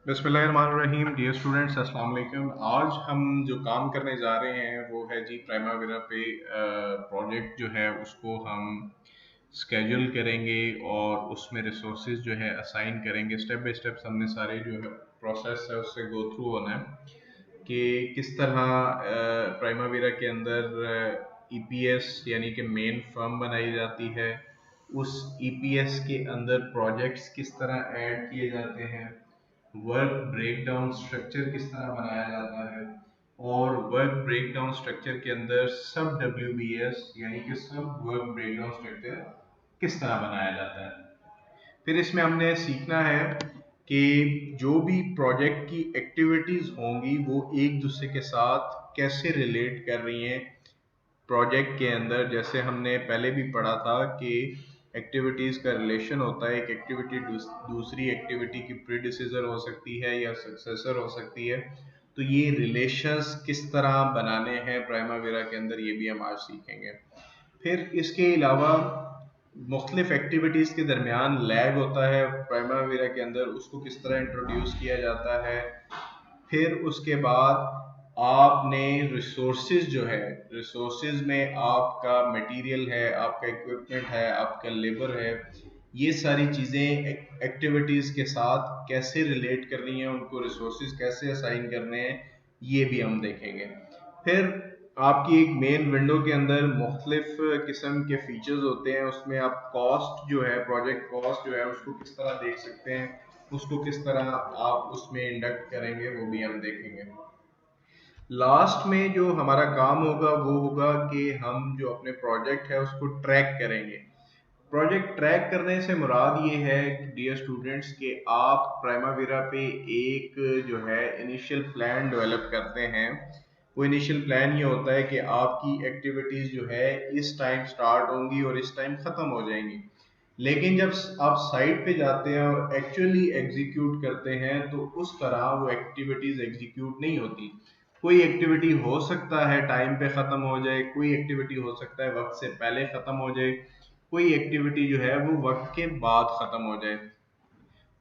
बिस्मिल्लाहिर्रहमानिर्रहीम। Dear students, अस्सलाम वालेकुम। आज हम जो काम करने जा रहे हैं वो है जी प्राइमावेरा पे प्रोजेक्ट जो है उसको हम स्केड्यूल करेंगे और उसमें रिसोर्सेज जो है असाइन करेंगे। स्टेप बाय स्टेप हमने सारे जो है प्रोसेस है उससे गो थ्रू होना है कि किस तरह प्राइमावेरा के अंदर ईपीएस यानी कि मेन फर्म बनाई जाती है, उस ईपीएस के अंदर प्रोजेक्ट्स किस तरह ऐड किए जाते हैं, वर्क ब्रेकडाउन स्ट्रक्चर किस तरह बनाया जाता है और वर्क ब्रेकडाउन स्ट्रक्चर के अंदर सब डब्ल्यूबीएस यानी कि सब वर्क ब्रेकडाउन स्ट्रक्चर किस तरह बनाया जाता है। फिर इसमें हमने सीखना है कि जो भी प्रोजेक्ट की एक्टिविटीज होंगी वो एक दूसरे के साथ कैसे रिलेट कर रही हैं प्रोजेक्ट के अंदर। जैसे हमने पहले भी पढ़ा था कि एक्टिविटीज़ का रिलेशन होता है, एक एक्टिविटी दूसरी एक्टिविटी की प्रीडिसेसर हो सकती है या सक्सेसर हो सकती है। तो ये रिलेशंस किस तरह बनाने हैं प्राइमावेरा के अंदर, ये भी हम आज सीखेंगे। फिर इसके अलावा मुख्तलिफ एक्टिविटीज़ के दरमियान लैग होता है प्राइमावेरा के अंदर, उसको किस तरह इंट्रोड्यूस किया जाता है। फिर उसके बाद आपने रिसोर्सेज जो है, रिसोर्सेज में आपका मटेरियल है, आपका इक्विपमेंट है, आपका लेबर है, ये सारी चीज़ें एक्टिविटीज़ के साथ कैसे रिलेट कर रही हैं, उनको रिसोर्सेज कैसे असाइन करने हैं, ये भी हम देखेंगे। फिर आपकी एक मेन विंडो के अंदर मुख्तलिफ किस्म के फीचर्स होते हैं, उसमें आप कॉस्ट जो है, प्रोजेक्ट कॉस्ट जो है उसको किस तरह देख सकते हैं, उसको किस तरह आप उसमें इंडक्ट करेंगे, वो भी हम देखेंगे। लास्ट में जो हमारा काम होगा वो होगा कि हम जो अपने प्रोजेक्ट है उसको ट्रैक करेंगे। प्रोजेक्ट ट्रैक करने से मुराद ये है डियर स्टूडेंट्स कि आप प्राइमावेरा पे एक जो है इनिशियल प्लान डेवलप करते हैं। वो इनिशियल प्लान ये होता है कि आपकी एक्टिविटीज जो है इस टाइम स्टार्ट होंगी और इस टाइम खत्म हो जाएंगी। लेकिन जब आप साइट पे जाते हैं और एक्चुअली एग्जीक्यूट करते हैं तो उस तरह वो एक्टिविटीज एग्जीक्यूट नहीं होती। कोई एक्टिविटी हो सकता है टाइम पे खत्म हो जाए, कोई एक्टिविटी हो सकता है वक्त से पहले खत्म हो जाए, कोई एक्टिविटी जो है वो वक्त के बाद खत्म हो जाए।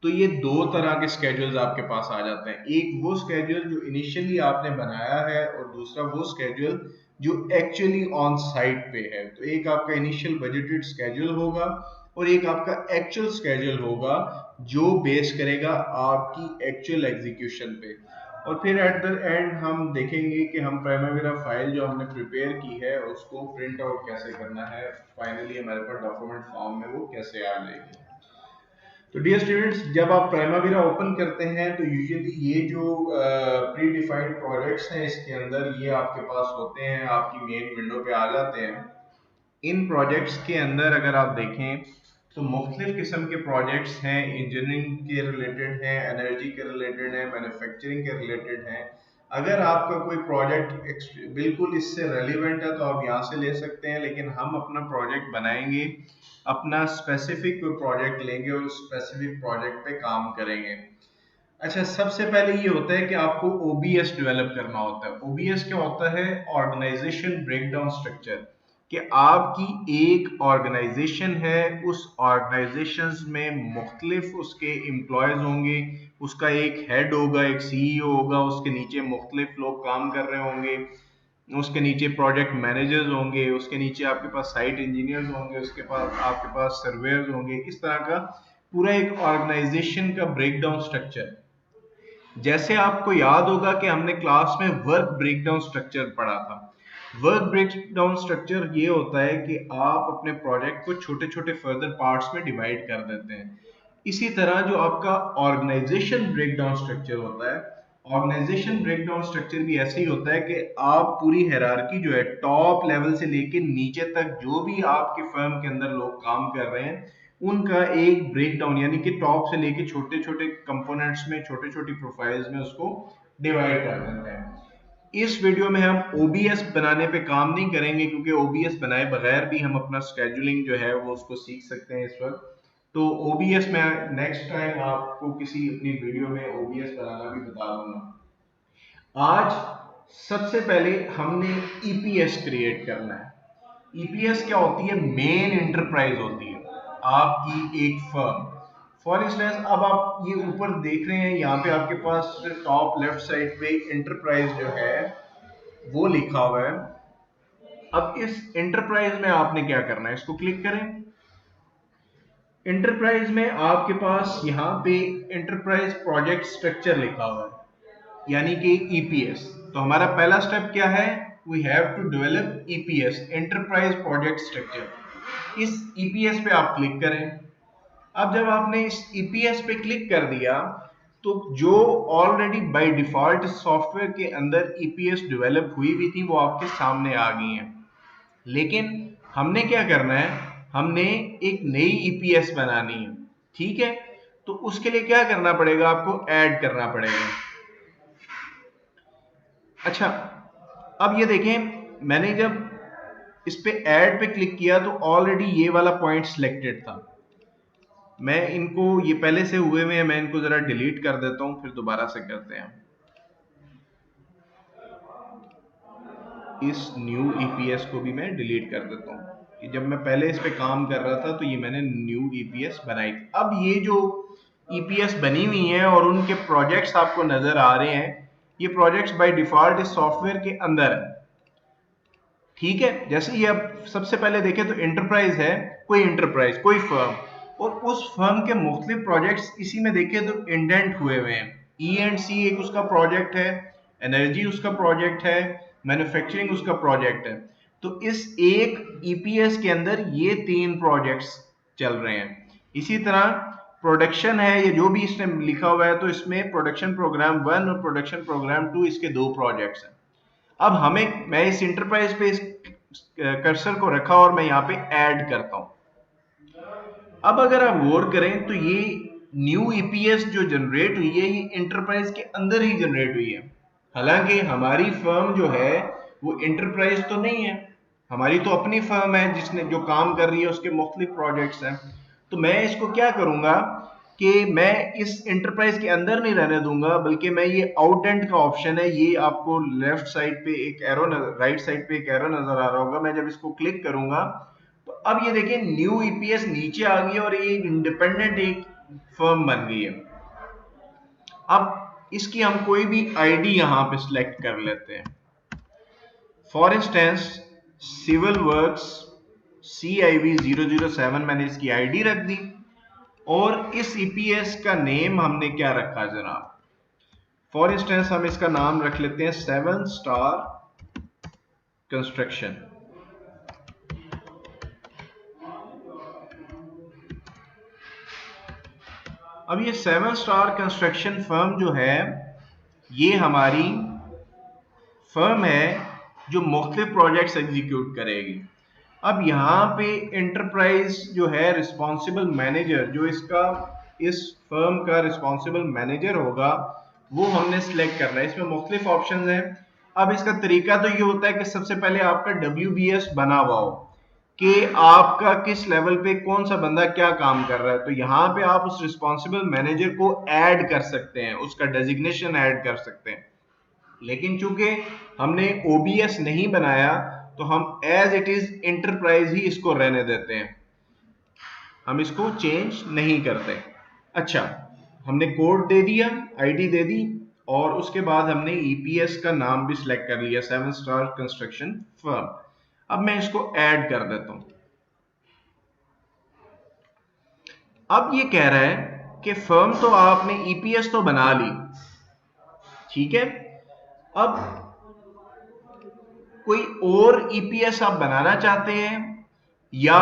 तो ये दो तरह के स्केड्यूल्स आपके पास आ जाते हैं, एक वो स्केड्यूल जो इनिशियली आपने बनाया है और दूसरा वो स्केड्यूल जो एक्चुअली ऑन साइट पे है। तो एक आपका इनिशियल बजटेड स्केड्यूल होगा और एक आपका एक्चुअल स्केड्यूल होगा जो बेस करेगा आपकी एक्चुअल एग्जीक्यूशन पे। और फिर एट द एंड हम देखेंगे कि हम प्राइमावेरा फाइल जो हमने प्रिपेयर की है उसको प्रिंट आउट कैसे करना है, फाइनली हमारे पास डॉक्यूमेंट फॉर्म में वो कैसे आ जाएगी। तो डियर स्टूडेंट्स, जब आप प्राइमावेरा ओपन करते हैं तो यूजुअली ये जो प्री डिफाइंड प्रोजेक्ट्स हैं इसके अंदर ये आपके पास होते हैं, आपकी मेन विंडो पे आ जाते हैं। इन प्रोजेक्ट्स के अंदर अगर आप देखें तो मुख्तलिफ किस्म के प्रोजेक्ट्स हैं, इंजीनियरिंग के रिलेटेड हैं, एनर्जी के रिलेटेड हैं, मैन्युफैक्चरिंग के रिलेटेड हैं। अगर आपका कोई प्रोजेक्ट बिल्कुल इससे रेलिवेंट है तो आप यहाँ से ले सकते हैं, लेकिन हम अपना प्रोजेक्ट बनाएंगे, अपना स्पेसिफिक कोई प्रोजेक्ट लेंगे और उस स्पेसिफिक प्रोजेक्ट पे काम करेंगे। अच्छा, सबसे पहले ये होता है कि आपको ओबीएस डेवलप करना होता है। ओबीएस क्या होता है? Organization breakdown structure. कि आपकी एक ऑर्गेनाइजेशन है, उस ऑर्गेनाइजेशन में मुख्तलिफ उसके एम्प्लॉयज होंगे, उसका एक हेड होगा, एक सीईओ होगा, उसके नीचे मुख्तलिफ लोग काम कर रहे होंगे, उसके नीचे प्रोजेक्ट मैनेजर्स होंगे, उसके नीचे आपके पास साइट इंजीनियर्स होंगे, उसके पास आपके पास सर्वेयर्स होंगे। इस तरह का पूरा एक ऑर्गेनाइजेशन का ब्रेकडाउन स्ट्रक्चर। जैसे आपको याद होगा कि हमने क्लास में वर्क ब्रेकडाउन स्ट्रक्चर पढ़ा था। वर्क ब्रेकडाउन स्ट्रक्चर ये होता है कि आप अपने प्रोजेक्ट को छोटे छोटे फर्दर पार्ट्स में डिवाइड कर देते हैं। इसी तरह जो आपका ऑर्गेनाइजेशन ब्रेकडाउन स्ट्रक्चर होता है, ऑर्गेनाइजेशन ब्रेकडाउन स्ट्रक्चर भी ऐसे ही होता है कि आप पूरी हायरार्की जो है टॉप लेवल से लेके नीचे तक जो भी आपके फर्म के अंदर लोग काम कर रहे हैं उनका एक ब्रेकडाउन यानी कि टॉप से लेके छोटे छोटे कंपोनेंट्स में, छोटे छोटी प्रोफाइल्स में उसको डिवाइड कर देते हैं। इस वीडियो में हम ओबीएस बनाने पे काम नहीं करेंगे क्योंकि ओबीएस बनाए बगैर भी हम अपना स्केड्यूलिंग जो है वो उसको सीख सकते हैं इस वक्त। तो ओबीएस मैं नेक्स्ट टाइम आपको किसी अपनी वीडियो में ओबीएस बनाना भी बता दूंगा। आज सबसे पहले हमने ईपीएस क्रिएट करना है। ईपीएस क्या होती है? मेन एंटरप्राइज होती है आपकी एक फर्म। फॉर इंस्टेंस अब आप ये ऊपर देख रहे हैं, यहाँ पे आपके पास टॉप लेफ्ट साइड पे एंटरप्राइज जो है वो लिखा हुआ है। अब इस एंटरप्राइज में आपने क्या करना है, इसको क्लिक करें। एंटरप्राइज में आपके पास यहाँ पे एंटरप्राइज प्रोजेक्ट स्ट्रक्चर लिखा हुआ है, यानी कि ईपीएस। तो हमारा पहला स्टेप क्या है, we have to develop EPS, enterprise project structure. इस ईपीएस पे आप क्लिक करें। अब जब आपने इस ईपीएस पे क्लिक कर दिया तो जो ऑलरेडी बाय डिफॉल्ट सॉफ्टवेयर के अंदर ईपीएस डेवलप हुई हुई थी वो आपके सामने आ गई हैं। लेकिन हमने क्या करना है, हमने एक नई ईपीएस बनानी है, ठीक है। तो उसके लिए क्या करना पड़ेगा, आपको ऐड करना पड़ेगा। अच्छा, अब ये देखें, मैंने जब इस पे ऐड पे क्लिक किया तो ऑलरेडी ये वाला पॉइंट सिलेक्टेड था। मैं इनको, ये पहले से हुए हुए हैं, मैं इनको जरा डिलीट कर देता हूं, फिर दोबारा से करते हैं। इस न्यू ईपीएस को भी मैं डिलीट कर देता हूं। जब मैं पहले इस पे काम कर रहा था तो ये मैंने न्यू ईपीएस बनाई थी। अब ये जो ईपीएस बनी हुई हैं और उनके प्रोजेक्ट्स आपको नजर आ रहे हैं, ये प्रोजेक्ट्स बाय डिफॉल्ट इस सॉफ्टवेयर के अंदर है, ठीक है। जैसे ये अब सबसे पहले देखें तो एंटरप्राइज है, कोई एंटरप्राइज, कोई फर्म, और उस फर्म के मुख्तलिफ प्रोजेक्ट्स इसी में देखें तो इंडेंट हुए हुए हैं। ई एंड सी एक उसका प्रोजेक्ट है, एनर्जी उसका प्रोजेक्ट है, मैन्युफैक्चरिंग उसका प्रोजेक्ट है। तो इस एक ईपीएस के अंदर ये 3 प्रोजेक्ट्स चल रहे हैं। इसी तरह प्रोडक्शन है, ये जो भी इसने लिखा हुआ है, तो इसमें प्रोडक्शन प्रोग्राम 1 और प्रोडक्शन प्रोग्राम 2 इसके 2 प्रोजेक्ट्स हैं। अब मैं इस इंटरप्राइज पे इस कर्सर को रखा और मैं यहाँ पे ऐड करता हूं। अब अगर आप गौर करें तो ये न्यू ईपीएस जो जनरेट हुई है, ये इंटरप्राइज के अंदर ही जनरेट हुई है। हालांकि हमारी फर्म जो है वो इंटरप्राइज तो नहीं है, हमारी तो अपनी फर्म है जिसने जो काम कर रही है, उसके मुख्तलिफ प्रोजेक्ट्स हैं। तो मैं इसको क्या करूंगा कि मैं इस इंटरप्राइज के अंदर नहीं रहने दूंगा, बल्कि मैं ये आउटेंट का ऑप्शन है, ये आपको लेफ्ट साइड पे एक एरो, राइट साइड पे एक एरो नजर आ रहा होगा, मैं जब इसको क्लिक करूंगा तो अब ये देखिए न्यू ईपीएस नीचे आ गई और ये इंडिपेंडेंट एक फर्म बन गई है। अब इसकी हम कोई भी आईडी यहां पे सिलेक्ट कर लेते हैं। For instance civil works CIV 007 मैंने इसकी आईडी रख दी, और इस ईपीएस का नेम हमने क्या रखा जनाब, फॉर इंस्टेंस हम इसका नाम रख लेते हैं 7 स्टार कंस्ट्रक्शन। अब ये 7 स्टार कंस्ट्रक्शन फर्म जो है, ये हमारी फर्म है जो मुख्तलिफ प्रोजेक्ट्स एग्जीक्यूट करेगी। अब यहाँ पे एंटरप्राइज जो है रिस्पॉन्सिबल मैनेजर, जो इसका इस फर्म का रिस्पॉन्सिबल मैनेजर होगा, वो हमने सिलेक्ट करना है। इसमें मुख्तलिफ ऑप्शन हैं। अब इसका तरीका तो ये होता है कि सबसे पहले आपका WBS बना हुआ हो कि आपका किस लेवल पे कौन सा बंदा क्या काम कर रहा है। तो यहाँ पे आप उस रिस्पॉन्सिबल मैनेजर को ऐड कर सकते हैं, उसका डेजिग्नेशन ऐड कर सकते हैं। लेकिन चूंकि हमने OBS नहीं बनाया तो हम एज इट इज एंटरप्राइज ही इसको रहने देते हैं, हम इसको चेंज नहीं करते। अच्छा, हमने कोड दे दिया, आईडी दे दी, और उसके बाद हमने ईपीएस का नाम भी सिलेक्ट कर लिया, 7 स्टार कंस्ट्रक्शन फर्म। अब मैं इसको ऐड कर देता हूं। अब ये कह रहा है कि फर्म तो आपने ईपीएस तो बना ली, ठीक है, अब कोई और ईपीएस आप बनाना चाहते हैं या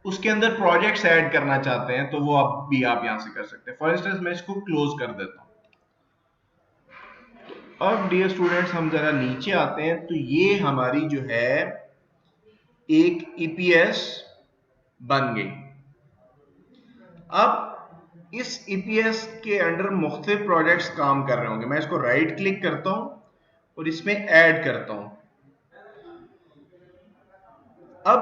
उसके अंदर प्रोजेक्ट्स ऐड करना चाहते हैं, तो वो आप यहां से कर सकते हैं। फॉर इंस्टेंस मैं इसको क्लोज कर देता हूं। अब डियर स्टूडेंट्स, हम जरा नीचे आते हैं तो ये हमारी जो है एक ईपीएस बन गई। अब इस ईपीएस के अंडर मुख्तलिफ प्रोजेक्ट्स काम कर रहे होंगे। मैं इसको राइट क्लिक करता हूं और इसमें ऐड करता हूं। अब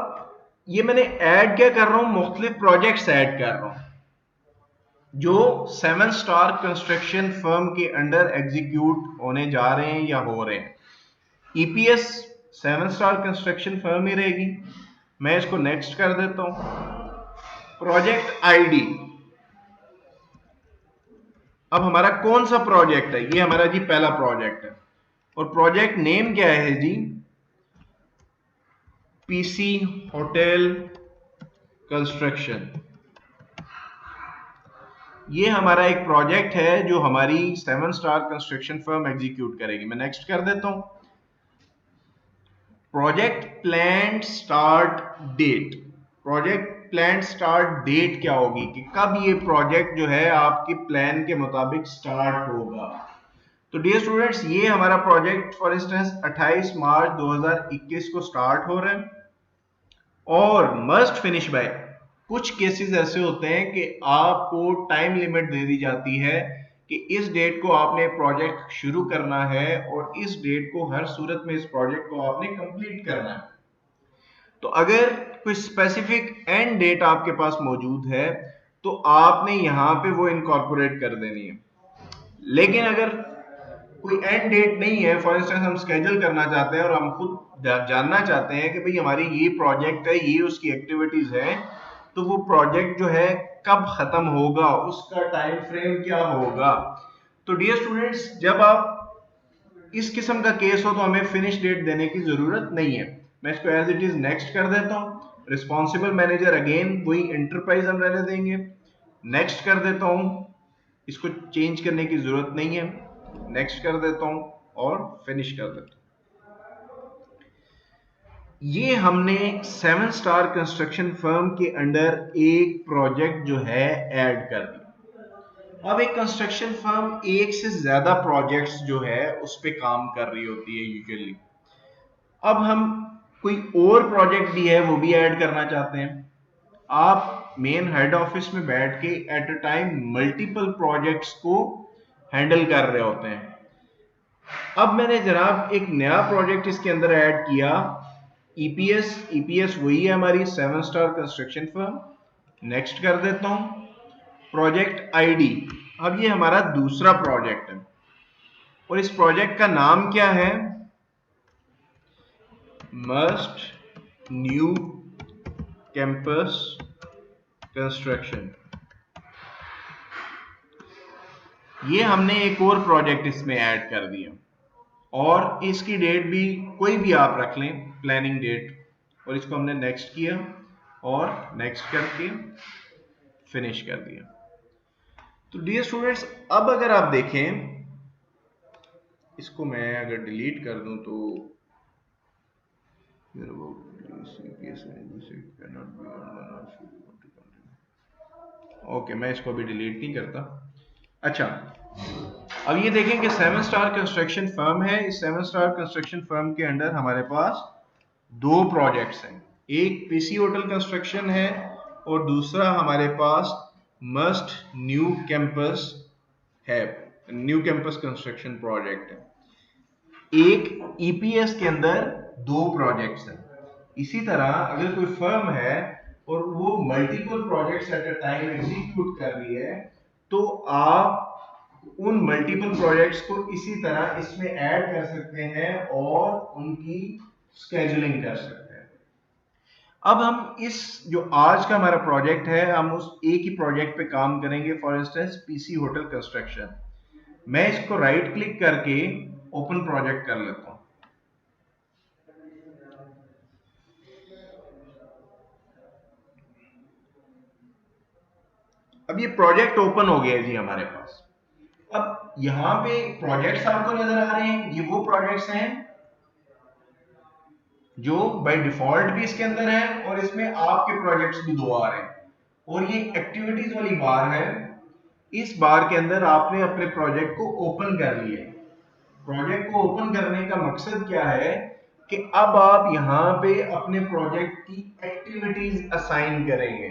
ये मैंने ऐड क्या कर रहा हूं, मुख्तलिफ प्रोजेक्ट्स ऐड कर रहा हूं जो 7 स्टार कंस्ट्रक्शन फर्म के अंडर एग्जीक्यूट होने जा रहे हैं या हो रहे हैं। ईपीएस 7 स्टार कंस्ट्रक्शन फर्म ही रहेगी। मैं इसको नेक्स्ट कर देता हूं। प्रोजेक्ट आईडी, अब हमारा कौन सा प्रोजेक्ट है? ये हमारा जी पहला प्रोजेक्ट है और प्रोजेक्ट नेम क्या है जी? PC hotel construction. ये हमारा एक प्रोजेक्ट है जो हमारी 7 स्टार कंस्ट्रक्शन फर्म एग्जीक्यूट करेगी। मैं नेक्स्ट कर देता हूं। Project plan start date. Project plan start date क्या होगी कि कब ये प्रोजेक्ट जो है आपके प्लान के मुताबिक स्टार्ट होगा। तो डियर स्टूडेंट्स, ये हमारा प्रोजेक्ट फॉर इंस्टेंस 28 मार्च 2021 को स्टार्ट हो रहा है और मस्ट फिनिश बाय। कुछ केसेस ऐसे होते हैं कि आपको टाइम लिमिट दे दी जाती है कि इस डेट को आपने प्रोजेक्ट शुरू करना है और इस डेट को हर सूरत में इस प्रोजेक्ट को आपने कंप्लीट करना है। तो अगर कोई स्पेसिफिक एंड डेट आपके पास मौजूद है तो आपने यहां पे वो इनकॉर्पोरेट कर देनी है। लेकिन अगर कोई एंड डेट नहीं है, फॉर इंस्टेंस हम स्केड्यूल करना चाहते हैं और हम खुद जानना चाहते हैं कि भाई हमारी ये प्रोजेक्ट है, ये उसकी एक्टिविटीज है, तो वो प्रोजेक्ट जो है कब खत्म होगा, उसका टाइम फ्रेम क्या होगा। तो डियर स्टूडेंट्स, जब आप इस किस्म का केस हो तो हमें फिनिश डेट देने की जरूरत नहीं है। मैं इसको एज इट इज नेक्स्ट कर देता हूँ। रिस्पॉन्सिबल मैनेजर अगेन वही एंटरप्राइज हम रहने देंगे। नेक्स्ट कर देता हूँ, इसको चेंज करने की जरूरत नहीं है। नेक्स्ट कर देता हूं और फिनिश कर देता हूं। ये हमने 7 स्टार कंस्ट्रक्शन फर्म के अंडर एक प्रोजेक्ट जो है ऐड कर दिया। अब एक कंस्ट्रक्शन फर्म एक से ज्यादा प्रोजेक्ट्स जो है उस पर काम कर रही होती है यूजुअली। अब हम कोई और प्रोजेक्ट भी है वो भी ऐड करना चाहते हैं। आप मेन हेड ऑफिस में बैठ के at a time multiple projects को हैंडल कर रहे होते हैं। अब मैंने जनाब एक नया प्रोजेक्ट इसके अंदर ऐड किया, ईपीएस। ईपीएस वही है हमारी 7 स्टार कंस्ट्रक्शन फर्म। नेक्स्ट कर देता हूं। Project ID. अब ये हमारा दूसरा प्रोजेक्ट है और इस प्रोजेक्ट का नाम क्या है? Must new campus construction. ये हमने एक और प्रोजेक्ट इसमें ऐड कर दिया और इसकी डेट भी कोई भी आप रख लें, प्लानिंग डेट, और इसको हमने नेक्स्ट किया और नेक्स्ट करके फिनिश कर दिया। तो डियर स्टूडेंट्स, अब अगर आप देखें, इसको मैं अगर डिलीट कर दूं तो ओके, मैं इसको अभी डिलीट नहीं करता। अच्छा, अब ये देखें कि 7 स्टार कंस्ट्रक्शन फर्म है। इस 7 स्टार कंस्ट्रक्शन फर्म के अंडर हमारे पास दो प्रोजेक्ट्स हैं। एक पीसी होटल कंस्ट्रक्शन है और दूसरा हमारे पास मस्ट न्यू कैंपस है, न्यू कैंपस कंस्ट्रक्शन प्रोजेक्ट है। एक ईपीएस के अंदर दो प्रोजेक्ट्स हैं। इसी तरह अगर कोई फर्म है और वो multiple projects at a time execute कर रही है तो आप उन मल्टीपल प्रोजेक्ट्स को इसी तरह इसमें ऐड कर सकते हैं और उनकी स्केड्यूलिंग कर सकते हैं। अब हम इस जो आज का हमारा प्रोजेक्ट है, हम उस एक ही प्रोजेक्ट पे काम करेंगे। For instance PC hotel construction. मैं इसको राइट क्लिक करके ओपन प्रोजेक्ट कर लेता हूं। अब ये प्रोजेक्ट ओपन हो गया जी हमारे पास। अब यहां पे प्रोजेक्ट्स आपको नजर आ रहे हैं, ये वो प्रोजेक्ट्स हैं जो बाय डिफॉल्ट भी इसके अंदर है और इसमें आपके प्रोजेक्ट्स भी दो आ रहे हैं और ये एक्टिविटीज वाली बार है। इस बार के अंदर आपने अपने प्रोजेक्ट को ओपन कर लिया। प्रोजेक्ट को ओपन करने का मकसद क्या है कि अब आप यहां पे अपने प्रोजेक्ट की एक्टिविटीज असाइन करेंगे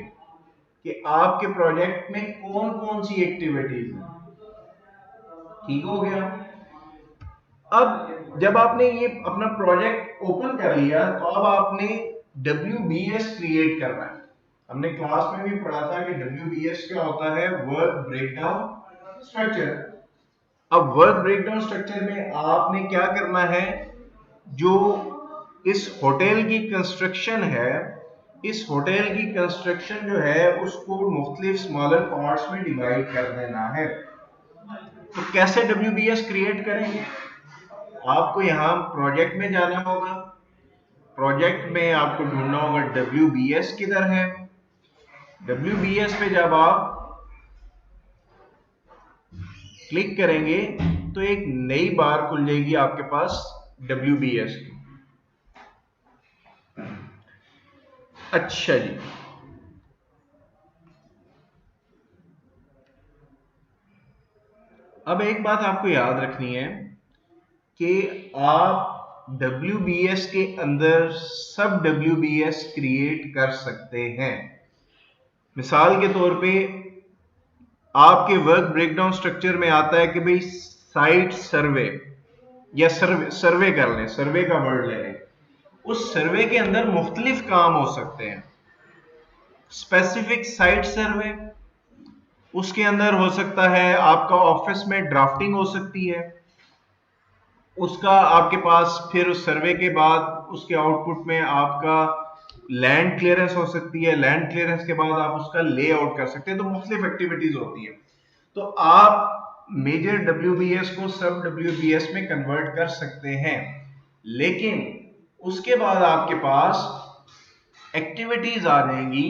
कि आपके प्रोजेक्ट में कौन कौन सी एक्टिविटीज है। ठीक हो गया। अब जब आपने ये अपना प्रोजेक्ट ओपन कर लिया तो अब आपने WBS क्रिएट करना है। हमने क्लास में भी पढ़ा था कि WBS क्या होता है, वर्क ब्रेकडाउन स्ट्रक्चर। अब वर्क ब्रेकडाउन स्ट्रक्चर में आपने क्या करना है, जो इस होटल की कंस्ट्रक्शन है, इस होटल की कंस्ट्रक्शन जो है उसको मुख्तलिफ स्मॉलर पार्ट्स में डिवाइड कर देना है। तो कैसे WBS क्रिएट करेंगे? आपको यहाँ प्रोजेक्ट में जाना होगा, प्रोजेक्ट में आपको ढूंढना होगा WBS किधर है। WBS पे जब आप क्लिक करेंगे तो एक नई बार खुल जाएगी आपके पास WBS की। अच्छा जी, अब एक बात आपको याद रखनी है कि आप WBS के अंदर सब WBS क्रिएट कर सकते हैं। मिसाल के तौर पे आपके वर्क ब्रेकडाउन स्ट्रक्चर में आता है कि भाई साइट सर्वे या सर्वे कर लें, सर्वे का वर्ड ले लें। उस सर्वे के अंदर मुख्तलिफ काम हो सकते हैं। स्पेसिफिक साइट सर्वे, उसके अंदर हो सकता है आपका ऑफिस में ड्राफ्टिंग हो सकती है, उसका आपके पास फिर उस सर्वे के बाद उसके आउटपुट में आपका लैंड क्लियरेंस हो सकती है, लैंड क्लियरेंस के बाद आप उसका लेआउट कर सकते हैं। तो मुख्तलिफ एक्टिविटीज होती है। तो आप मेजर WBS को सब WBS में कन्वर्ट कर सकते हैं, लेकिन उसके बाद आपके पास एक्टिविटीज आ जाएंगी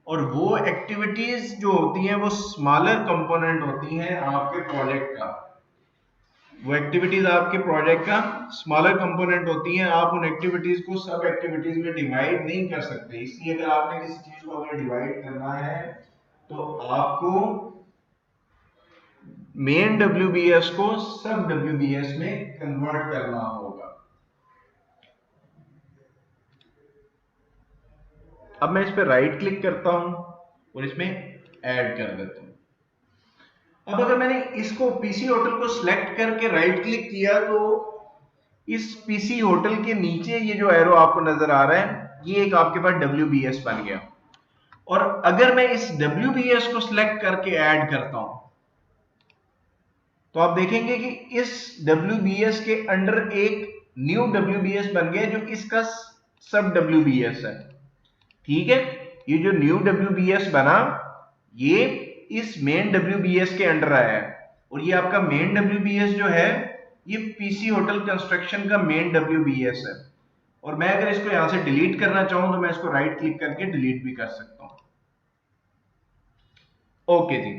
और वो एक्टिविटीज जो होती हैं वो स्मॉलर कंपोनेंट होती हैं आपके प्रोजेक्ट का। वो एक्टिविटीज आपके प्रोजेक्ट का स्मॉलर कंपोनेंट होती हैं। आप उन एक्टिविटीज को सब एक्टिविटीज में डिवाइड नहीं कर सकते। इसलिए अगर आपने किसी चीज को अगर डिवाइड करना है तो आपको मेन WBS को सब WBS में कन्वर्ट करना होगा। अब मैं इस पर राइट क्लिक करता हूं और इसमें ऐड कर देता हूं। अब अगर मैंने इसको पीसी होटल को सिलेक्ट करके राइट क्लिक किया तो इस पीसी होटल के नीचे ये जो एरो आपको नजर आ रहा है, ये एक आपके पास WBS बन गया। और अगर मैं इस WBS को सिलेक्ट करके ऐड करता हूं तो आप देखेंगे कि इस WBS के अंडर एक न्यू WBS बन गया जो इसका सब WBS है। ठीक है, ये जो न्यू WBS बना ये इस मेन WBS के अंडर आया है। और ये आपका मेन WBS जो है ये पीसी होटल कंस्ट्रक्शन का मेन WBS है। और मैं अगर इसको यहां से डिलीट करना चाहूं तो मैं इसको राइट क्लिक करके डिलीट भी कर सकता हूं। ओके जी,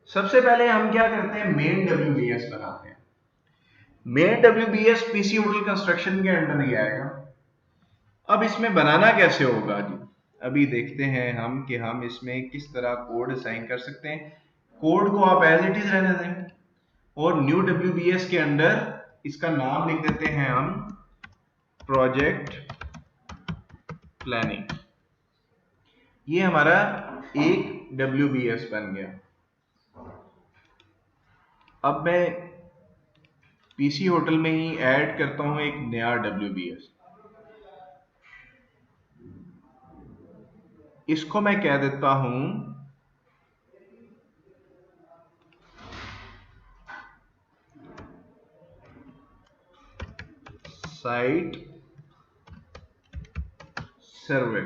सबसे पहले हम क्या करते हैं, मेन WBS बनाते हैं। Main WBS PC hotel construction के अंडर ही आएगा। अब इसमें बनाना कैसे होगा जी, अभी देखते हैं हम कि हम इसमें किस तरह कोड असाइन कर सकते हैं। कोड को आप एज इट इज रहने दें और न्यू WBS के अंदर इसका नाम लिख देते हैं हम प्रोजेक्ट प्लानिंग। ये हमारा एक WBS बन गया। अब मैं पीसी होटल में ही ऐड करता हूं एक नया WBS। इसको मैं कह देता हूं साइट सर्वे।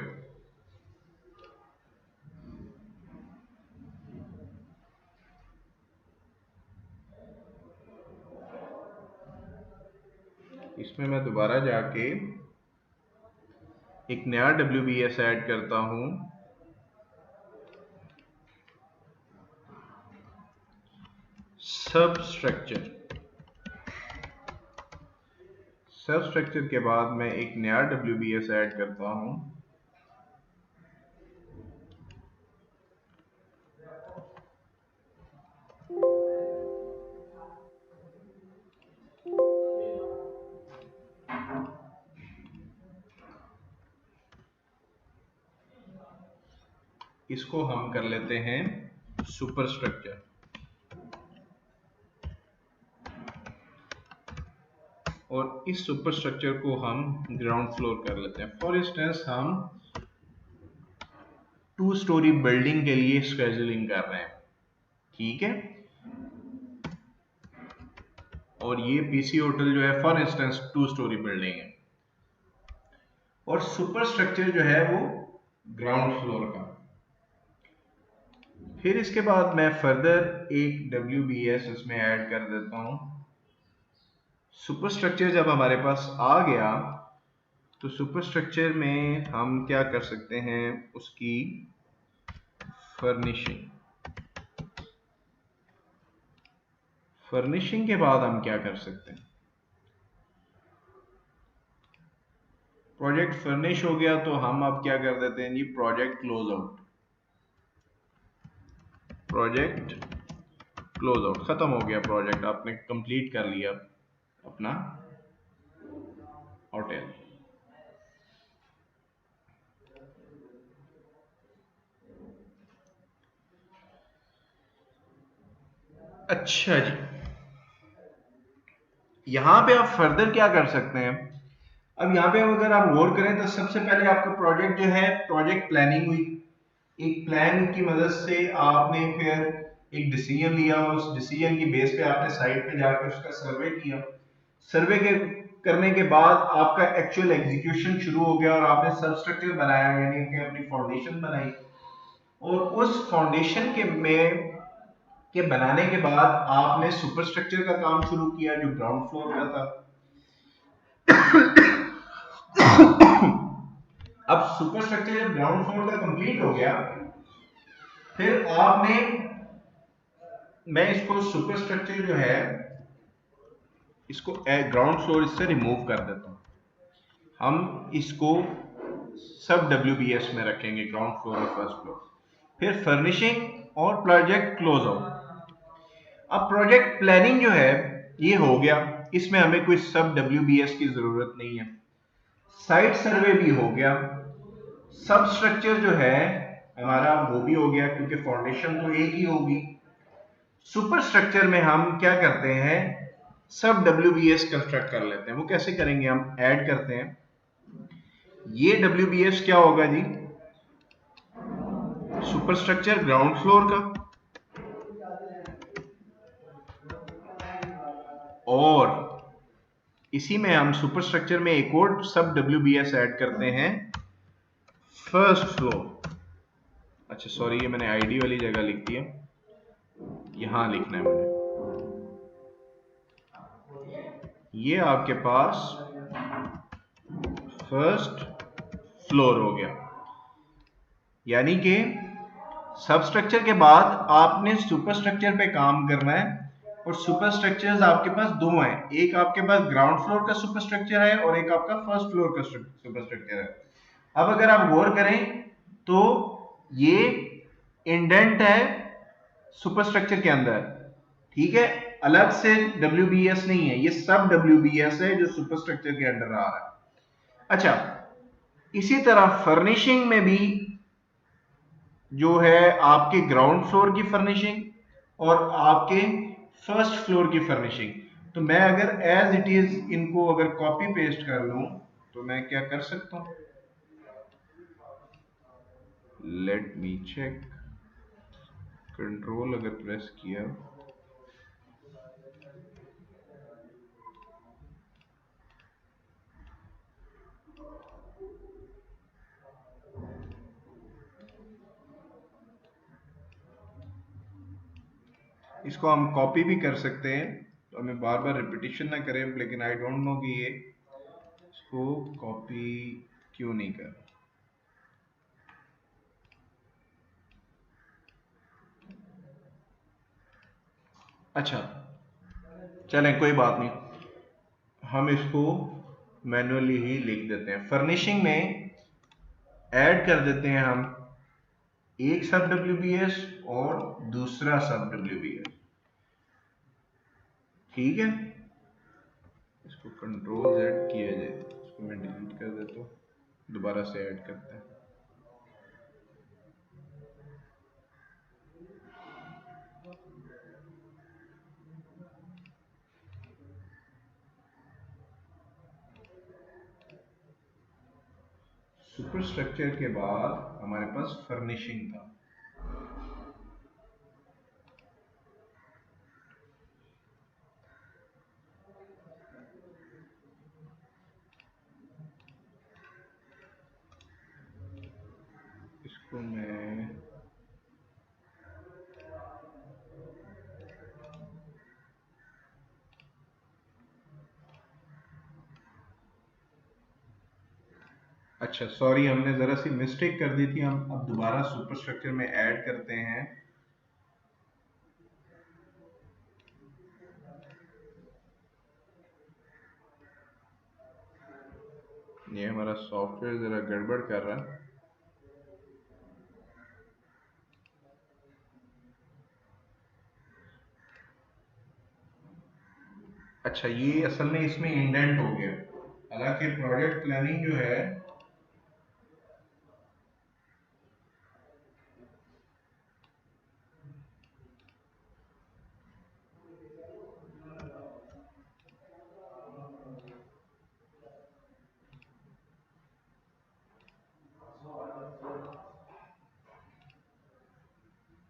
इसमें मैं दोबारा जाके एक नया WBS ऐड करता हूं सब स्ट्रक्चर। सब स्ट्रक्चर के बाद मैं एक नया WBS ऐड करता हूं इसको हम कर लेते हैं सुपर स्ट्रक्चर। और इस सुपर स्ट्रक्चर को हम ग्राउंड फ्लोर कर लेते हैं। फॉर इंस्टेंस हम 2 स्टोरी बिल्डिंग के लिए स्केड्यूलिंग कर रहे हैं। ठीक है, और ये पीसी होटल जो है फॉर इंस्टेंस 2 स्टोरी बिल्डिंग है और सुपर स्ट्रक्चर जो है वो ग्राउंड फ्लोर का। फिर इसके बाद मैं फर्दर एक WBS उसमें ऐड कर देता हूँ। सुपर स्ट्रक्चर जब हमारे पास आ गया तो सुपर स्ट्रक्चर में हम क्या कर सकते हैं, उसकी फर्निशिंग के बाद हम क्या कर सकते हैं, प्रोजेक्ट फर्निश हो गया तो हम अब क्या कर देते हैं जी, project close out. Project close out, खत्म हो गया प्रोजेक्ट, आपने कंप्लीट कर लिया अपना होटल। अच्छा जी, यहां पे आप फर्दर क्या कर सकते हैं, अब यहाँ पे अगर आप गौर करें तो सबसे पहले आपका प्रोजेक्ट जो है, प्रोजेक्ट प्लानिंग हुई। एक प्लान की मदद से आपने फिर एक डिसीजन लिया और उस डिसीजन की बेस पे आपने साइट पे जाकर उसका सर्वे किया। सर्वे के करने के बाद आपका एक्चुअल एग्जीक्यूशन शुरू हो गया और आपने सब स्ट्रक्चर बनाया, यानी कि अपनी फाउंडेशन बनाई। और उस फाउंडेशन के बनाने के बाद आपने सुपर स्ट्रक्चर का काम शुरू किया जो ग्राउंड फ्लोर का था। अब सुपर स्ट्रक्चर जब ग्राउंड फ्लोर का कंप्लीट हो गया, फिर आपने, मैं इसको सुपर स्ट्रक्चर जो है इसको ग्राउंड फ्लोर इससे रिमूव कर देता हूं। हम इसको सब WBS में रखेंगे, ग्राउंड फ्लोर और फर्स्ट फ्लोर। फिर फर्निशिंग और प्रोजेक्ट क्लोज आउट। अब प्रोजेक्ट प्लानिंग जो है ये हो गया, इसमें हमें कोई सब WBS की जरूरत नहीं है। साइट सर्वे भी हो गया, सब स्ट्रक्चर जो है हमारा वो भी हो गया, क्योंकि फाउंडेशन तो एक ही होगी। सुपर स्ट्रक्चर में हम क्या करते हैं, सब WBS कंस्ट्रक्ट कर लेते हैं। वो कैसे करेंगे, हम ऐड करते हैं, ये WBS क्या होगा जी, सुपर स्ट्रक्चर ग्राउंड फ्लोर का, और इसी में हम सुपर स्ट्रक्चर में एक और सब WBS ऐड करते हैं, फर्स्ट फ्लोर। अच्छा सॉरी, ये मैंने आईडी वाली जगह लिख दिया, यहां लिखना है मैंने। ये आपके पास फर्स्ट फ्लोर हो गया, यानी कि सब स्ट्रक्चर के बाद आपने सुपर स्ट्रक्चर पे काम करना है। और सुपर स्ट्रक्चर्स आपके पास दो हैं, एक आपके पास ग्राउंड फ्लोर का सुपर स्ट्रक्चर है और एक आपका फर्स्ट फ्लोर का सुपर स्ट्रक्चर है। अब अगर आप गौर करें तो ये इंडेंट है सुपर स्ट्रक्चर के अंदर, ठीक है, अलग से WBS नहीं है, ये सब WBS है जो सुपर स्ट्रक्चर के अंडर आ रहा है। अच्छा, इसी तरह फर्निशिंग में भी जो है आपके ग्राउंड फ्लोर की फर्निशिंग और आपके फर्स्ट फ्लोर की फर्निशिंग, तो मैं अगर एज इट इज इनको अगर कॉपी पेस्ट कर लूं तो मैं क्या कर सकता हूं, लेट मी चेक, कंट्रोल अगर प्रेस किया, इसको हम कॉपी भी कर सकते हैं, तो हमें बार बार रिपीटिशन ना करें, लेकिन आई डोंट नो कि ये इसको कॉपी क्यों नहीं कर। अच्छा चलें, कोई बात नहीं, हम इसको मैनुअली ही लिख देते हैं। फर्निशिंग में ऐड कर देते हैं हम एक सब WBS और दूसरा सब WBS, ठीक है। इसको कंट्रोल Z किया जाए, इसको मैं डिलीट कर देता हूँ, दोबारा से ऐड करते हैं। सुपर स्ट्रक्चर के बाद हमारे पास फर्निशिंग था, इसको मैं अच्छा सॉरी, हमने ज़रा सी मिस्टेक कर दी थी, हम अब दोबारा सुपर स्ट्रक्चर में ऐड करते हैं। ये हमारा सॉफ्टवेयर ज़रा गड़बड़ कर रहा है। अच्छा, ये असल में इसमें इंडेंट हो गया, हालांकि प्रोजेक्ट प्लानिंग जो है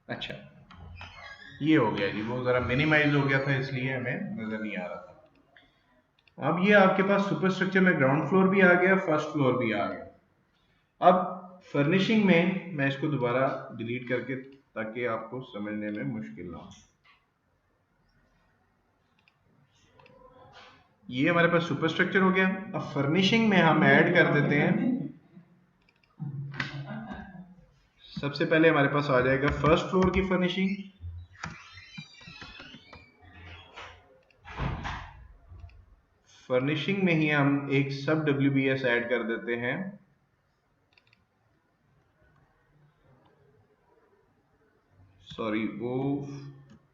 अच्छा ये हो गया जी, वो ज़रा मिनिमाइज हो गया था इसलिए हमें नज़र नहीं आ रहा था। अब ये आपके पास सुपर स्ट्रक्चर में ग्राउंड फ्लोर भी आ गया, फर्स्ट फ्लोर भी आ गया। अब फर्निशिंग में मैं इसको दोबारा डिलीट करके, ताकि आपको समझने में मुश्किल ना हो। ये हमारे पास सुपर स्ट्रक्चर हो गया। अब फर्निशिंग में हम ऐड कर देते हैं, सबसे पहले हमारे पास आ जाएगा फर्स्ट फ्लोर की फर्निशिंग। फर्निशिंग में ही हम एक सब WBS ऐड कर देते हैं। सॉरी, वो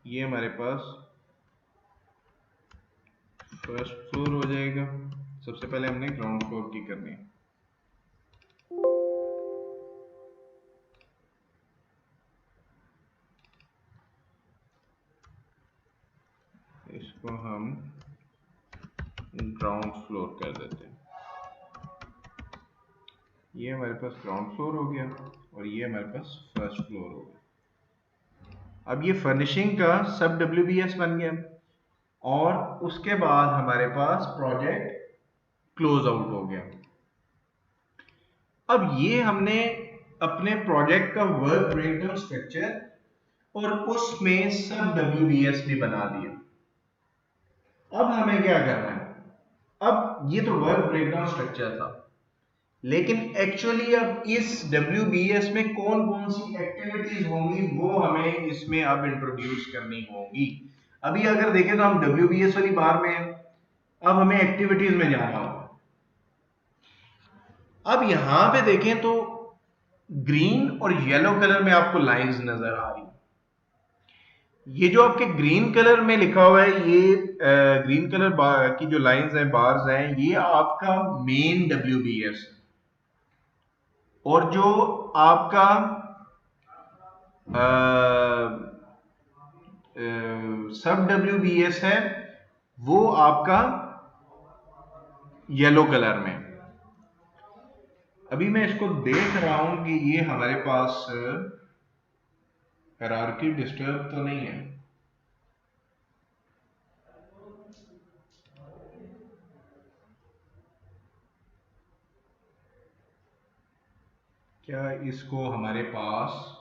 ये हमारे पास फर्स्ट फ्लोर हो जाएगा। सबसे पहले हमने ग्राउंड फ्लोर की करनी है। इसको हम ग्राउंड फ्लोर कर देते हैं। ये हमारे पास ग्राउंड फ्लोर हो गया और ये हमारे पास फर्स्ट फ्लोर हो गया। अब ये फर्निशिंग का सब WBS बन गया और उसके बाद हमारे पास प्रोजेक्ट क्लोज आउट हो गया। अब ये हमने अपने प्रोजेक्ट का वर्क ब्रेकडाउन स्ट्रक्चर और उसमें सब WBS भी बना दिया। अब हमें क्या करना है? अब ये तो वर्क ब्रेकडाउन स्ट्रक्चर था, लेकिन एक्चुअली अब इस WBS में कौन कौन सी एक्टिविटीज होंगी वो हमें इसमें अब इंट्रोड्यूस करनी होगी। अभी अगर देखें तो हम WBS वाली बार में हैं, अब हमें एक्टिविटीज में जाना होगा। अब यहां पे देखें तो ग्रीन और येलो कलर में आपको लाइंस नजर आ रही। ये जो आपके ग्रीन कलर में लिखा हुआ है, ये ग्रीन कलर की जो लाइंस हैं, बार्स हैं, ये आपका मेन WBS है। और जो आपका सब WBS है वो आपका येलो कलर में। अभी मैं इसको देख रहा हूं कि ये हमारे पास हायरार्की डिस्टर्ब तो नहीं है। क्या इसको हमारे पास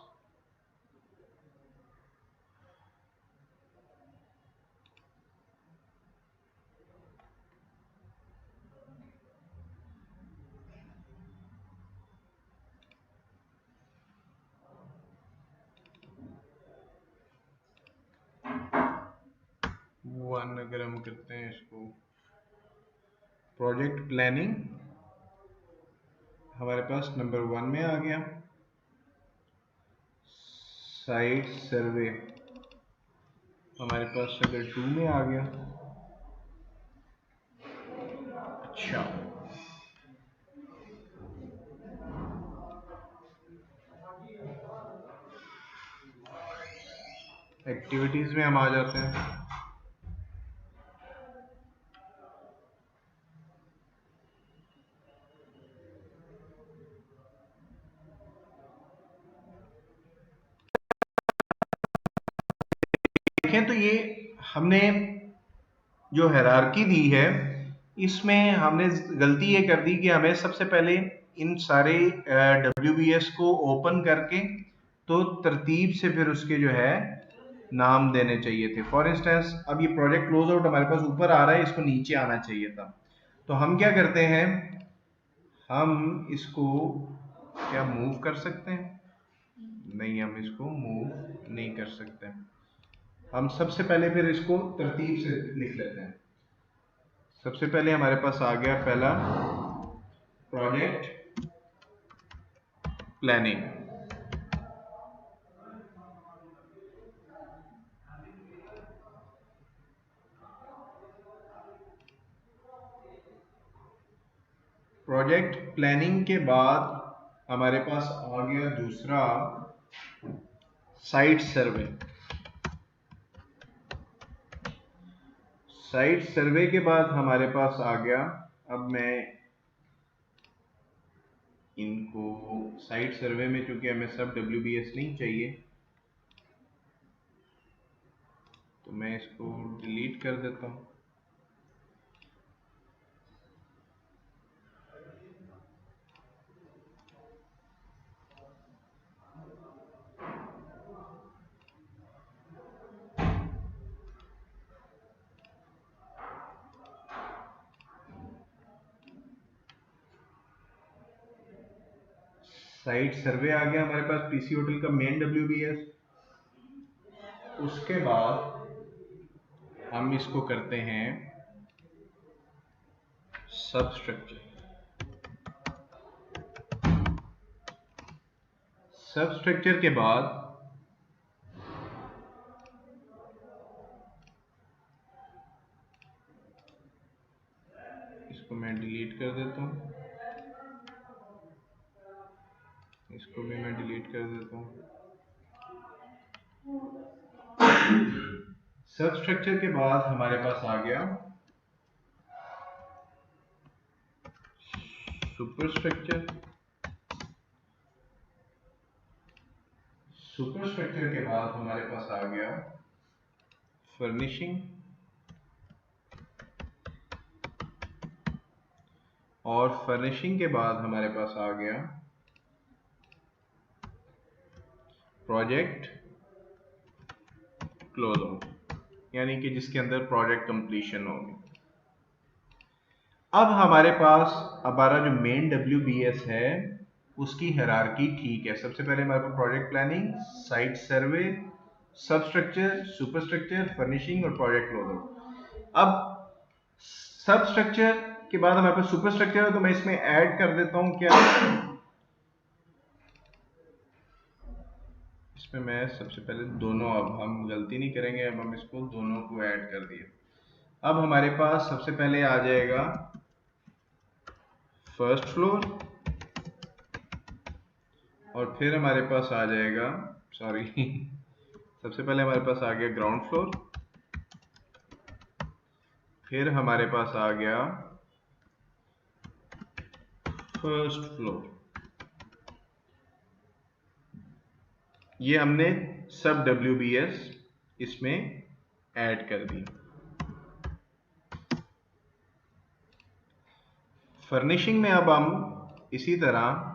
वन, अगर हम करते हैं इसको प्रोजेक्ट प्लानिंग, हमारे पास नंबर 1 में आ गया। साइट सर्वे हमारे पास अगर 2 में आ गया। अच्छा, एक्टिविटीज में हम आ जाते हैं। देखें तो ये हमने जो हायरार्की दी है, इसमें हमने गलती ये कर दी कि हमें सबसे पहले इन सारे WBS को ओपन करके तो तरतीब से फिर उसके जो है नाम देने चाहिए थे। फॉर इंस्टेंस अब ये प्रोजेक्ट क्लोज आउट हमारे पास ऊपर आ रहा है, इसको नीचे आना चाहिए था। तो हम क्या करते हैं, हम इसको क्या मूव कर सकते हैं? नहीं, हम इसको मूव नहीं कर सकते। हम सबसे पहले फिर इसको तरतीब से लिख लेते हैं। सबसे पहले हमारे पास आ गया पहला प्रोजेक्ट प्लानिंग। प्रोजेक्ट प्लानिंग के बाद हमारे पास आ गया दूसरा साइट सर्वे। साइट सर्वे के बाद हमारे पास आ गया, अब मैं इनको साइट सर्वे में चूंकि हमें सब WBS नहीं चाहिए तो मैं इसको डिलीट कर देता हूं। साइट सर्वे आ गया हमारे पास, PC होटल का मेन WBS। उसके बाद हम इसको करते हैं सब स्ट्रक्चर। सब स्ट्रक्चर के बाद इसको मैं डिलीट कर देता हूं, इसको भी मैं डिलीट कर देता हूं। सब स्ट्रक्चर के बाद हमारे पास आ गया सुपर स्ट्रक्चर। सुपर स्ट्रक्चर के बाद हमारे पास आ गया फर्निशिंग, और फर्निशिंग के बाद हमारे पास आ गया प्रोजेक्ट क्लोज आउट, यानी कि जिसके अंदर प्रोजेक्ट कंप्लीशन होगी। अब हमारे पास हमारा जो मेन WBS है उसकी हायरार्की ठीक है। सबसे पहले हमारे पास प्रोजेक्ट प्लानिंग, साइट सर्वे, सब स्ट्रक्चर, सुपर स्ट्रक्चर, फर्निशिंग और प्रोजेक्ट क्लोज आउट। अब सब स्ट्रक्चर के बाद हमारे पास सुपर स्ट्रक्चर है, तो मैं इसमें ऐड कर देता हूं क्या, इसमें मैं सबसे पहले दोनों, अब हम गलती नहीं करेंगे, अब हम इसको दोनों को ऐड कर दिए। अब हमारे पास सबसे पहले आ जाएगा फर्स्ट फ्लोर, और फिर हमारे पास आ जाएगा, सॉरी सबसे पहले हमारे पास आ गया ग्राउंड फ्लोर, फिर हमारे पास आ गया फर्स्ट फ्लोर। ये हमने सब WBS इसमें ऐड कर दी। फर्निशिंग में अब हम इसी तरह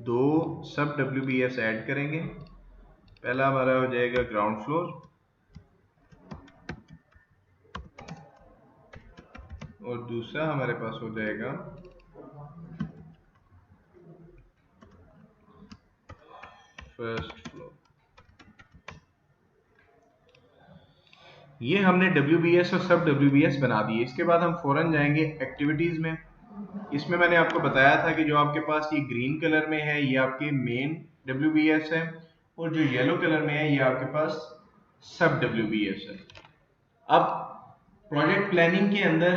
दो सब WBS ऐड करेंगे। पहला हमारा हो जाएगा ग्राउंड फ्लोर, और दूसरा हमारे पास हो जाएगा फर्स्ट फ्लोर। ये हमने WBS और सब WBS बना दिए। इसके बाद हम फौरन जाएंगे एक्टिविटीज में। इसमें मैंने आपको बताया था कि जो आपके पास ये ग्रीन कलर में है ये आपके मेन WBS है, और जो येलो कलर में है ये आपके पास सब WBS है। अब प्रोजेक्ट प्लानिंग के अंदर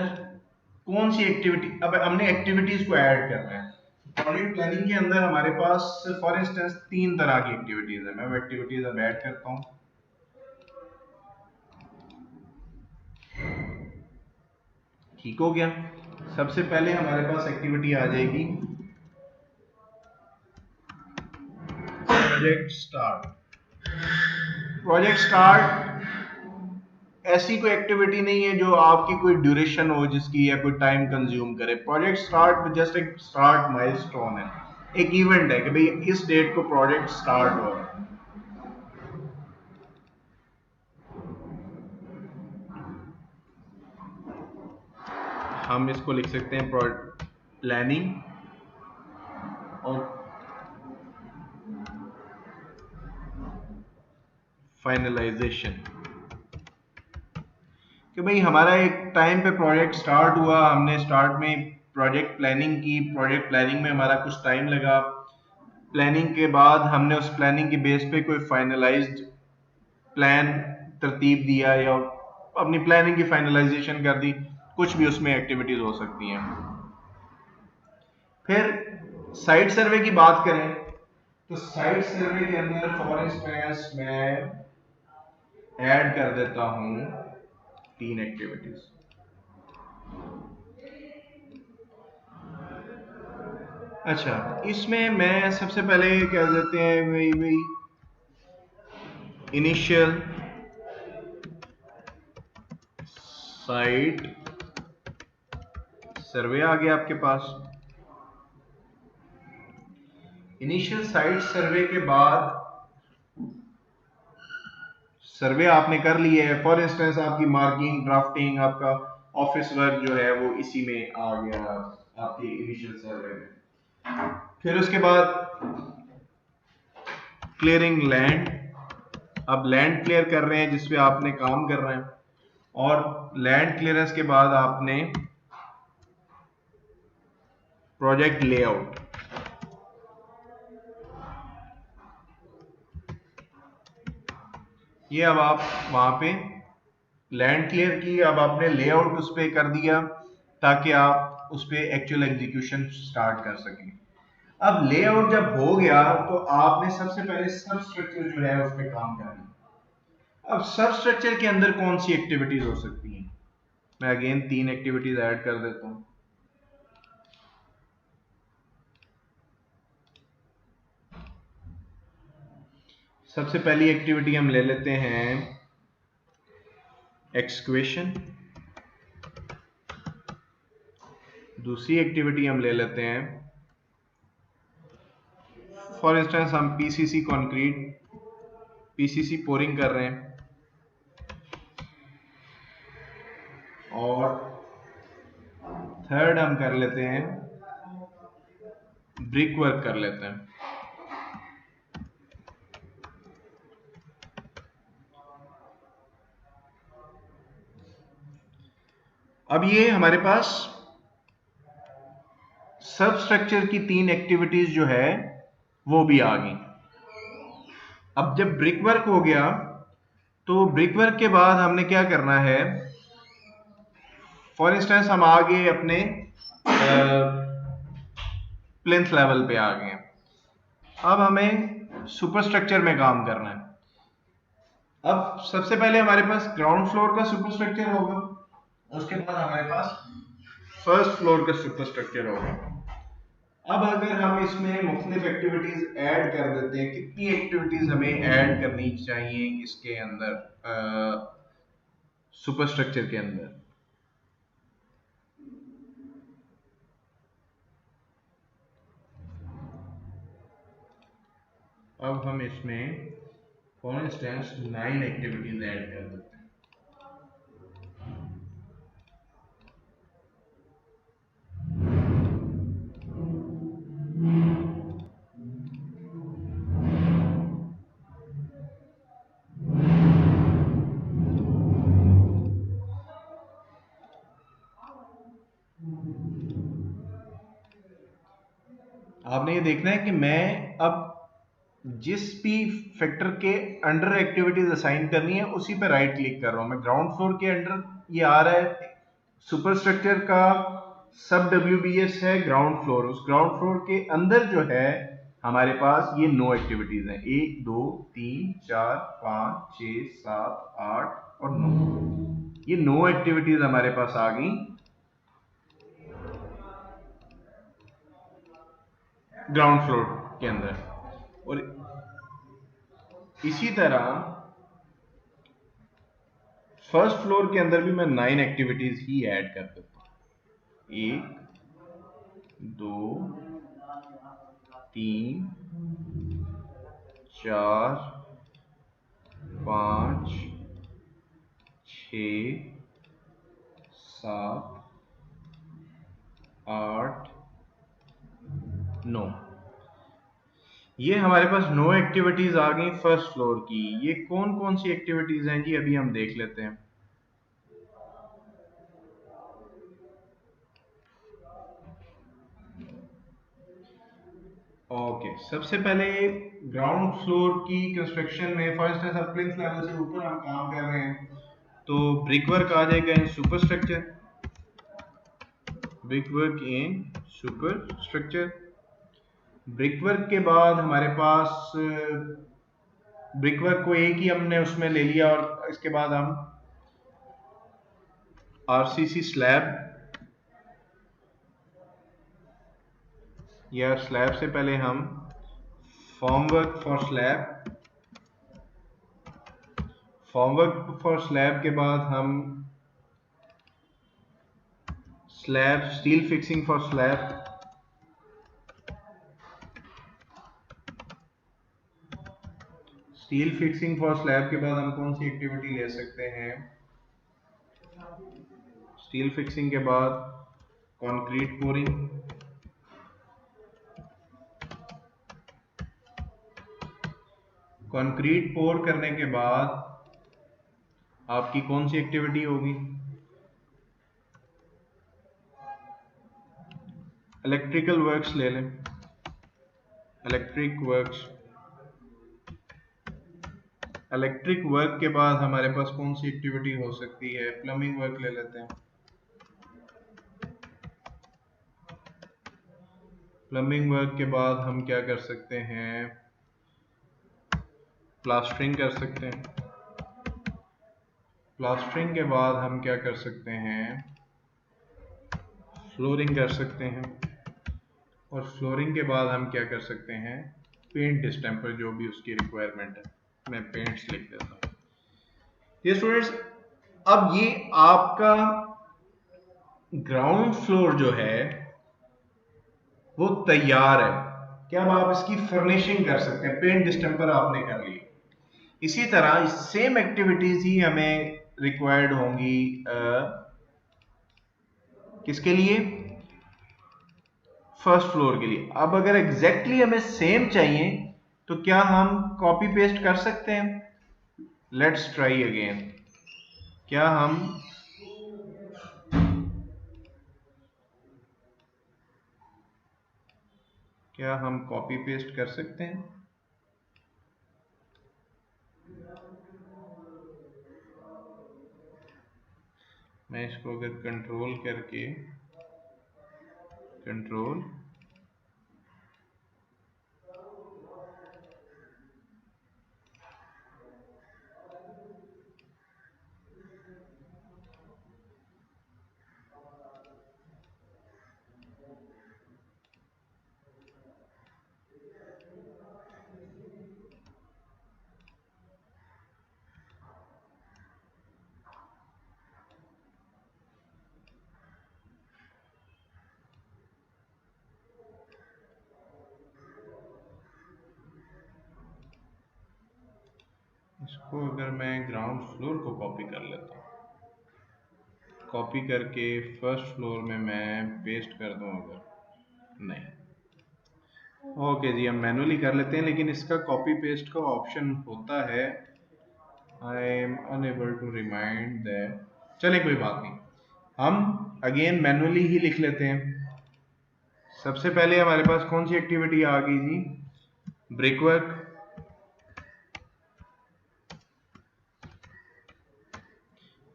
कौन सी एक्टिविटी, अब हमने एक्टिविटीज को ऐड करना है। प्रोजेक्ट प्लानिंग के अंदर हमारे पास फॉर इंस्टेंस 3 तरह की एक्टिविटीज है। मैं वो एक्टिविटीज अब ऐड करता हूं। ठीक हो गया। सबसे पहले हमारे पास एक्टिविटी आ जाएगी प्रोजेक्ट स्टार्ट। प्रोजेक्ट स्टार्ट ऐसी कोई एक्टिविटी नहीं है जो आपकी कोई ड्यूरेशन हो जिसकी, या कोई टाइम कंज्यूम करे। प्रोजेक्ट स्टार्ट जस्ट एक स्टार्ट माइलस्टोन है, एक इवेंट है कि भाई इस डेट को प्रोजेक्ट स्टार्ट हो रहा है। हम इसको लिख सकते हैं प्लानिंग और फाइनलाइजेशन, कि भाई हमारा एक टाइम पे प्रोजेक्ट स्टार्ट हुआ, हमने स्टार्ट में प्रोजेक्ट प्लानिंग की, प्रोजेक्ट प्लानिंग में हमारा कुछ टाइम लगा, प्लानिंग के बाद हमने उस प्लानिंग के बेस पे कोई फाइनलाइज्ड प्लान तरतीब दिया या अपनी प्लानिंग की फाइनलाइजेशन कर दी, कुछ भी उसमें एक्टिविटीज हो सकती हैं। फिर साइट सर्वे की बात करें तो साइट सर्वे के अंदर फॉर इंस्टेंस मैं ऐड कर देता हूं 3 एक्टिविटीज। अच्छा, इसमें मैं सबसे पहले कह देते हैं वही इनिशियल साइट सर्वे आ गया आपके पास। इनिशियल साइट सर्वे के बाद सर्वे आपने कर लिया है, फॉर इंस्टेंस आपकी मार्किंग, ड्राफ्टिंग, आपका ऑफिस वर्क जो है वो इसी में आ गया आपके इनिशियल सर्वे में। फिर उसके बाद क्लियरिंग लैंड, अब लैंड क्लियर कर रहे हैं जिस पे आपने काम कर रहे हैं, और लैंड क्लियरेंस के बाद आपने प्रोजेक्ट लेआउट, ये अब आप वहां पे लैंड क्लियर की, अब आपने लेआउट उस पर कर दिया ताकि आप उस पर एक्चुअल एग्जीक्यूशन स्टार्ट कर सकें। अब लेआउट जब हो गया तो आपने सबसे पहले सब स्ट्रक्चर जो है उस पर काम करना। अब सब स्ट्रक्चर के अंदर कौन सी एक्टिविटीज हो सकती हैं, मैं अगेन 3 एक्टिविटीज ऐड कर देता हूं। सबसे पहली एक्टिविटी हम ले लेते हैं एक्सक्वेशन, दूसरी एक्टिविटी हम ले लेते हैं फॉर इंस्टेंस हम पीसीसी कंक्रीट, पीसीसी पोरिंग कर रहे हैं, और थर्ड हम कर लेते हैं ब्रिक वर्क कर लेते हैं। अब ये हमारे पास सब स्ट्रक्चर की 3 एक्टिविटीज जो है वो भी आ गई। अब जब ब्रिक वर्क हो गया तो ब्रिक वर्क के बाद हमने क्या करना है, फॉर इंस्टेंस हम आ गए अपने प्लिंथ लेवल पे आ गए, अब हमें सुपर स्ट्रक्चर में काम करना है। अब सबसे पहले हमारे पास ग्राउंड फ्लोर का सुपर स्ट्रक्चर होगा, उसके बाद हमारे पास फर्स्ट फ्लोर का सुपर स्ट्रक्चर होगा। अब अगर हम इसमें मुख्तलिफ एक्टिविटीज ऐड कर देते हैं, कितनी एक्टिविटीज हमें ऐड करनी चाहिए इसके अंदर सुपर स्ट्रक्चर के अंदर, अब हम इसमें फॉर इंस्टेंस 9 एक्टिविटीज ऐड कर देते हैं। आपने ये देखना है कि मैं अब जिस भी फैक्टर के अंडर एक्टिविटीज असाइन करनी है उसी पे राइट क्लिक कर रहा हूं। मैं ग्राउंड फ्लोर के अंडर ये आ रहा है, सुपर स्ट्रक्चर का सब WBS है ग्राउंड फ्लोर, उस ग्राउंड फ्लोर के अंदर जो है हमारे पास ये 9 एक्टिविटीज हैं, 1 2 3 4 5 6 7 8 और 9, ये 9 एक्टिविटीज हमारे पास आ गई ग्राउंड फ्लोर के अंदर। और इसी तरह फर्स्ट फ्लोर के अंदर भी मैं 9 एक्टिविटीज ही ऐड कर देता हूं, 1 2 3 4 5 6 7 8 नो। ये हमारे पास नो एक्टिविटीज आ गई फर्स्ट फ्लोर की। ये कौन कौन सी एक्टिविटीज हैं जी, अभी हम देख लेते हैं। ओके, सबसे पहले ग्राउंड फ्लोर की कंस्ट्रक्शन में फर्स्ट है सब प्लिंथ लेवल से ऊपर हम काम कर रहे हैं, तो ब्रिक वर्क आ जाएगा in superstructure, brick work in superstructure. Brick work के बाद हमारे पास ब्रिक वर्क को एक ही हमने उसमें ले लिया और इसके बाद हम आरसीसी स्लैब या स्लैब से पहले हम formwork for slab, formwork for slab के बाद हम slab steel fixing for slab, steel fixing for slab के बाद हम कौन सी एक्टिविटी ले सकते हैं, स्टील फिक्सिंग के बाद कंक्रीट पोरिंग, कंक्रीट पोर करने के बाद आपकी कौन सी एक्टिविटी होगी, इलेक्ट्रिकल वर्क्स ले लें, इलेक्ट्रिक वर्क्स। इलेक्ट्रिक वर्क के बाद हमारे पास कौन सी एक्टिविटी हो सकती है, प्लम्बिंग वर्क ले लेते हैं। प्लम्बिंग वर्क के बाद हम क्या कर सकते हैं, प्लास्टरिंग कर सकते हैं। प्लास्टरिंग के बाद हम क्या कर सकते हैं, फ्लोरिंग कर सकते हैं। और फ्लोरिंग के बाद हम क्या कर सकते हैं, पेंट डिस्टेंपर जो भी उसकी रिक्वायरमेंट है, मैं पेंट्स लिख देता हूँ। ये स्टूडेंट्स, अब ये आपका ग्राउंड फ्लोर जो है वो तैयार है, क्या अब आप इसकी फर्निशिंग कर सकते हैं, पेंट डिस्टेंपर आपने कर ली। इसी तरह सेम एक्टिविटीज ही हमें रिक्वायर्ड होंगी किसके लिए, फर्स्ट फ्लोर के लिए। अब अगर एग्जैक्टली हमें सेम चाहिए तो क्या हम कॉपी पेस्ट कर सकते हैं, लेट्स ट्राई अगेन। क्या हम कॉपी पेस्ट कर सकते हैं, मैं इसको अगर कंट्रोल करके कंट्रोल इसको अगर मैं ग्राउंड फ्लोर को कॉपी कर लेता हूँ, कॉपी करके फर्स्ट फ्लोर में मैं पेस्ट कर दूं, अगर नहीं, ओके जी, हम मैनुअली कर लेते हैं, लेकिन इसका कॉपी पेस्ट का ऑप्शन होता है, I am unable to remind that. चले कोई बात नहीं, हम अगेन मैनुअली ही लिख लेते हैं। सबसे पहले हमारे पास कौन सी एक्टिविटी आ गई जी, ब्रिक वर्क।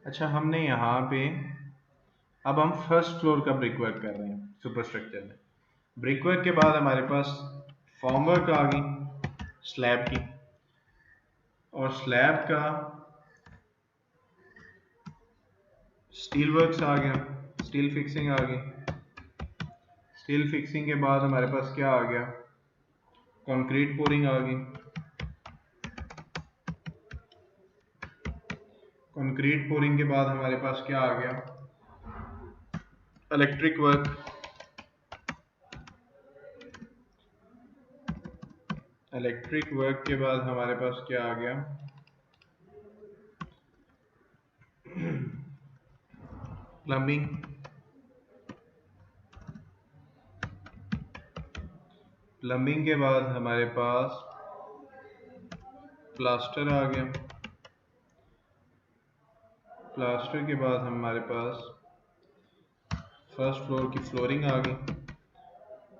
अच्छा, हमने यहाँ पे अब हम फर्स्ट फ्लोर का ब्रिक वर्क कर रहे हैं सुपर स्ट्रक्चर में। ब्रिक वर्क के बाद हमारे पास फॉर्म वर्क आ गई स्लैब की, और स्लैब का स्टील वर्क्स आ गया, स्टील फिक्सिंग आ गई। स्टील फिक्सिंग के बाद हमारे पास क्या आ गया, कंक्रीट पोरिंग आ गई। कंक्रीट पोरिंग के बाद हमारे पास क्या आ गया, इलेक्ट्रिक वर्क। इलेक्ट्रिक वर्क के बाद हमारे पास क्या आ गया, प्लम्बिंग। प्लम्बिंग के बाद हमारे पास प्लास्टर आ गया, प्लास्टर के बाद हमारे पास फर्स्ट फ्लोर की फ्लोरिंग आ गई,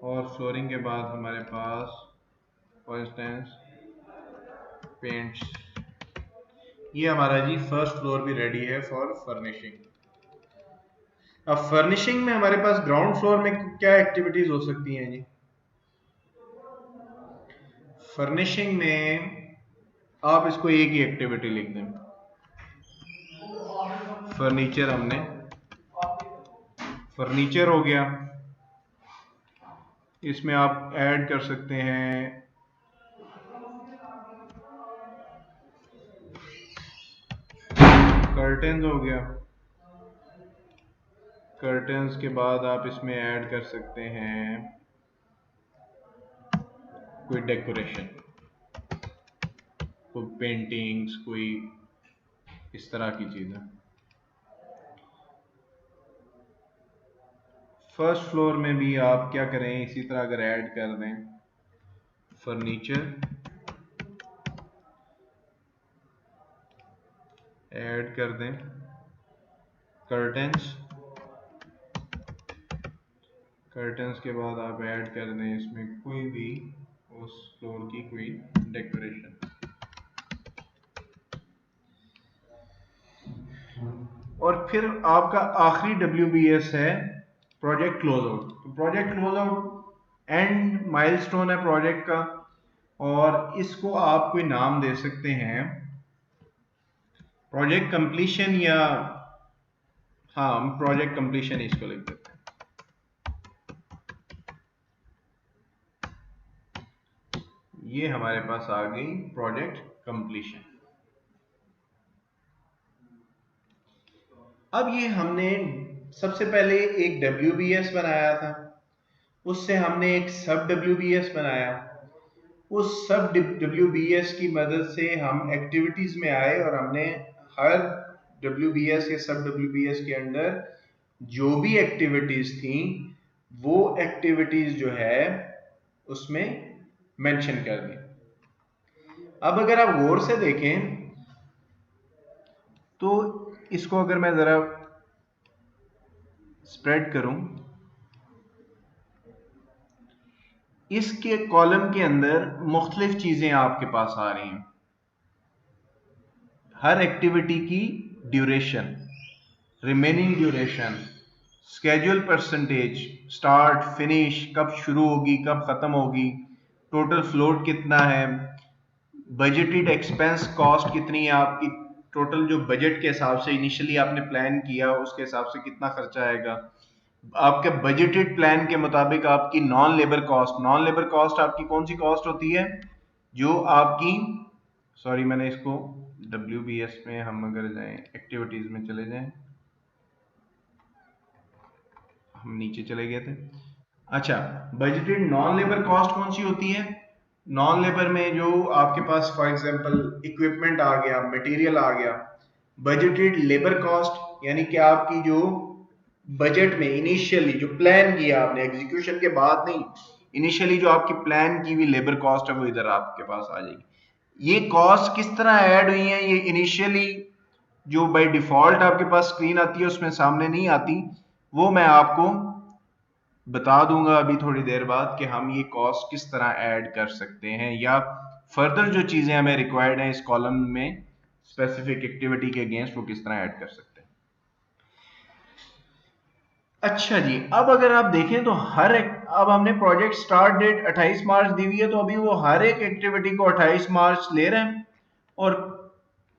और फ्लोरिंग के बाद हमारे पास फॉर इंस्टेंस पेंट्स। ये हमारा जी फर्स्ट फ्लोर भी रेडी है फॉर फर्निशिंग। अब फर्निशिंग में हमारे पास ग्राउंड फ्लोर में क्या एक्टिविटीज हो सकती हैं जी? फर्निशिंग में आप इसको एक ही एक्टिविटी लिख दें, फर्नीचर। हमने फर्नीचर हो गया, इसमें आप ऐड कर सकते हैं कर्टेन्स हो गया, कर्टेन्स के बाद आप इसमें ऐड कर सकते हैं कोई डेकोरेशन, कोई पेंटिंग्स, कोई इस तरह की चीजें। फर्स्ट फ्लोर में भी आप क्या करें, इसी तरह अगर ऐड कर दें फर्नीचर, ऐड कर दें कर्टेन्स, कर्टेन्स के बाद आप ऐड कर दें इसमें कोई भी उस फ्लोर की कोई डेकोरेशन। और फिर आपका आखिरी WBS है प्रोजेक्ट क्लोज आउट। तो project close out and milestone है प्रोजेक्ट का, और इसको आप कोई नाम दे सकते हैं प्रोजेक्ट कंप्लीशन, या हाँ हम प्रोजेक्ट कंप्लीशन इसको लिख देते हैं। ये हमारे पास आ गई प्रोजेक्ट कंप्लीशन। अब ये हमने सबसे पहले एक WBS बनाया था, उससे हमने एक सब WBS बनाया, उस सब WBS की मदद से हम एक्टिविटीज में आए और हमने हर WBS या सब WBS के अंदर जो भी एक्टिविटीज थी वो एक्टिविटीज जो है उसमें मेंशन कर दी। अब अगर आप गौर से देखें तो इसको अगर मैं जरा स्प्रेड करूं, इसके कॉलम के अंदर मुख्तलिफ चीजें आपके पास आ रही हैं। हर एक्टिविटी की duration, remaining duration, schedule percentage, start finish, कब शुरू होगी कब खत्म होगी, टोटल फ्लोट कितना है, बजटेड एक्सपेंस कॉस्ट कितनी है आपकी, टोटल जो बजट के हिसाब से इनिशियली आपने प्लान किया उसके हिसाब से कितना खर्चा आएगा, आपके बजटेड प्लान के मुताबिक आपकी non labour cost. Non labour cost आपकी कौन सी कॉस्ट होती है, जो आपकी, सॉरी मैंने इसको WBS में, हम अगर जाएं एक्टिविटीज में चले जाएं, हम नीचे चले गए थे। अच्छा, बजटेड नॉन लेबर कॉस्ट कौन सी होती है? नॉन लेबर में जो आपके पास फॉर एग्जांपल इक्विपमेंट आ गया, मटेरियल आ गया। बजटेड लेबर कॉस्ट यानी कि आपकी जो बजट में इनिशियली जो प्लान किया आपने, एग्जीक्यूशन के बाद नहीं, इनिशियली जो आपकी प्लान की हुई लेबर कॉस्ट है वो इधर आपके पास आ जाएगी। ये कॉस्ट किस तरह ऐड हुई है, ये इनिशियली जो बाय डिफॉल्ट आपके पास स्क्रीन आती है उसमें सामने नहीं आती, वो मैं आपको बता दूंगा अभी थोड़ी देर बाद कि हम ये कॉस्ट किस तरह ऐड कर सकते हैं, या फर्दर जो चीजें हमें रिक्वायर्ड हैं इस कॉलम में स्पेसिफिक एक्टिविटी के अगेंस्ट वो किस तरह ऐड कर सकते हैं। अच्छा जी, अब अगर आप देखें तो अब हमने प्रोजेक्ट स्टार्ट डेट 28 मार्च दी हुई है, तो अभी वो हर एक एक्टिविटी को 28 मार्च ले रहे हैं, और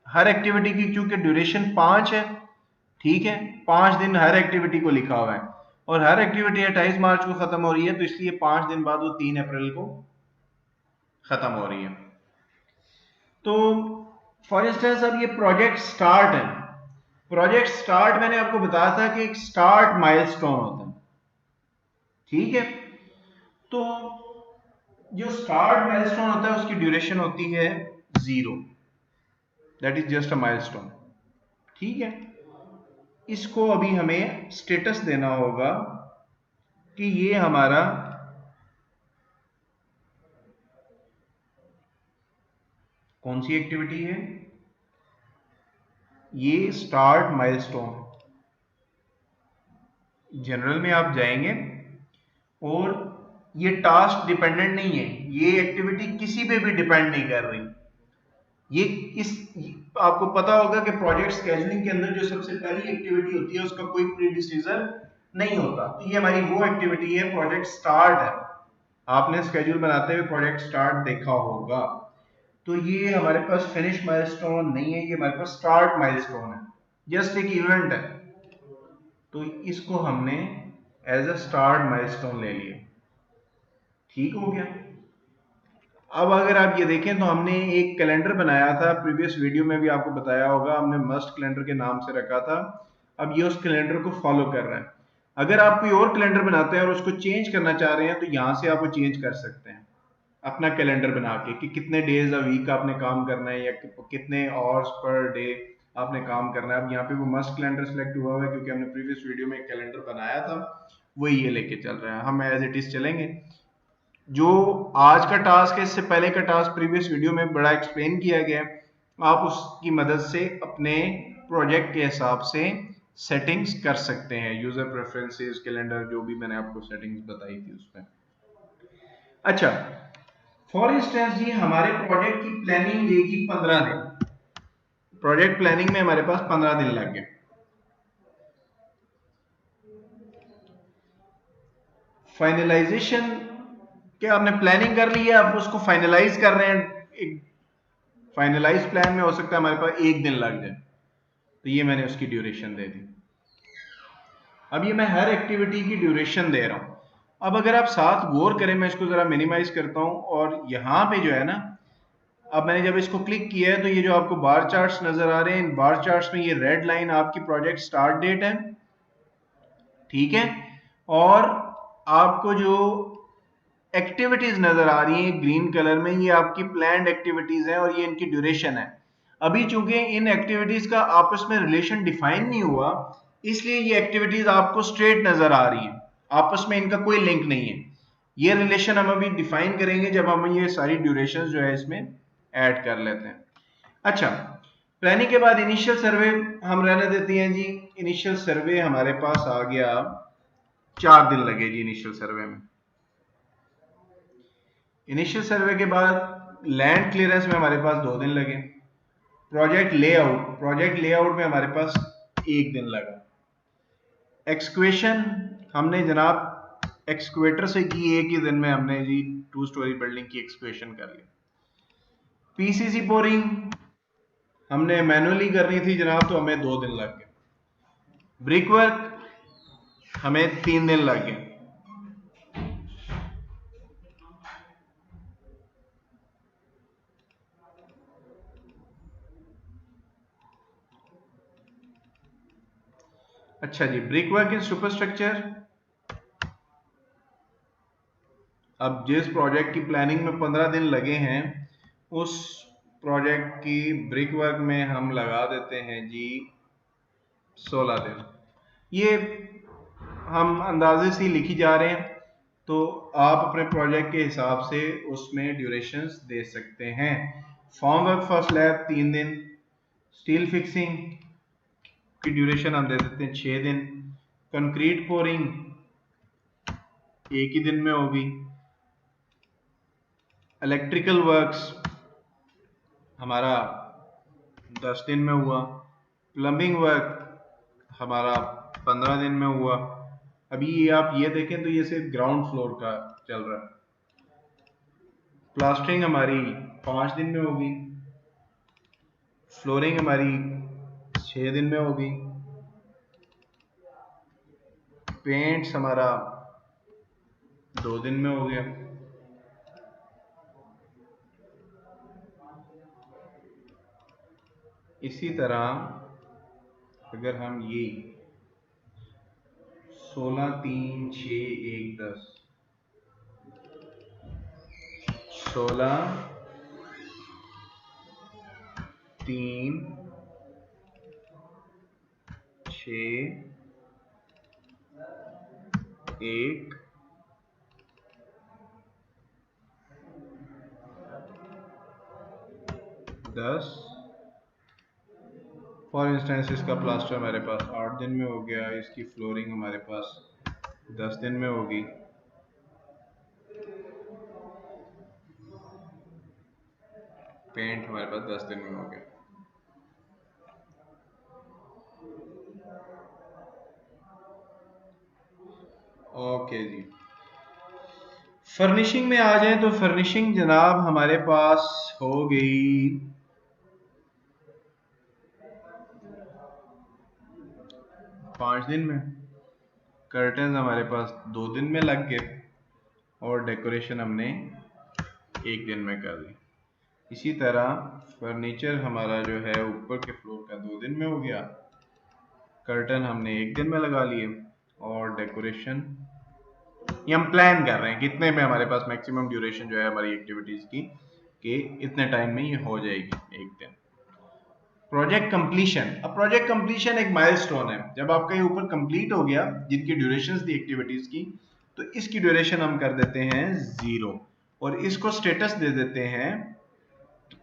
हर एक्टिविटी की चूंकि ड्यूरेशन 5 है, ठीक है, 5 दिन हर एक्टिविटी को लिखा हुआ है, और हर एक्टिविटी 28 मार्च को खत्म हो रही है, तो इसलिए 5 दिन बाद वो 3 अप्रैल को खत्म हो रही है। तो फॉर इंस्टेंस अब ये प्रोजेक्ट स्टार्ट है, प्रोजेक्ट स्टार्ट मैंने आपको बताया था कि एक स्टार्ट माइलस्टोन होता है, ठीक है। तो जो स्टार्ट माइलस्टोन होता है उसकी ड्यूरेशन होती है 0, that is just a milestone, ठीक है। इसको अभी हमें स्टेटस देना होगा कि ये हमारा कौन सी एक्टिविटी है? ये स्टार्ट माइलस्टोन। जनरल में आप जाएंगे और ये टास्क डिपेंडेंट नहीं है, ये एक्टिविटी किसी पे भी डिपेंड नहीं कर रही। ये इस आपको पता होगा कि प्रोजेक्ट स्केजुलिंग के अंदर जो सबसे पहली एक्टिविटी होती है उसका कोई प्रीडिसीजर नहीं होता। तो ये हमारी वो एक्टिविटी है, प्रोजेक्ट स्टार्ट है। आपने स्केड्यूल बनाते हुए प्रोजेक्ट स्टार्ट देखा होगा। तो ये हमारे पास फिनिश माइलस्टोन नहीं है, ये हमारे पास स्टार्ट माइलस्टोन है, जस्ट एक इवेंट है। तो इसको हमने एज अ स्टार्ट माइलस्टोन ले लिया। ठीक हो गया। अब अगर आप ये देखें तो हमने एक कैलेंडर बनाया था, प्रीवियस वीडियो में भी आपको बताया होगा, हमने मस्ट कैलेंडर के नाम से रखा था। अब ये उस कैलेंडर को फॉलो कर रहा है। अगर आप कोई और कैलेंडर बनाते हैं और उसको चेंज करना चाह रहे हैं तो यहाँ से आप वो चेंज कर सकते हैं अपना कैलेंडर बना के, कि कितने डेज अ वीक आपने काम करना है या कितने आवर्स पर डे आपने काम करना है। अब यहाँ पे वो मस्ट कैलेंडर सेलेक्ट हुआ हुआ है क्योंकि हमने प्रीवियस वीडियो में एक कैलेंडर बनाया था, वही ये लेके चल रहा है। हम एज इट इज चलेंगे। जो आज का टास्क है, इससे पहले का टास्क प्रीवियस वीडियो में बड़ा एक्सप्लेन किया गया है, आप उसकी मदद से अपने प्रोजेक्ट के हिसाब से सेटिंग्स कर सकते हैं। यूजर प्रेफरेंसेस, कैलेंडर, जो भी मैंने आपको सेटिंग्स बताई थी उसमें। अच्छा, फॉर इंस्टेंस जी हमारे प्रोजेक्ट की प्लानिंग लेगी 15 दिन। प्रोजेक्ट प्लानिंग में हमारे पास 15 दिन लग गए। फाइनलाइजेशन, क्या आपने प्लानिंग कर ली है, आप उसको फाइनलाइज कर रहे हैं। एक फाइनलाइज प्लान में हो सकता है हमारे पास 1 दिन लग जाए, तो ये मैंने उसकी ड्यूरेशन दे दी। अब ये मैं हर एक्टिविटी की ड्यूरेशन दे रहा हूं। अब अगर आप साथ गौर करें, मैं इसको जरा मिनिमाइज करता हूं और यहां पे जो है ना, अब मैंने जब इसको क्लिक किया है तो ये जो आपको बार चार्ट्स नजर आ रहे हैं, इन बार चार्ट्स में ये रेड लाइन आपकी प्रोजेक्ट स्टार्ट डेट है, ठीक है। और आपको जो एक्टिविटीज नजर आ रही हैं ग्रीन कलर में, ये आपकी प्लान्ड एक्टिविटीज हैं और ये इनकी ड्यूरेशन है। अभी चूंकि इन एक्टिविटीज का आपस में रिलेशन डिफाइन नहीं हुआ, इसलिए ये एक्टिविटीज आपको स्ट्रेट नजर आ रही हैं, आपस में इनका कोई लिंक नहीं है। ये रिलेशन हम अभी डिफाइन करेंगे जब हम ये सारी ड्यूरेशन जो है इसमें ऐड कर लेते हैं। अच्छा, प्लानिंग के बाद इनिशियल सर्वे हम रहने देते हैं जी। इनिशियल सर्वे हमारे पास आ गया, 4 दिन लगे जी इनिशियल सर्वे में। इनिशियल सर्वे के बाद लैंड क्लियरेंस में हमारे पास 2 दिन लगे। प्रोजेक्ट लेआउट में हमारे पास 1 दिन लगा। एक्सक्वेशन हमने जनाब एक्सक्वेटर से की, 1 ही दिन में हमने जी 2 स्टोरी बिल्डिंग की एक्सक्वेशन कर ली। पीसीसी बोरिंग हमने मैनुअली करनी थी जनाब, तो हमें 2 दिन लग गए। ब्रिक वर्क हमें 3 दिन लग गए। अच्छा जी, ब्रिक वर्क इन सुपरस्ट्रक्चर, अब जिस प्रोजेक्ट की प्लानिंग में 15 दिन लगे हैं, उस प्रोजेक्ट की ब्रिक वर्क में हम लगा देते हैं जी 16 दिन। ये हम अंदाजे से लिखी जा रहे हैं, तो आप अपने प्रोजेक्ट के हिसाब से उसमें ड्यूरेशंस दे सकते हैं। फॉर्म वर्क फॉर स्लैब 3 दिन। स्टील फिक्सिंग की ड्यूरेशन हम दे सकते हैं 6 दिन। कंक्रीट पोरिंग 1 ही दिन में होगी। इलेक्ट्रिकल वर्क्स हमारा 10 दिन में हुआ। प्लम्बिंग वर्क हमारा 15 दिन में हुआ। अभी आप ये देखें तो ये सिर्फ ग्राउंड फ्लोर का चल रहा है। प्लास्टरिंग हमारी 5 दिन में होगी। फ्लोरिंग हमारी 6 दिन में होगी। पेंट्स हमारा 2 दिन में हो गया। इसी तरह अगर हम ये 16, 3, 6, 1, 10, 16, 3, 6, 1, 10, फॉर इंस्टेंस इसका प्लास्टर हमारे पास 8 दिन में हो गया, इसकी फ्लोरिंग हमारे पास 10 दिन में होगी, पेंट हमारे पास 10 दिन में हो गया। ओके जी, फर्निशिंग में आ जाए तो फर्निशिंग जनाब हमारे पास हो गई 5 दिन में, कर्टन हमारे पास 2 दिन में लग गए और डेकोरेशन हमने 1 दिन में कर दी। इसी तरह फर्नीचर हमारा जो है ऊपर के फ्लोर का 2 दिन में हो गया, कर्टन हमने 1 दिन में लगा लिए और डेकोरेशन ये हम प्लान कर रहे हैं कितने में हमारे पास मैक्सिमम ड्यूरेशन जो है हमारी एक्टिविटीज की कि इतने टाइम में ये हो जाएगी 1 दिन। प्रोजेक्ट कंप्लीशन, अब प्रोजेक्ट कंप्लीशन एक माइलस्टोन है, जब आपका ये ऊपर कंप्लीट हो गया जिनकी ड्यूरेशंस थी एक्टिविटीज की, तो इसकी ड्यूरेशन हम कर देते हैं 0 और इसको स्टेटस दे देते हैं,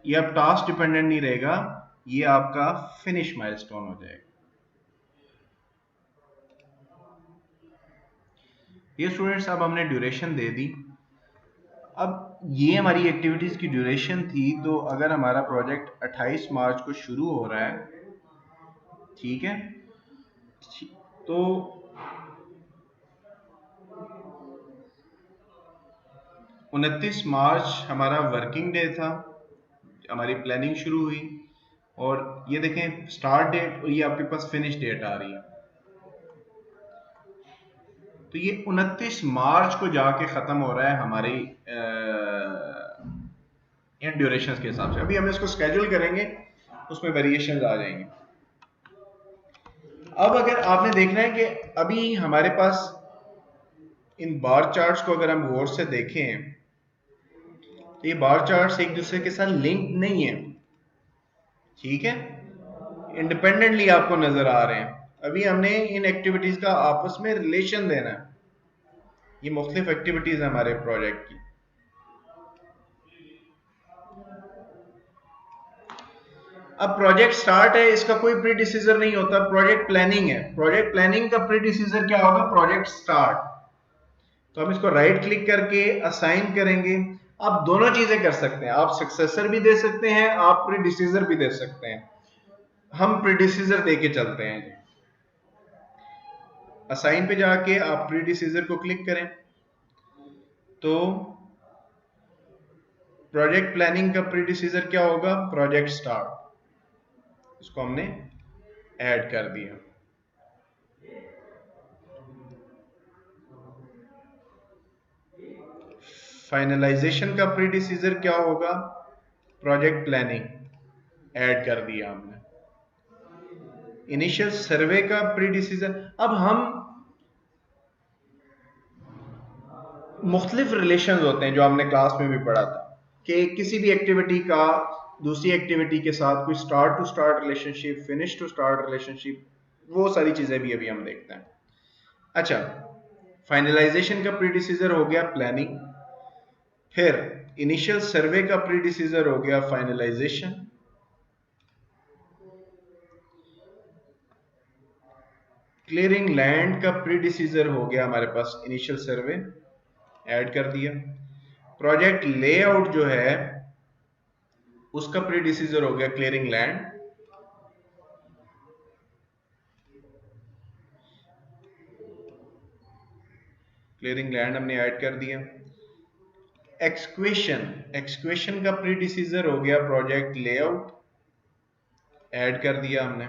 ये अब टास्क डिपेंडेंट नहीं रहेगा, ये आपका फिनिश माइलस्टोन हो जाएगा। ये स्टूडेंट्स अब हमने ड्यूरेशन दे दी। अब ये हमारी एक्टिविटीज की ड्यूरेशन थी, तो अगर हमारा प्रोजेक्ट 28 मार्च को शुरू हो रहा है, ठीक है, तो 29 मार्च हमारा वर्किंग डे था, हमारी प्लानिंग शुरू हुई और ये देखें स्टार्ट डेट और ये आपके पास फिनिश डेट आ रही है, तो ये 29 मार्च को जाके खत्म हो रहा है हमारी इन ड्यूरेशंस के हिसाब से। अभी हम इसको स्केड्यूल करेंगे, उसमें वेरिएशंस आ जाएंगे। अब अगर आपने देखना है कि अभी हमारे पास इन बार चार्ट्स को अगर हम गौर से देखें तो ये बार चार्ट्स एक दूसरे के साथ लिंक नहीं है, ठीक है, इंडिपेंडेंटली आपको नजर आ रहे हैं। अभी हमने इन एक्टिविटीज का आपस में रिलेशन देना है, ये मुख्तलिफ एक्टिविटीज है हमारे प्रोजेक्ट की। अब प्रोजेक्ट स्टार्ट है, इसका कोई प्रीडिसीजर नहीं होता, प्रोजेक्ट प्लानिंग है, प्रोजेक्ट प्लानिंग का प्रीडिसीजर क्या होगा, प्रोजेक्ट स्टार्ट। तो हम इसको राइट क्लिक करके असाइन करेंगे। आप दोनों चीजें कर सकते हैं, आप सक्सेसर भी दे सकते हैं, आप प्रीडिसीजर भी दे सकते हैं। हम प्रीडिसीजर देके चलते हैं। असाइन पे जाके आप प्रीडिसीजर को क्लिक करें तो प्रोजेक्ट प्लानिंग का प्रीडिसीजर क्या होगा, प्रोजेक्ट स्टार्ट, इसको हमने ऐड कर दिया। फाइनलाइजेशन का प्रीडिसीजर क्या होगा, प्रोजेक्ट प्लानिंग, ऐड कर दिया हमने। इनिशियल सर्वे का प्रीडिसीजर, अब हम मुख्तलिफ रिलेशन होते हैं जो हमने क्लास में भी पढ़ा था कि किसी भी एक्टिविटी का दूसरी एक्टिविटी के साथ कोई start to start relationship, finish to start relationship, वो सारी चीजें भी अभी हम देखते हैं। अच्छा, फाइनलाइजेशन का प्रीडिसीजर हो गया प्लानिंग, फिर इनिशियल सर्वे का प्रीडिसीजर हो गया फाइनलाइजेशन, क्लियरिंग लैंड का प्रीडिसीजर हो गया हमारे पास इनिशियल सर्वे, ऐड कर दिया। प्रोजेक्ट लेआउट जो है उसका प्रीडिसीजर हो गया क्लियरिंग लैंड, क्लियरिंग लैंड हमने ऐड कर दिया। एक्सक्वेशन का प्रीडिसीजर हो गया प्रोजेक्ट लेआउट, ऐड कर दिया हमने।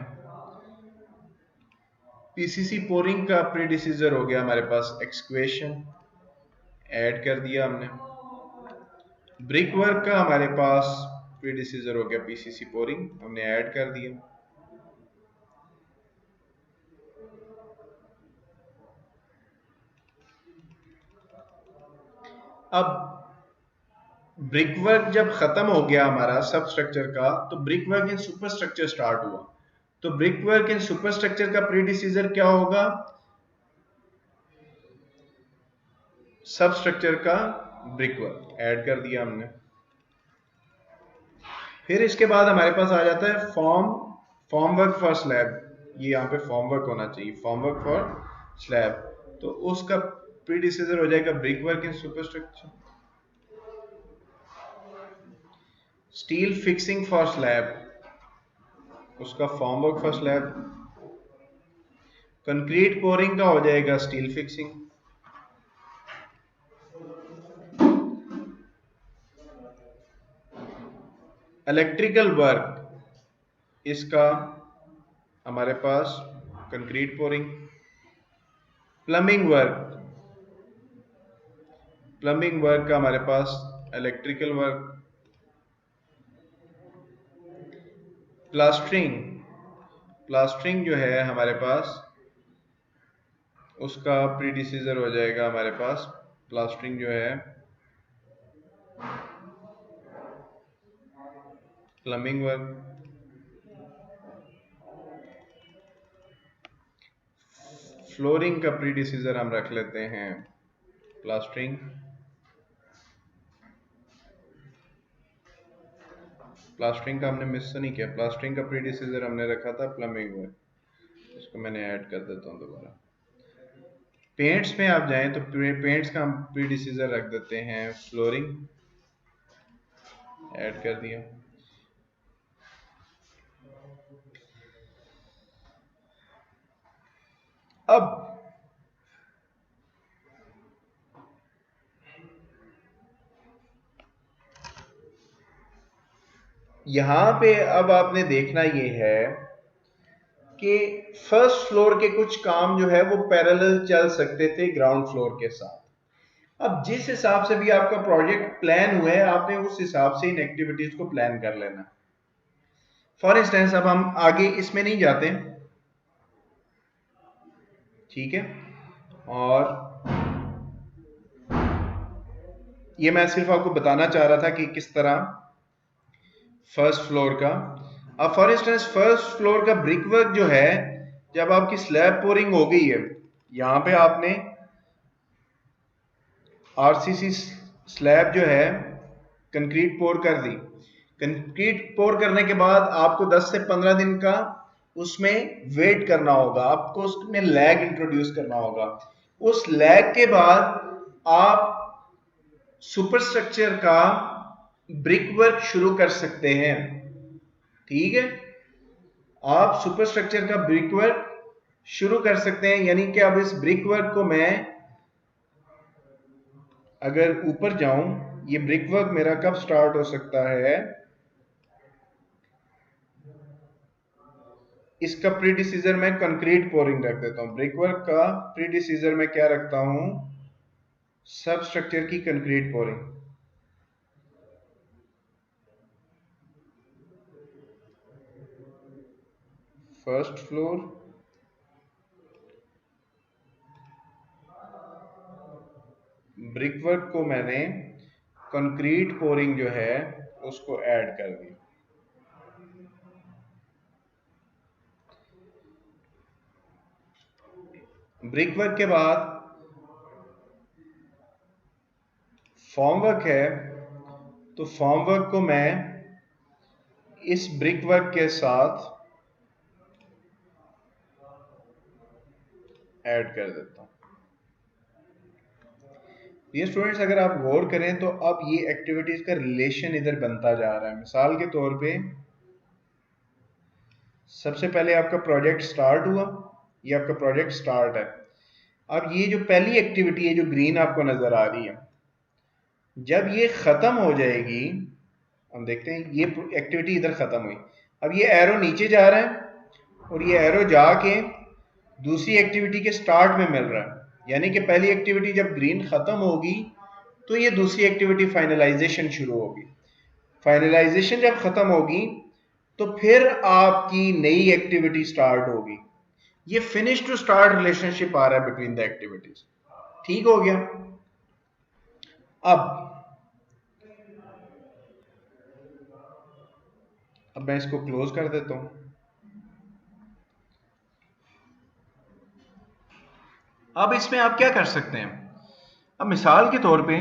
पीसीसी पोरिंग का प्रीडिसीजर हो गया हमारे पास एक्सक्वेशन, ऐड कर दिया हमने। ब्रिक वर्क का हमारे पास प्रीडिसीजर हो गया पीसीसी पोरिंग, हमने ऐड कर दिया। अब ब्रिक वर्क जब खत्म हो गया हमारा सब स्ट्रक्चर का, तो brick work in super structure start हुआ। तो brick work in super structure का प्रीडिसीजर क्या होगा, सब स्ट्रक्चर का ब्रिक वर्क, ऐड कर दिया हमने। फिर इसके बाद हमारे पास आ जाता है फॉर्म वर्क फॉर स्लैब। ये यहाँ पे फॉर्म वर्क होना चाहिए, फॉर्म वर्क फॉर स्लैब। तो उसका प्रीडिसेसर हो जाएगा brick work in superstructure. Steel fixing for slab, उसका form work for slab. Concrete pouring का हो जाएगा स्टील फिक्सिंग। इलेक्ट्रिकल वर्क, इसका हमारे पास कंक्रीट पोरिंग। प्लम्बिंग वर्क का हमारे पास इलेक्ट्रिकल वर्क। प्लास्टरिंग जो है हमारे पास, उसका प्रीडिसीजर हो जाएगा हमारे पास प्लास्टरिंग जो है प्लम्बिंग वर्क। फ्लोरिंग का प्रीडिसीजर हम रख लेते हैं प्लास्टरिंग। प्लास्टरिंग का हमने मिस तो नहीं किया, प्लास्टरिंग का प्रीडिसीजर हमने रखा था प्लम्बिंग वर्क, इसको मैंने ऐड कर देता हूँ दोबारा। पेंट्स में आप जाएं तो पेंट्स का हम प्रीडिसीजर रख देते हैं फ्लोरिंग, ऐड कर दिया। अब यहां पे अब आपने देखना ये है कि फर्स्ट फ्लोर के कुछ काम जो है वो पैरेलल चल सकते थे ग्राउंड फ्लोर के साथ। अब जिस हिसाब से भी आपका प्रोजेक्ट प्लान हुआ है, आपने उस हिसाब से इन एक्टिविटीज को प्लान कर लेना। फॉर इंस्टेंस अब हम आगे इसमें नहीं जाते, ठीक है, और ये मैं सिर्फ आपको बताना चाह रहा था कि किस तरह फर्स्ट फ्लोर का। अब फॉर इंस्टेंस फर्स्ट फ्लोर का ब्रिक वर्क जो है, जब आपकी स्लैब पोरिंग हो गई है, यहां पे आपने आरसीसी स्लैब जो है कंक्रीट पोर कर दी। कंक्रीट पोर करने के बाद आपको 10 से 15 दिन का उसमें वेट करना होगा, आपको उसमें लैग इंट्रोड्यूस करना होगा। उस लैग के बाद आप सुपरस्ट्रक्चर का ब्रिक वर्क शुरू कर सकते हैं, ठीक है। आप सुपरस्ट्रक्चर का ब्रिक वर्क शुरू कर सकते हैं, यानी कि अब इस ब्रिक वर्क को मैं अगर ऊपर जाऊं, ये ब्रिक वर्क मेरा कब स्टार्ट हो सकता है, इसका प्रीडिसीजर मैं कंक्रीट पोरिंग रख देता हूं। ब्रिक वर्क का प्रीडिसीजर मैं क्या रखता हूं, सब स्ट्रक्चर की concrete pouring. First floor, brick work को मैंने कंक्रीट पोरिंग जो है उसको ऐड कर दी। ब्रिक वर्क के बाद फॉर्म वर्क है, तो फॉर्म वर्क को मैं इस ब्रिक वर्क के साथ ऐड कर देता हूं। ये स्टूडेंट्स अगर आप गौर करें तो अब ये एक्टिविटीज का रिलेशन इधर बनता जा रहा है। मिसाल के तौर पे सबसे पहले आपका प्रोजेक्ट स्टार्ट हुआ, ये आपका प्रोजेक्ट स्टार्ट है। अब ये जो पहली एक्टिविटी है जो ग्रीन आपको नजर आ रही है, जब ये खत्म हो जाएगी, हम देखते हैं ये एक्टिविटी इधर खत्म हुई, अब ये एरो नीचे जा रहा है और ये एरो जाके दूसरी एक्टिविटी के स्टार्ट में मिल रहा है। यानी कि पहली एक्टिविटी जब ग्रीन खत्म होगी तो ये दूसरी एक्टिविटी फाइनलाइजेशन शुरू होगी। फाइनलाइजेशन जब खत्म होगी तो फिर आपकी नई एक्टिविटी स्टार्ट होगी। ये फिनिश टू स्टार्ट रिलेशनशिप आ रहा है बिटवीन द एक्टिविटीज, ठीक हो गया। अब मैं इसको क्लोज कर देता हूं। अब इसमें आप क्या कर सकते हैं, अब मिसाल के तौर पे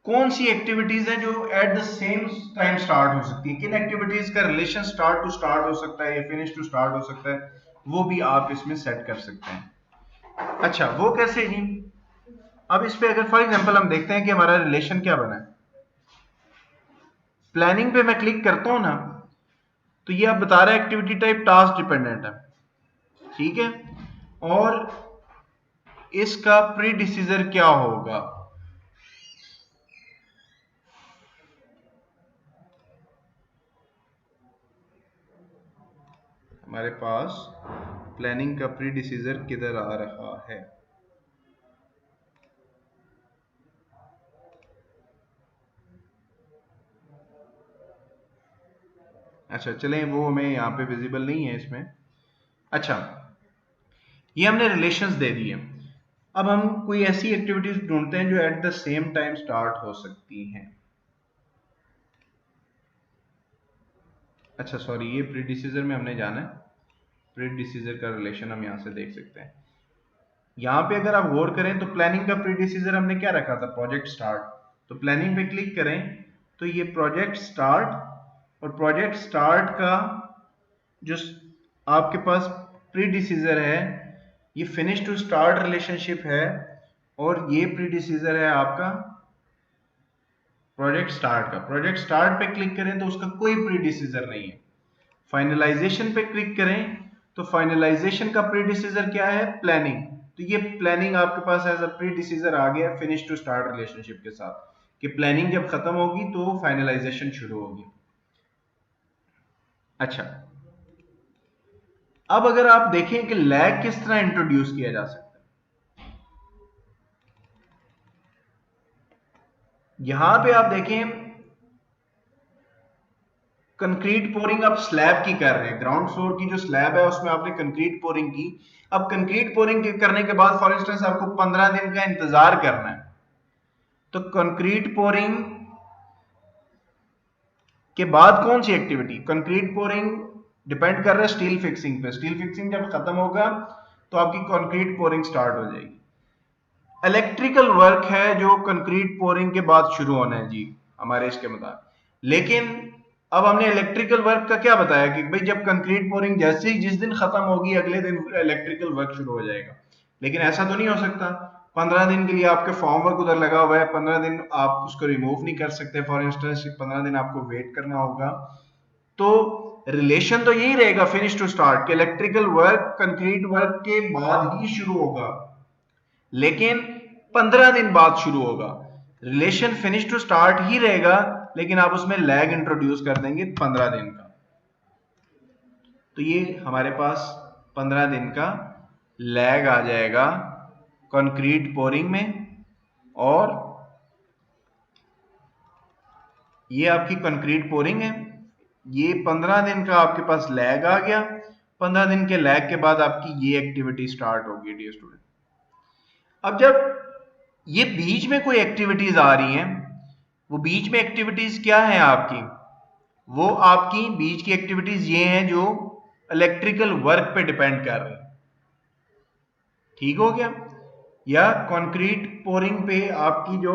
कौन सी एक्टिविटीज है जो at the same time start हो सकती है, किन एक्टिविटीज का रिलेशन स्टार्ट टू स्टार्ट हो सकता है या फिनिश टू स्टार्ट हो सकता है, वो भी आप इसमें सेट कर सकते हैं। अच्छा, वो कैसे जी? अब इस पे अगर फॉर एग्जांपल हम देखते हैं कि हमारा रिलेशन क्या बना है, प्लानिंग पे मैं क्लिक करता हूं ना, तो ये आप बता रहा है एक्टिविटी टाइप टास्क डिपेंडेंट है, ठीक है, और इसका प्रीडिसीजर क्या होगा? हमारे पास प्लानिंग का प्रीडिसीजर किधर आ रहा है? अच्छा चलें, वो हमें यहाँ पे विजिबल नहीं है इसमें। अच्छा, ये हमने रिलेशंस दे दिए। अब हम कोई ऐसी एक्टिविटीज ढूंढते हैं जो at the same time start हो सकती हैं। अच्छा सॉरी, ये प्रीडिसीजर में हमने जाना है, प्रीडिसीजर का रिलेशन हम यहाँ से देख सकते हैं। यहाँ पे अगर आप गौर करें तो प्लानिंग का प्रीडिसीजर हमने क्या रखा था? Project start. तो प्लानिंग पे क्लिक करें तो ये प्रोजेक्ट स्टार्ट, और प्रोजेक्ट स्टार्ट का जो आपके पास प्रीडिसीजर है ये फिनिश टू स्टार्ट रिलेशनशिप है, और ये प्रीडिसीजर है आपका प्रोजेक्ट स्टार्ट का। प्रोजेक्ट स्टार्ट पे क्लिक करें तो उसका कोई प्रीडिसीजर नहीं है। फाइनलाइजेशन पे क्लिक करें तो फाइनलाइजेशन का प्रीडिसीजर क्या है? प्लानिंग। तो ये प्लानिंग आपके पास एज अ प्रीडिसीजर आ गया फिनिश टू स्टार्ट रिलेशनशिप के साथ, कि प्लानिंग जब खत्म होगी तो फाइनलाइजेशन शुरू होगी। अच्छा, अब अगर आप देखें कि लैग किस तरह इंट्रोड्यूस किया जा सकता है, यहां पे आप देखें कंक्रीट पोरिंग आप स्लैब की कर रहे हैं, ग्राउंड फ्लोर की जो स्लैब है उसमें आपने कंक्रीट पोरिंग की। अब कंक्रीट पोरिंग करने के बाद फॉर इंस्टेंस आपको 15 दिन का इंतजार करना है, तो कंक्रीट पोरिंग के बाद कौन सी एक्टिविटी? कंक्रीट पोरिंग डिपेंड कर रहा है स्टील फिक्सिंग पे। स्टील फिक्सिंग जब खत्म होगा तो आपकी कंक्रीट पोरिंग स्टार्ट हो जाएगी। इलेक्ट्रिकल वर्क है जो कंक्रीट पोरिंग के बाद शुरू होना है जी हमारे इसके मुताबिक। लेकिन अब हमने इलेक्ट्रिकल वर्क का क्या बताया कि भाई जब कंक्रीट पोरिंग जैसे ही जिस दिन खत्म होगी अगले दिन इलेक्ट्रिकल वर्क शुरू हो जाएगा। लेकिन ऐसा तो नहीं हो सकता, 15 दिन के लिए आपके फॉर्म वर्क उधर लगा हुआ है, 15 दिन आप उसको रिमूव नहीं कर सकते फॉर इंस्टेंस, 15 दिन आपको वेट करना होगा। तो रिलेशन तो यही रहेगा फिनिश टू स्टार्ट के, इलेक्ट्रिकल वर्क कंक्रीट वर्क के बाद ही शुरू होगा, लेकिन 15 दिन बाद शुरू होगा। रिलेशन फिनिश टू स्टार्ट ही रहेगा, लेकिन आप उसमें लैग इंट्रोड्यूस कर देंगे 15 दिन का। तो ये हमारे पास 15 दिन का लैग आ जाएगा कंक्रीट पोरिंग में, और ये आपकी कंक्रीट पोरिंग है। ये 15 दिन का आपके पास लैग आ गया। 15 दिन के लैग के बाद आपकी ये एक्टिविटी स्टार्ट होगी डियर स्टूडेंट। अब जब ये बीच में कोई एक्टिविटीज आ रही हैं, वो बीच में एक्टिविटीज क्या है आपकी? वो आपकी बीच की एक्टिविटीज ये हैं जो इलेक्ट्रिकल वर्क पे डिपेंड कर रही हैं, ठीक हो गया? या कंक्रीट पोरिंग पे आपकी जो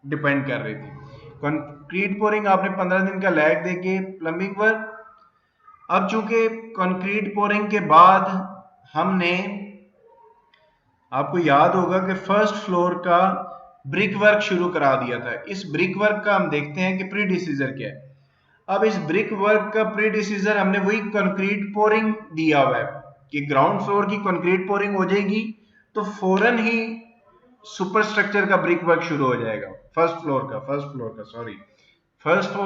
डिपेंड कर रही थी। कंक्रीट पोरिंग आपने 15 दिन का लैग देके प्लम्बिंग वर्क। अब चूंकि कंक्रीट पोरिंग के बाद हमने, आपको याद होगा कि फर्स्ट फ्लोर का ब्रिक वर्क शुरू करा दिया था, इस ब्रिक वर्क का हम देखते हैं कि प्रीडिसीजर क्या है। अब इस ब्रिक वर्क का प्रीडिसीजर हमने वही कंक्रीट पोरिंग दिया हुआ है कि ग्राउंड फ्लोर की कंक्रीट पोरिंग हो जाएगी तो फौरन ही सुपर स्ट्रक्चर का ब्रिक वर्क शुरू हो जाएगा। फर्स्ट फ्लोर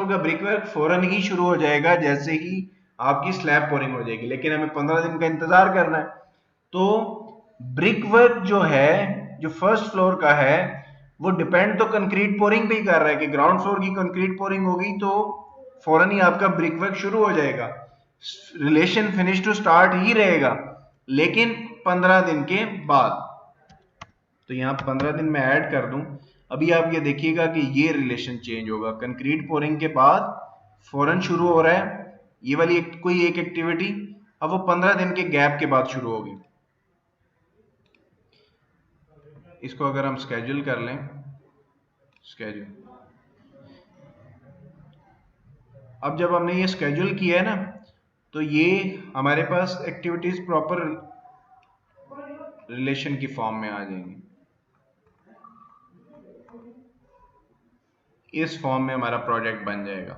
का ब्रिक वर्क फौरन ही शुरू हो जाएगा जैसे ही आपकी स्लैब पोरिंग हो जाएगी, लेकिन हमें 15 दिन का इंतजार करना है। तो ब्रिक वर्क जो है, जो फर्स्ट फ्लोर का है, वो डिपेंड तो कंक्रीट पोरिंग पे ही कर रहा है कि ग्राउंड फ्लोर की कंक्रीट पोरिंग होगी तो फौरन ही आपका ब्रिक वर्क शुरू हो जाएगा, रिलेशन फिनिश टू स्टार्ट ही रहेगा, लेकिन 15 दिन के बाद। तो यहाँ 15 दिन में ऐड कर दूं, अभी आप ये देखिएगा कि ये रिलेशन चेंज होगा, कंक्रीट पोरिंग के बाद फौरन शुरू हो रहा है ये वाली कोई एक एक्टिविटी, अब वो 15 दिन के गैप के बाद शुरू होगी। इसको अगर हम स्केड्यूल कर लें स्केड्यूल। अब जब हमने ये स्केड्यूल किया है ना, तो ये हमारे पास एक्टिविटीज प्रॉपर रिलेशन की फॉर्म में आ जाएंगी। इस फॉर्म में हमारा प्रोजेक्ट बन जाएगा।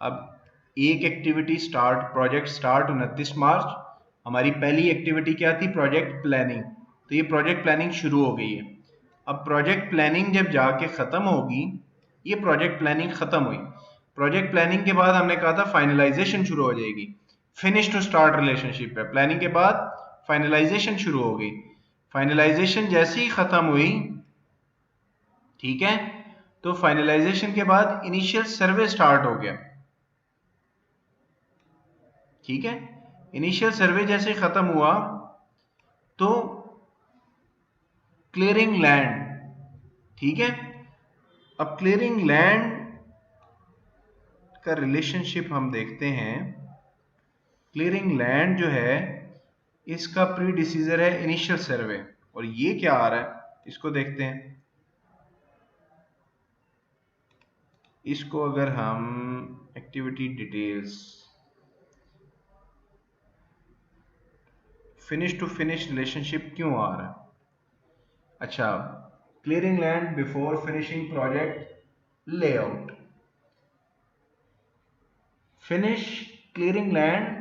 अब एक एक्टिविटी स्टार्ट, प्रोजेक्ट स्टार्ट 29 मार्च, हमारी पहली एक्टिविटी क्या थी? Project planning. तो ये प्रोजेक्ट प्लानिंग शुरू हो गई है। अब प्रोजेक्ट प्लानिंग जब जाके खत्म होगी, ये प्रोजेक्ट प्लानिंग खत्म हुई, प्रोजेक्ट प्लानिंग के बाद हमने कहा था फाइनलाइजेशन शुरू हो जाएगी। फिनिश टू स्टार्ट रिलेशनशिप है, प्लानिंग के बाद फाइनलाइजेशन शुरू हो गई। फाइनलाइजेशन जैसे ही खत्म हुई, ठीक है, तो फाइनलाइजेशन के बाद इनिशियल सर्वे स्टार्ट हो गया। ठीक है, इनिशियल सर्वे जैसे खत्म हुआ तो क्लियरिंग लैंड। ठीक है, अब क्लियरिंग लैंड का रिलेशनशिप हम देखते हैं। क्लियरिंग लैंड जो है, इसका प्री डिसीजर है इनिशियल सर्वे, और ये क्या आ रहा है इसको देखते हैं। इसको अगर हम activity details, finish to finish relationship क्यों आ रहा है? अच्छा, clearing land before finishing project layout, finish clearing land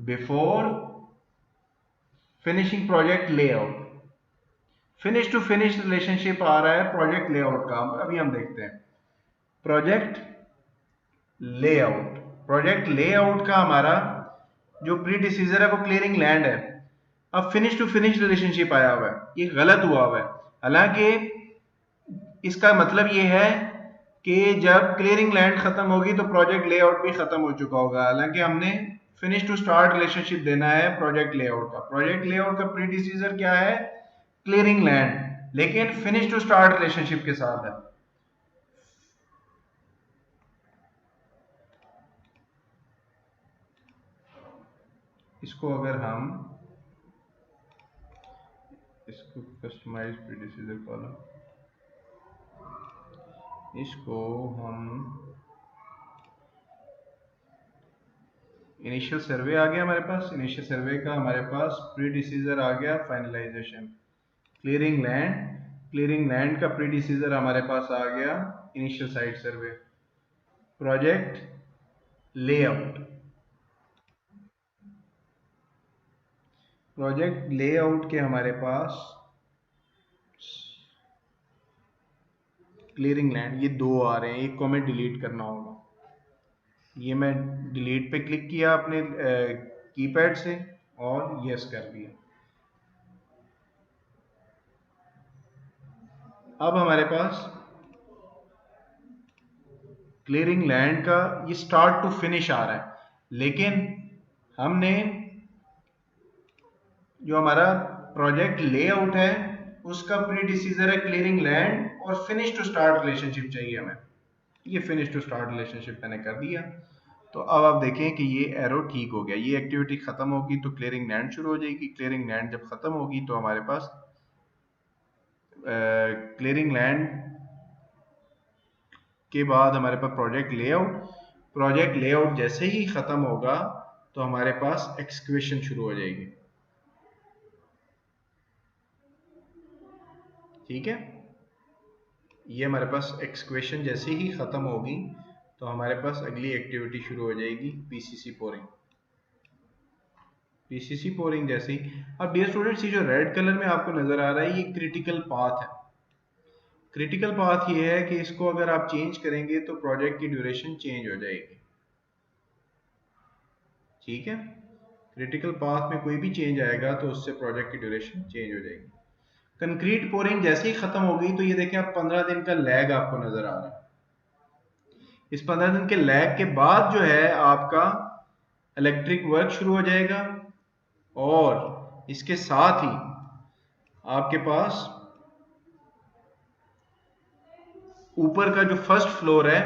before finishing project layout. Finish to finish relationship आ रहा है प्रोजेक्ट लेआउट का। अभी हम देखते हैं प्रोजेक्ट लेआउट। प्रोजेक्ट लेआउट का हमारा जो प्री डिसीजर है वो क्लियरिंग लैंड है। अब फिनिश टू फिनिश रिलेशनशिप आया हुआ है, ये गलत हुआ हुआ है। हालांकि इसका मतलब ये है कि जब क्लियरिंग लैंड खत्म होगी तो प्रोजेक्ट लेआउट भी खत्म हो चुका होगा। हालांकि हमने फिनिश टू स्टार्ट रिलेशनशिप देना है प्रोजेक्ट लेआउट का। प्रोजेक्ट लेआउट का प्री डिसीजर क्या है? क्लियरिंग लैंड, लेकिन फिनिश टू स्टार्ट रिलेशनशिप के साथ है। इसको अगर हम इसको कस्टमाइज प्री डिसीजर कॉलम, इसको हम इनिशियल सर्वे आ गया हमारे पास, इनिशियल सर्वे का हमारे पास प्री डिसीजर आ गया finalisation. Clearing land, clearing land का प्री डिसीजर हमारे पास आ गया इनिशियल साइट सर्वे। प्रोजेक्ट लेआउट, प्रोजेक्ट लेआउट के हमारे पास क्लियरिंग लैंड, ये दो आ रहे हैं, एक को हमें डिलीट करना होगा। ये मैं डिलीट पे क्लिक किया अपने कीपैड से और यस कर दिया। अब हमारे पास क्लियरिंग लैंड का ये स्टार्ट टू फिनिश आ रहा है, लेकिन हमने जो हमारा प्रोजेक्ट लेआउट है उसका प्री डिसीजर है क्लियरिंग लैंड, और फिनिश टू स्टार्ट रिलेशनशिप चाहिए हमें। ये फिनिश टू स्टार्ट रिलेशनशिप मैंने कर दिया। तो अब आप देखें कि ये एरो ठीक हो गया। ये एक्टिविटी खत्म होगी तो क्लियरिंग लैंड शुरू हो जाएगी। क्लियरिंग लैंड जब खत्म होगी तो हमारे पास क्लियरिंग लैंड के बाद हमारे पास प्रोजेक्ट लेआउट। प्रोजेक्ट लेआउट जैसे ही खत्म होगा तो हमारे पास एक्सक्वेशन शुरू हो जाएगी। ठीक है, ये हमारे पास एक्सक्वेशन जैसे ही खत्म होगी तो हमारे पास अगली एक्टिविटी शुरू हो जाएगी पीसीसी पोरिंग। पीसीसी पोरिंग जैसे ही, अब डियर स्टूडेंट्स, ये जो रेड कलर में आपको नजर आ रहा है ये क्रिटिकल पाथ है। क्रिटिकल पाथ ये है कि इसको अगर आप चेंज करेंगे तो प्रोजेक्ट की ड्यूरेशन चेंज हो जाएगी। ठीक है, क्रिटिकल पाथ में कोई भी चेंज आएगा तो उससे प्रोजेक्ट की ड्यूरेशन चेंज हो जाएगी। कंक्रीट पोरिंग जैसे ही खत्म हो गई तो ये देखें आप 15 दिन का लैग आपको नजर आ रहा है। इस 15 दिन के लैग के बाद जो है आपका इलेक्ट्रिक वर्क शुरू हो जाएगा, और इसके साथ ही आपके पास ऊपर का जो फर्स्ट फ्लोर है,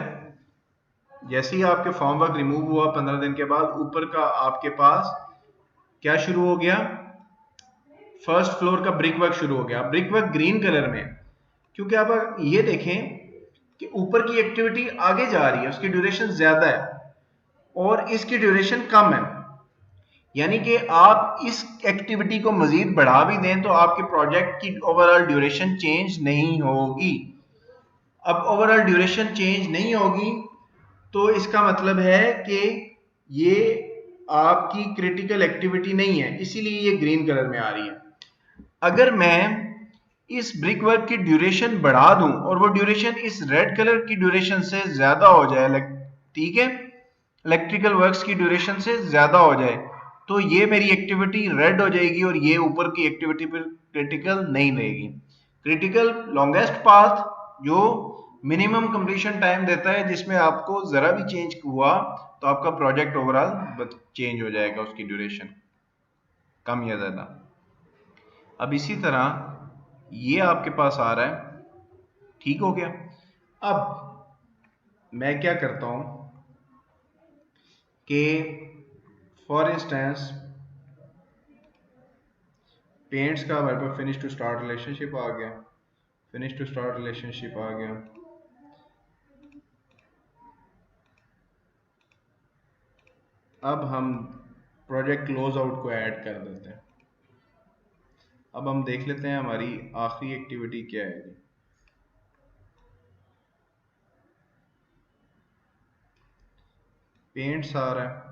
जैसे ही आपके फॉर्म वर्क रिमूव हुआ 15 दिन के बाद, ऊपर का आपके पास क्या शुरू हो गया? फर्स्ट फ्लोर का ब्रिक वर्क शुरू हो गया। ब्रिक वर्क ग्रीन कलर में, क्योंकि आप ये देखें कि ऊपर की एक्टिविटी आगे जा रही है, उसकी ड्यूरेशन ज्यादा है और इसकी ड्यूरेशन कम है, यानी कि आप इस एक्टिविटी को मजीद बढ़ा भी दें तो आपके प्रोजेक्ट की ओवरऑल ड्यूरेशन चेंज नहीं होगी। अब ओवरऑल ड्यूरेशन चेंज नहीं होगी तो इसका मतलब है कि ये आपकी क्रिटिकल एक्टिविटी नहीं है, इसीलिए ये ग्रीन कलर में आ रही है। अगर मैं इस ब्रिक वर्क की ड्यूरेशन बढ़ा दूं और वो ड्यूरेशन इस रेड कलर की ड्यूरेशन से ज्यादा हो जाए, ठीक है, इलेक्ट्रिकल वर्क्स की ड्यूरेशन से ज्यादा हो जाए, तो ये मेरी एक्टिविटी रेड हो जाएगी और ये ऊपर की एक्टिविटी पर क्रिटिकल नहीं रहेगी। क्रिटिकल लॉन्गेस्ट पाथ जो मिनिमम कंप्लीशन टाइम देता है, जिसमें आपको जरा भी चेंज हुआ तो आपका प्रोजेक्ट ओवरऑल चेंज हो जाएगा, उसकी ड्यूरेशन कम या ज्यादा। अब इसी तरह ये आपके पास आ रहा है, ठीक हो गया। अब मैं क्या करता हूं कि फॉर इंस्टेंस पेंट्स का हमारे पास फिनिश टू स्टार्ट रिलेशनशिप आ गया, फिनिश टू स्टार्ट रिलेशनशिप आ गया। अब हम प्रोजेक्ट क्लोज आउट को ऐड कर देते हैं। अब हम देख लेते हैं हमारी आखिरी एक्टिविटी क्या है। पेंट्स आ रहा है,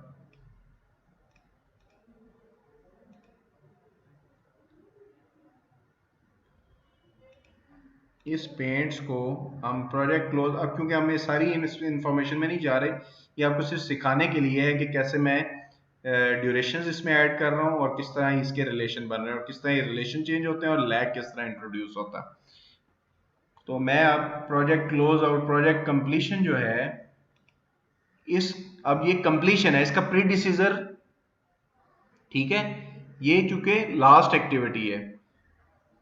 इस पेंट्स को हम प्रोजेक्ट क्लोज, अब क्योंकि हमें सारी इंफॉर्मेशन में नहीं जा रहे, ये आपको सिर्फ सिखाने के लिए है कि कैसे मैं ड्यूरेशंस इसमें ऐड कर रहा हूँ और किस तरह इसके रिलेशन बन रहे हैं और किस तरह ये रिलेशन चेंज होते हैं और लैग किस तरह इंट्रोड्यूस होता है। तो मैं अब project close out, project completion जो है इस, अब ये कंप्लीशन है, इसका प्रीडिसीजर, ठीक है, ये चूंकि लास्ट एक्टिविटी है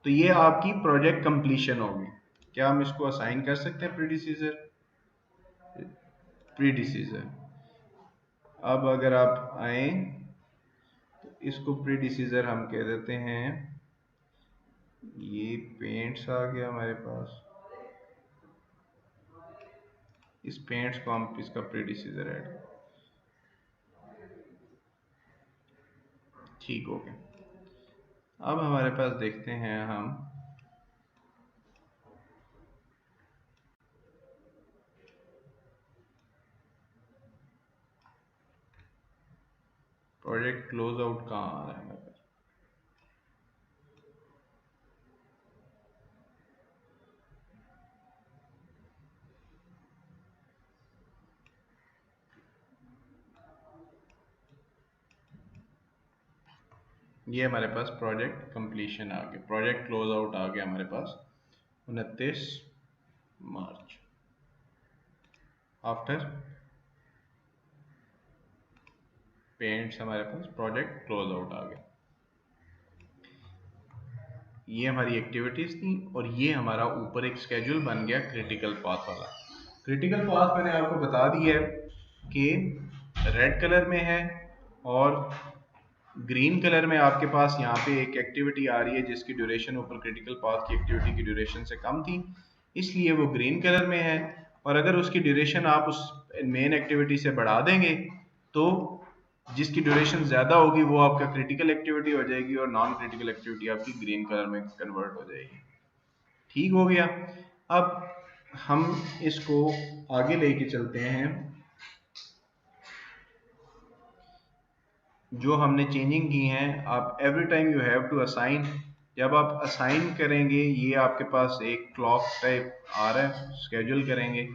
तो ये आपकी प्रोजेक्ट कंप्लीशन होगी। क्या हम इसको असाइन कर सकते हैं प्रीडिसीजर? प्रीडिसीजर, अब अगर आप आए तो इसको प्रीडिसीजर हम कह देते हैं, ये पेंट्स आ गया हमारे पास, इस पेंट्स को हम इसका प्रीडिसीजर ऐड, ठीक हो गया। अब हमारे पास देखते हैं हम प्रोजेक्ट क्लोज आउट कहाँ आ रहा है हमारे पास। ये हमारे पास प्रोजेक्ट कंप्लीशन आ गया, प्रोजेक्ट क्लोज आउट आ गया हमारे पास 29 मार्च, आफ्टर पेंट्स हमारे पास प्रोजेक्ट क्लोज आउट आ गया। ये हमारी एक्टिविटीज थी और ये हमारा ऊपर एक स्केड्यूल बन गया क्रिटिकल पाथ वाला। क्रिटिकल पाथ मैंने आपको बता दिया है कि रेड कलर में है और ग्रीन कलर में आपके पास यहाँ पे एक एक्टिविटी आ रही है जिसकी ड्यूरेशन ऊपर क्रिटिकल पाथ की एक्टिविटी की ड्यूरेशन से कम थी, इसलिए वो ग्रीन कलर में है। और अगर उसकी ड्यूरेशन आप उस मेन एक्टिविटी से बढ़ा देंगे तो जिसकी ड्यूरेशन ज्यादा होगी वो आपका क्रिटिकल एक्टिविटी हो जाएगी और नॉन क्रिटिकल एक्टिविटी आपकी ग्रीन कलर में कन्वर्ट हो जाएगी, ठीक हो गया। अब हम इसको आगे लेके चलते हैं, जो हमने चेंजिंग की हैं। आप every time you have to assign, जब आप असाइन करेंगे ये आपके पास एक क्लॉक टाइप आ रहा है, स्केड्यूल करेंगे,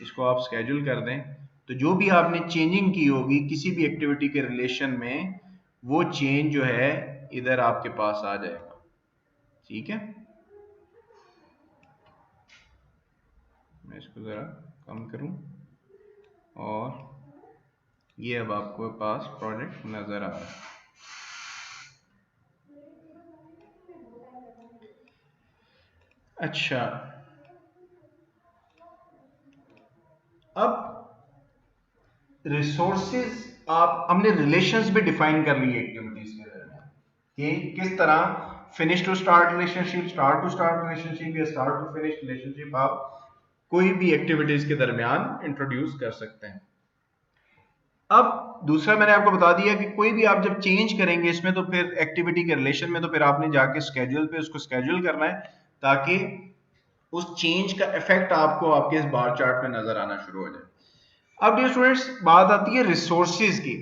इसको आप स्केड्यूल कर दें तो जो भी आपने चेंजिंग की होगी किसी भी एक्टिविटी के रिलेशन में वो चेंज जो है इधर आपके पास आ जाएगा, ठीक है। मैं इसको जरा कम करूं और ये अब आपको पास प्रोजेक्ट नजर आ रहा है। अच्छा, अब रिसोर्सेज आप, हमने रिलेशंस भी डिफाइन कर ली एक्टिविटीज के दरमियान कि किस तरह finish to start relationship, start to start relationship या स्टार्ट टू फिनिश रिलेशनशिप आप कोई भी एक्टिविटीज के दरमियान इंट्रोड्यूस कर सकते हैं। अब दूसरा मैंने आपको बता दिया कि कोई भी आप जब चेंज करेंगे इसमें, तो फिर एक्टिविटी के रिलेशन में, तो फिर आपने जाके स्केड्यूल पे उसको स्केड्यूल करना है ताकि उस चेंज का इफेक्ट आपको आपके इस बार चार्ट में नजर आना शुरू हो जाए। अब डियर स्टूडेंट्स, बात आती है रिसोर्सेज की।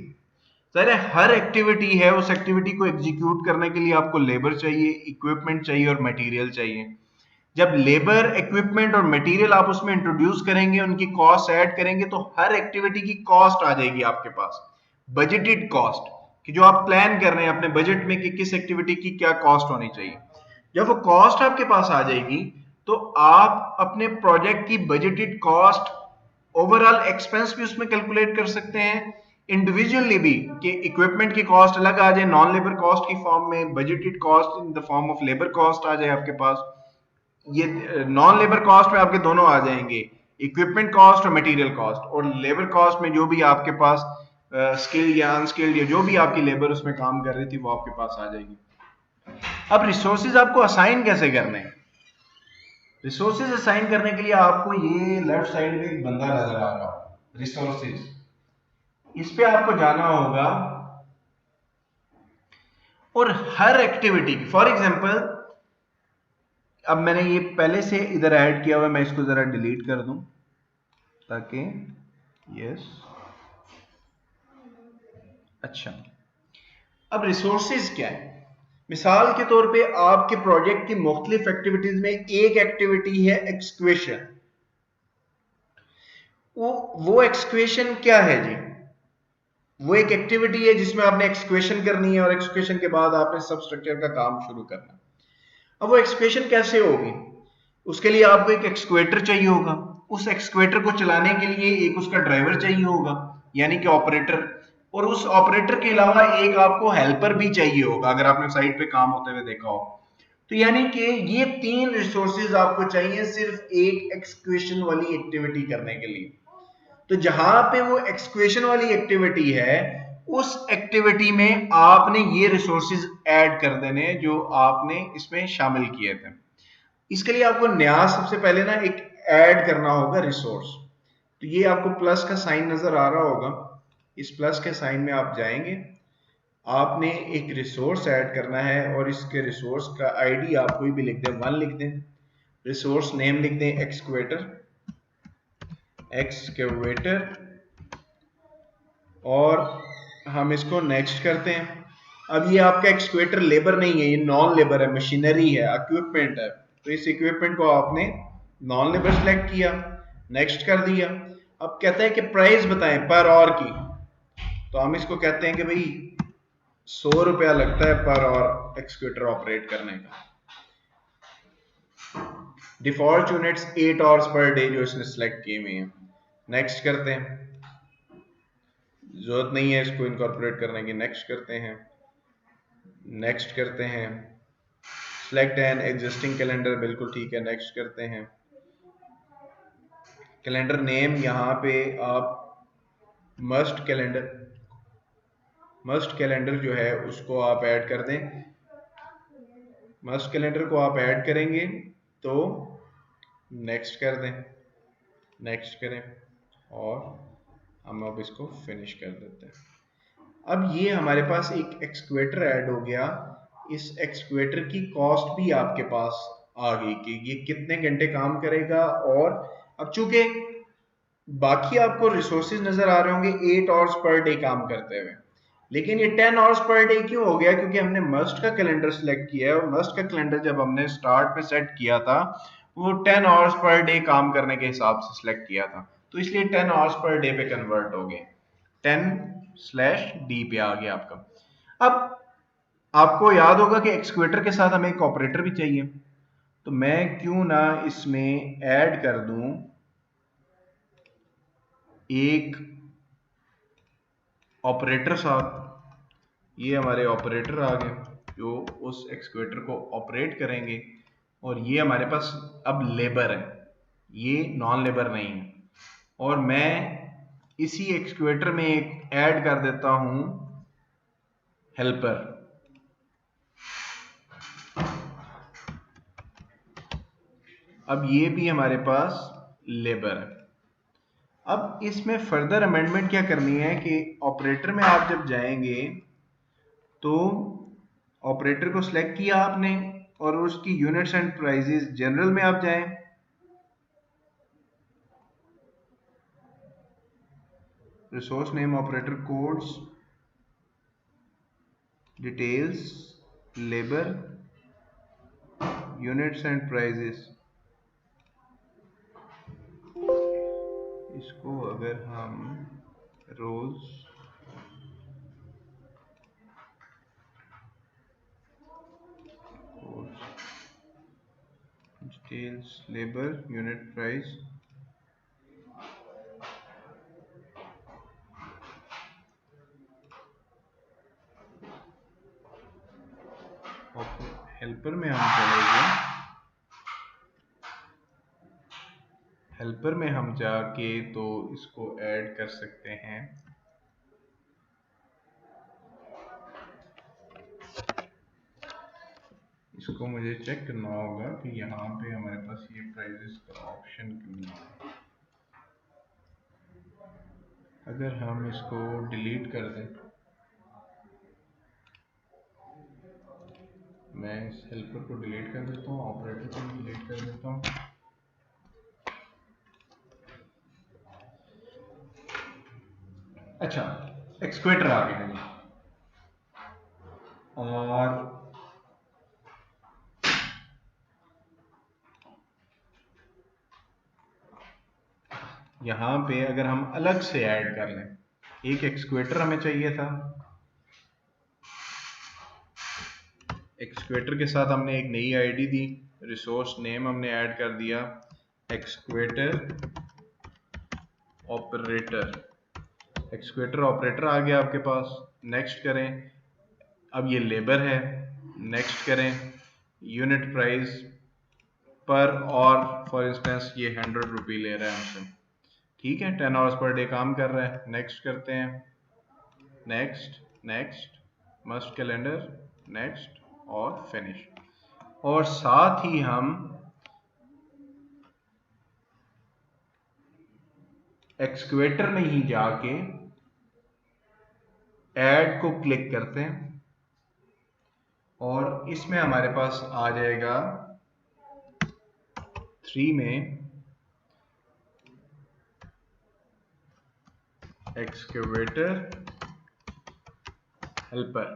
सर हर एक्टिविटी है, उस एक्टिविटी को एग्जीक्यूट करने के लिए आपको लेबर चाहिए, इक्विपमेंट चाहिए और मटेरियल चाहिए। जब लेबर, इक्विपमेंट और मटेरियल आप उसमें इंट्रोड्यूस करेंगे, उनकी कॉस्ट ऐड करेंगे, तो हर एक्टिविटी की कॉस्ट आ जाएगी आपके पास, बजटेड कॉस्ट, कि जो आप प्लान कर रहे हैं अपने बजट में कि किस एक्टिविटी की क्या कॉस्ट होनी चाहिए। जब वो कॉस्ट आपके पास आ जाएगी तो आप अपने प्रोजेक्ट की बजटेड कॉस्ट, ओवरऑल एक्सपेंस भी उसमें कैलकुलेट कर सकते हैं, इंडिविजुअली भी, कि इक्विपमेंट की कॉस्ट अलग आ जाए नॉन लेबर कॉस्ट की फॉर्म में, budgeted cost in the form of labour cost आ जाए आपके पास। ये नॉन लेबर कॉस्ट में आपके दोनों आ जाएंगे, इक्विपमेंट कॉस्ट और मटेरियल कॉस्ट, और लेबर कॉस्ट में जो भी आपके पास स्किल्ड या अनस्किल्ड या जो भी आपकी लेबर उसमें काम कर रही थी वो आपके पास आ जाएगी। अब रिसोर्सेज आपको असाइन कैसे करने हैं? रिसोर्सेज असाइन करने के लिए आपको ये लेफ्ट साइड में एक बंदा नजर आ रहा है, रिसोर्सेज, इस पे आपको जाना होगा और हर एक्टिविटी, फॉर एग्जांपल अब मैंने ये पहले से इधर ऐड किया हुआ, मैं इसको जरा डिलीट कर दूं ताकि, यस, अच्छा। अब रिसोर्सेज क्या है? मिसाल के तौर पे आपके प्रोजेक्ट की मुख्तलिफ एक्टिविटीज में एक एक्टिविटी है एक्सक्वेशन। वो एक्सक्वेशन क्या है जी? वो एक एक्टिविटी है जिसमें आपने एक्सक्वेशन करनी है और एक्सक्वेशन के बाद आपने सब स्ट्रक्चर का काम शुरू करना। अब वो एक्सक्वेशन कैसे होगी? उसके लिए आपको एक एक्सक्वेटर चाहिए होगा, उस एक्सक्वेटर को चलाने के लिए एक उसका ड्राइवर चाहिए होगा, यानी कि ऑपरेटर, और उस ऑपरेटर के अलावा एक आपको हेल्पर भी चाहिए होगा, अगर आपने साइट पे काम होते हुए देखा हो। तो यानी कि ये तीन रिसोर्सेज आपको चाहिए सिर्फ एक एक्सक्वेशन वाली एक्टिविटी करने के लिए। तो जहां पे वो एक्सक्वेशन वाली एक्टिविटी है, उस एक्टिविटी में आपने ये रिसोर्सेज ऐड कर देने जो आपने इसमें शामिल किए थे। इसके लिए आपको नया सबसे पहले ना एक ऐड करना होगा रिसोर्स। तो ये आपको प्लस का साइन नजर आ रहा होगा, इस प्लस के साइन में आप जाएंगे, आपने एक रिसोर्स ऐड करना है और इसके रिसोर्स का आईडी आप कोई भी लिख दें, 1 लिख दें, रिसोर्स नेम लिख दें एक्सक्वेटर, और हम इसको नेक्स्ट करते हैं। अब ये आपका एक्सक्वेटर लेबर नहीं है, ये नॉन लेबर है, मशीनरी है, इक्विपमेंट है। तो इस इक्विपमेंट को आपने नॉन लेबर सेलेक्ट किया, नेक्स्ट कर दिया। अब कहते हैं कि प्राइस बताएं पर आवर की, तो हम इसको कहते हैं कि भाई 100 रुपया लगता है पर आवर एक्सक्वेटर ऑपरेट करने का। Default units 8 hours per day जो इसने सिलेक्ट किए हुए हैं। नेक्स्ट करते हैं, जरूरत नहीं है इसको इनकॉर्पोरेट करने की, नेक्स्ट करते हैं, नेक्स्ट करते हैं, सिलेक्ट एन एग्जिस्टिंग कैलेंडर, बिल्कुल ठीक है, नेक्स्ट करते हैं। कैलेंडर नेम यहाँ पे आप मस्ट कैलेंडर जो है उसको आप ऐड कर दें। मस्ट कैलेंडर को आप ऐड करेंगे तो नेक्स्ट कर दें, नेक्स्ट करें, और हम अब इसको फिनिश कर देते हैं। अब ये हमारे पास एक एक्सक्वेटर ऐड हो गया। इस एक्सक्वेटर की कॉस्ट भी आपके पास आ गई कि ये कितने घंटे काम करेगा। और अब चूंकि बाकी आपको रिसोर्सेज नजर आ रहे होंगे 8 आवर्स पर डे काम करते हुए, लेकिन ये 10 आवर्स पर डे क्यों हो गया? क्योंकि हमने मस्ट का कैलेंडर सेलेक्ट किया है और मस्ट का कैलेंडर जब हमने स्टार्ट में सेट किया था वो 10 आवर्स पर डे काम करने के हिसाब से सिलेक्ट किया था, तो इसलिए 10 आवर्स पर डे पे कन्वर्ट हो गए, 10/d पे आ गया आपका। अब आपको याद होगा कि एक्सक्वेटर के साथ हमें एक ऑपरेटर भी चाहिए, तो मैं क्यों ना इसमें ऐड कर दूं एक ऑपरेटर साथ। ये हमारे ऑपरेटर आ गए जो उस एक्सक्वेटर को ऑपरेट करेंगे, और ये हमारे पास अब लेबर है, ये नॉन लेबर नहीं है। और मैं इसी एक्सक्वेटर में एक ऐड कर देता हूं हेल्पर। अब ये भी हमारे पास लेबर है। अब इसमें फर्दर अमेंडमेंट क्या करनी है कि ऑपरेटर में आप जब जाएंगे तो ऑपरेटर को सिलेक्ट किया आपने और उसकी यूनिट्स एंड प्राइजेस जनरल में आप जाएं, resource name operator codes details labour units and prices. इसको अगर हम रोज details labour unit price helper में हम चले गए, हेल्पर में हम जाके तो इसको ऐड कर सकते हैं। इसको मुझे चेक करना होगा कि यहाँ पे हमारे पास ये प्राइजेस का ऑप्शन क्यों नहीं है। अगर हम इसको डिलीट कर दें, मैं इस हेल्पर को डिलीट कर देता हूँ, ऑपरेटर को डिलीट कर देता हूँ। अच्छा, एक्सक्वेटर आ गया है और यहाँ पे अगर हम अलग से ऐड कर लें, एक एक्सक्वेटर हमें चाहिए था, एक्सक्वेटर के साथ हमने एक नई आईडी दी, रिसोर्स नेम हमने ऐड कर दिया एक्सक्वेटर ऑपरेटर, एक्सक्वेटर ऑपरेटर आ गया आपके पास। नेक्स्ट करें, अब ये लेबर है, नेक्स्ट करें, यूनिट प्राइस पर, और फॉर इंस्टेंस ये 100 रुपये ले रहा है हमसे, ठीक है, 10 आवर्स पर डे काम कर रहा है। नेक्स्ट करते हैं, next next must calendar next और फिनिश। और साथ ही हम एक्सक्वेटर में ही जाके ऐड को क्लिक करते हैं और इसमें हमारे पास आ जाएगा 3 में एक्सक्वेटर हेल्पर।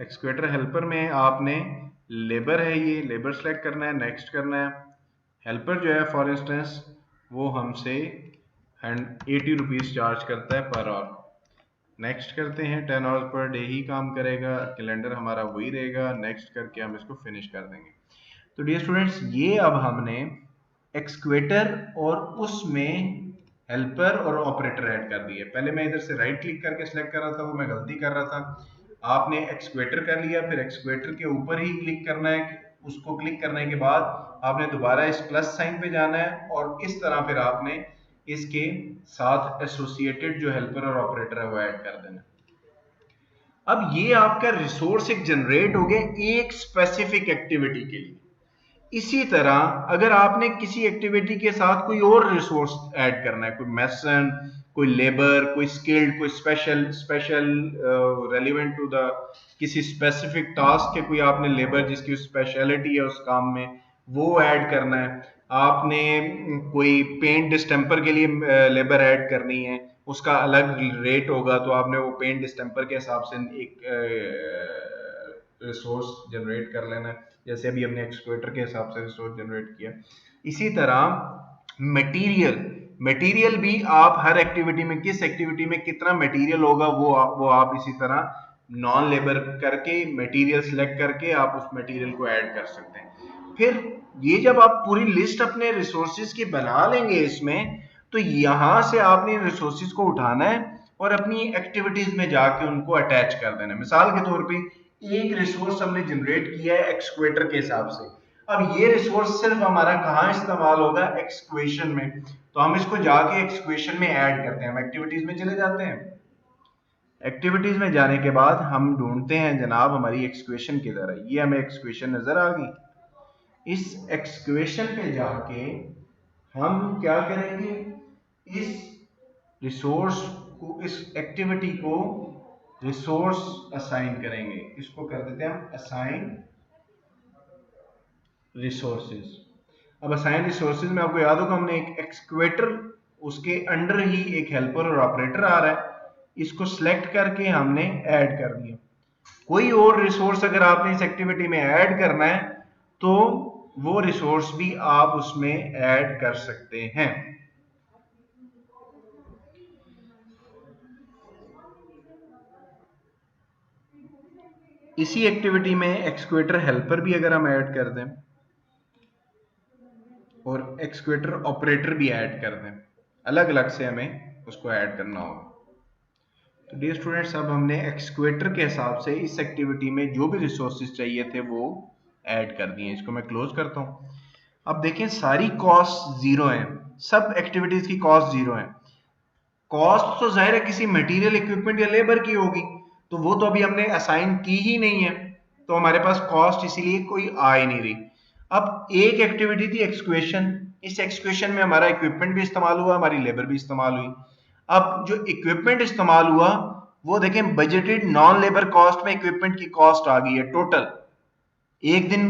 एक्सक्वेटर हेल्पर में आपने लेबर है, ये लेबर सेलेक्ट करना है, नेक्स्ट करना है। हेल्पर जो है फॉर इंस्टेंस वो हमसे 80 रुपीज़ चार्ज करता है पर आवर। नेक्स्ट करते हैं, 10 आवर्स पर डे ही काम करेगा, कैलेंडर हमारा वही रहेगा। नेक्स्ट करके हम इसको फिनिश कर देंगे। तो डियर स्टूडेंट्स, ये अब हमने एक्सक्वेटर और उसमें हेल्पर और ऑपरेटर ऐड कर दिए। पहले मैं इधर से राइट क्लिक करके सिलेक्ट कर रहा था, वो मैं गलती कर रहा था। आपने एक्सक्वेटर कर लिया, फिर एक्सक्वेटर के ऊपर ही क्लिक करना है, उसको क्लिक करने के बाद आपने दोबारा इस प्लस साइन पे जाना है और इस तरह फिर आपने इसके साथ एसोसिएटेड जो हेल्पर और ऑपरेटर है वो ऐड कर देना। अब ये आपका रिसोर्स एक जनरेट हो गया एक स्पेसिफिक एक्टिविटी के लिए। इसी तरह अगर आपने किसी एक्टिविटी के साथ कोई और रिसोर्स ऐड करना है, कोई मेसन, कोई लेबर, कोई स्किल्ड, कोई स्पेशल रेलिवेंट टू द किसी स्पेसिफिक टास्क के कोई आपने लेबर जिसकी स्पेशलिटी है उस काम में, वो ऐड करना है। आपने कोई पेंट डिस्टेंपर के लिए लेबर ऐड करनी है, उसका अलग रेट होगा, तो आपने वो पेंट डिस्टेंपर के हिसाब से एक रिसोर्स जनरेट कर लेना है, जैसे अभी हमने एक्सक्वेटर के हिसाब से रिसोर्स जनरेट किया। इसी तरह मटेरियल भी आप हर एक्टिविटी में, किस एक्टिविटी में कितना मटेरियल होगा वो आप इसी तरह नॉन लेबर करके मटेरियल सिलेक्ट करके आप उस मटेरियल को ऐड कर सकते हैं। फिर ये जब आप पूरी लिस्ट अपने रिसोर्सेज की बना लेंगे इसमें, तो यहां से आपने रिसोर्सेज को उठाना है और अपनी एक्टिविटीज में जाके उनको अटैच कर देना है। मिसाल के तौर पे एक रिसोर्स हमने जनरेट किया है एक्सक्वेटर के हिसाब से, अब ये रिसोर्स सिर्फ हमारा कहाँ इस्तेमाल होगा, एक्सक्वेशन में, तो हम इसको जाके एक्सक्वेशन में ऐड करते हैं। हम एक्टिविटीज में चले जाते हैं, एक्टिविटीज में जाने के बाद हम ढूंढते हैं जनाब हमारी एक्सक्वेशन किधर है। ये हमें एक्सक्वेशन नजर आ गई। इस एक्सक्वेशन पे जाके हम क्या करेंगे, इस रिसोर्स को, इस एक्टिविटी को रिसोर्स असाइन करेंगे। इसको कर देते हैं हम असाइन रिसोर्सेज। अब असाइन रिसोर्सेज में आपको याद होगा हमने एक एक्सक्वेटर, उसके अंडर ही एक हेल्पर और ऑपरेटर आ रहा है, इसको सिलेक्ट करके हमने ऐड कर दिया। कोई और रिसोर्स अगर आपने इस एक्टिविटी में ऐड करना है तो वो रिसोर्स भी आप उसमें ऐड कर सकते हैं। इसी एक्टिविटी में एक्सक्वेटर हेल्पर भी अगर हम ऐड कर दें और एक्सक्वेटर ऑपरेटर भी ऐड कर दें, अलग अलग से हमें उसको ऐड करना होगा। तो डियर स्टूडेंट्स, अब हमने एक्सक्वेटर के हिसाब से इस एक्टिविटी में जो भी रिसोर्सेज चाहिए थे वो ऐड कर दिए। इसको मैं क्लोज करता हूँ। अब देखें सारी कॉस्ट जीरो है, सब एक्टिविटीज की कॉस्ट जीरो है। कॉस्ट तो जाहिर है किसी मटेरियल, इक्विपमेंट या लेबर की होगी, तो वो तो अभी हमने असाइन की ही नहीं है, तो हमारे पास कॉस्ट इसीलिए कोई आ ही नहीं रही। अब एक एक्टिविटी थी एक्सक्वेशन, इस एक्सक्वेशन में हमारा इक्विपमेंट भी इस्तेमाल हुआ, हमारी लेबर भी इस्तेमाल हुई। अब जो इक्विपमेंट इस्तेमाल हुआ वो देखें बजटेड नॉन लेबर कॉस्ट में इक्विपमेंट की कॉस्ट आ गई है टोटल। एक दिन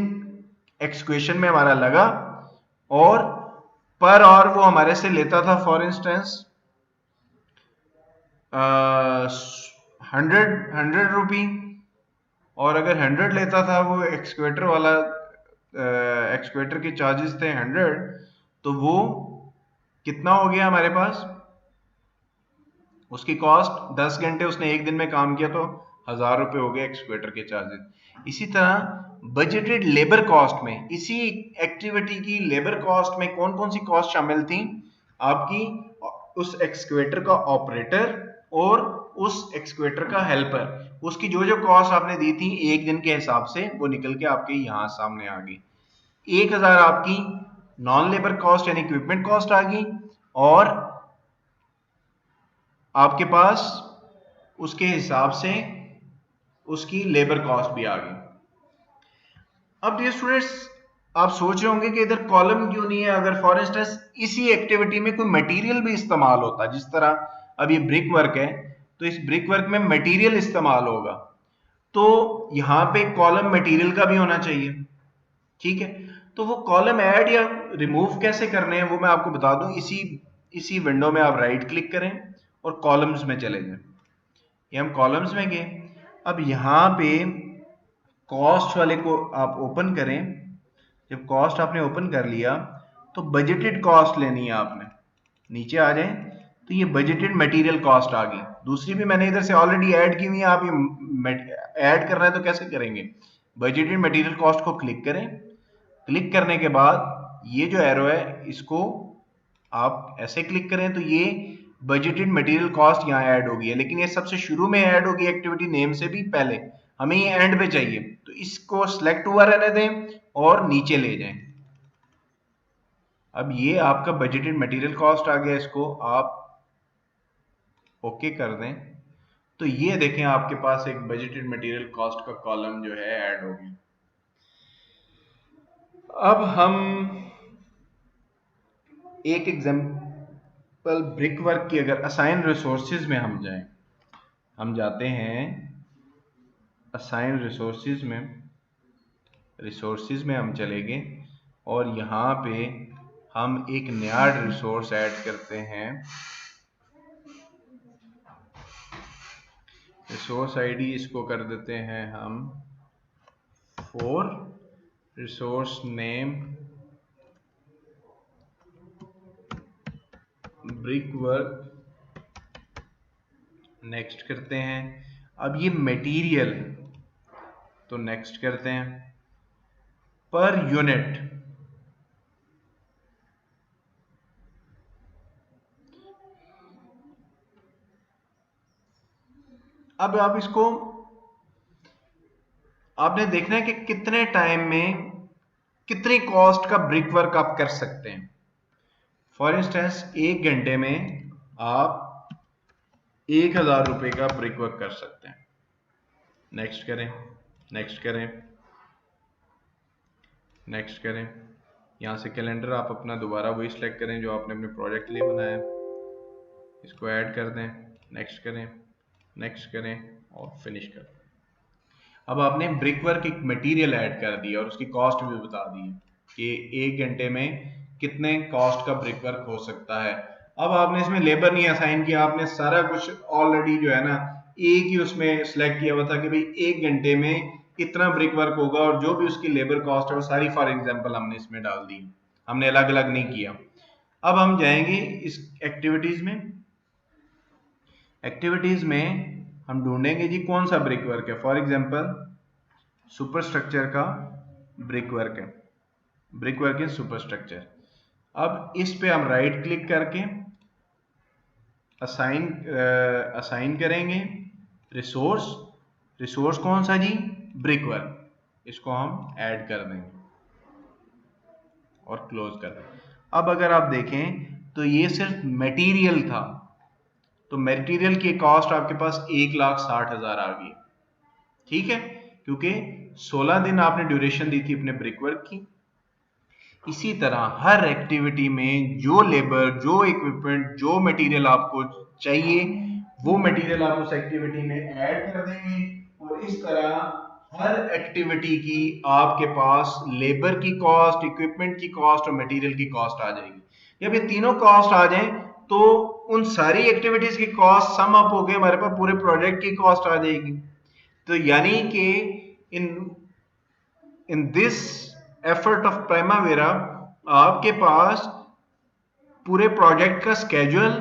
एक्सक्वेशन में हमारा लगा और पर आवर वो हमारे से लेता था फॉर इंस्टेंस 100 रुपी, और अगर 100 लेता था वो एक्सक्वेटर वाला, एक्सक्वेटर के चार्जेस थे 100, तो वो कितना हो गया हमारे पास, उसकी कॉस्ट 10 घंटे उसने एक दिन में काम किया तो 1000 रुपए हो गए एक्सक्वेटर के चार्जेस। इसी तरह बजटेड लेबर कॉस्ट में, इसी एक्टिविटी की लेबर कॉस्ट में कौन कौन सी कॉस्ट शामिल थी आपकी, उस एक्सक्वेटर का ऑपरेटर और उस एक्सक्वेटर का हेल्पर, उसकी जो जो कॉस्ट आपने दी थी एक दिन के हिसाब से वो निकल के आपके यहां सामने आ गई। 1000 आपकी नॉन लेबर कॉस्ट यानी इक्विपमेंट कॉस्ट आ गई, और आपके पास उसके हिसाब से उसकी लेबर कॉस्ट भी आ गई। अब डियर स्टूडेंट्स, आप सोच रहे होंगे कि इधर कॉलम क्यों नहीं है। अगर फॉर इंस्टेंस इसी एक्टिविटी में कोई मटेरियल भी इस्तेमाल होता, जिस तरह अब ये ब्रिक वर्क है तो इस ब्रिक वर्क में मटेरियल इस्तेमाल होगा, तो यहां पे कॉलम मटेरियल का भी होना चाहिए। ठीक है, तो वो कॉलम ऐड या रिमूव कैसे करने हैं वो मैं आपको बता दूं। इसी इसी विंडो में आप राइट क्लिक करें और कॉलम्स में चले जाएं। ये हम कॉलम्स में गए। अब यहां पे कॉस्ट वाले को आप ओपन करें। जब कॉस्ट आपने ओपन कर लिया तो बजटेड कॉस्ट लेनी है आपने, नीचे आ जाए तो ये बजटेड मटेरियल कॉस्ट आ गई। दूसरी भी मैंने इधर से ऑलरेडी ऐड की हुई है, आप ये ऐड कर रहे हैं तो कैसे करेंगे, बजटेड मटेरियल कॉस्ट को क्लिक करें। क्लिक करने के बाद ये जो एरो है इसको आप ऐसे क्लिक करें तो ये बजटेड मटेरियल कॉस्ट यहाँ ऐड होगी है, लेकिन ये सबसे शुरू में ऐड होगी एक्टिविटी नेम से भी पहले, हमें ये एंड पे चाहिए, तो इसको सिलेक्ट हुआ रहने दें और नीचे ले जाएं। अब ये आपका बजटेड मटेरियल कॉस्ट आ गया, इसको आप ओके कर दें तो ये देखें आपके पास एक बजटेड मटेरियल कॉस्ट का कॉलम जो है ऐड हो गया। अब हम एक एग्जांपल ब्रिक वर्क की, अगर असाइन रिसोर्सेज में हम जाएं, हम जाते हैं असाइन रिसोर्सेज में हम चले गए और यहाँ पे हम एक नया रिसोर्स ऐड करते हैं। रिसोर्स आईडी इसको कर देते हैं हम for resource name brick work, next करते हैं। अब ये मटेरियल तो नेक्स्ट करते हैं। पर यूनिट, अब आप इसको आपने देखना है कि कितने टाइम में कितनी कॉस्ट का ब्रिक वर्क आप कर सकते हैं। फॉर इंस्टेंस 1 घंटे में आप 1000 रुपए का ब्रिक वर्क कर सकते हैं। नेक्स्ट करें, नेक्स्ट करें, नेक्स्ट करें। यहाँ से कैलेंडर आप अपना दोबारा वही सिलेक्ट करें जो आपने अपने प्रोजेक्ट के लिए बनाया, इसको ऐड कर दें, नेक्स्ट करें, नेक्स्ट करें और फिनिश कर दें। अब आपने ब्रिक वर्क एक मटेरियल ऐड कर दिया और उसकी कॉस्ट भी बता दी कि 1 घंटे में कितने कॉस्ट का ब्रिक वर्क हो सकता है। अब आपने इसमें लेबर नहीं असाइन किया, आपने सारा कुछ ऑलरेडी जो है ना एक ही उसमें सिलेक्ट किया हुआ था कि भाई 1 घंटे में इतना ब्रिक वर्क होगा और जो भी उसकी लेबर कॉस्ट है वो सारी फॉर एग्जांपल हमने इसमें डाल दी, हमने अलग अलग नहीं किया। अब हम जाएंगे इस एक्टिविटीज में, एक्टिविटीज में हम ढूंढेंगे जी कौन सा ब्रिक वर्क है। फॉर एग्जांपल सुपर स्ट्रक्चर का ब्रिक वर्क है, brick work in super structure. अब इस पे हम राइट क्लिक करके असाइन करेंगे रिसोर्स, रिसोर्स कौन सा जी, ब्रिक वर्क, इसको हम ऐड कर देंगे और क्लोज कर देंगे। अब अगर आप देखें तो ये सिर्फ मटेरियल था, तो मटेरियल की कॉस्ट आपके पास 1,60,000 आ गई, ठीक है, क्योंकि 16 दिन आपने ड्यूरेशन दी थी अपने ब्रिक वर्क की। इसी तरह हर एक्टिविटी में जो लेबर, जो इक्विपमेंट, जो मटेरियल आपको चाहिए वो मटेरियल आप उस एक्टिविटी में ऐड कर देंगे और इस तरह हर एक्टिविटी की आपके पास लेबर की कॉस्ट, इक्विपमेंट की कॉस्ट और मटेरियल की कॉस्ट आ जाएगी। जब ये तीनों कॉस्ट आ जाएं तो उन सारी एक्टिविटीज की कॉस्ट सम अप होकर हमारे पास पूरे प्रोजेक्ट की कॉस्ट आ जाएगी। तो यानी कि in this effort of Primavera आपके पास पूरे प्रोजेक्ट का स्केड्यूल,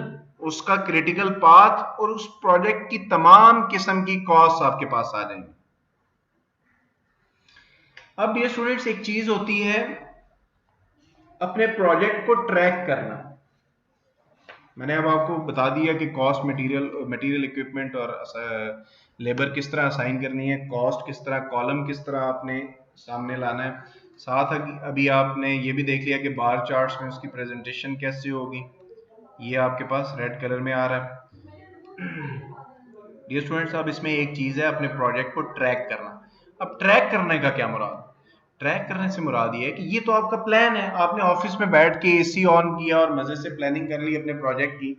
उसका क्रिटिकल पाथ और उस प्रोजेक्ट की तमाम किस्म की कॉस्ट आपके पास आ जाएंगी। अब ये स्टूडेंट्स एक चीज होती है अपने प्रोजेक्ट को ट्रैक करना। मैंने अब आपको बता दिया कि कॉस्ट, मटेरियल इक्विपमेंट और लेबर किस तरह असाइन करनी है, कॉस्ट किस तरह, कॉलम किस तरह आपने सामने लाना है। साथ अभी आपने ये भी देख लिया कि बार चार्ट्स में उसकी प्रेजेंटेशन कैसे होगी, ये आपके पास रेड कलर में आ रहा है। डियर स्टूडेंट्स, अब इसमें एक चीज है अपने प्रोजेक्ट को ट्रैक करना। अब ट्रैक करने का क्या मुराद, ट्रैक करने से मुराद ये है कि ये तो आपका प्लान है, आपने ऑफिस में बैठ के एसी ऑन किया और मजे से प्लानिंग कर ली अपने प्रोजेक्ट की।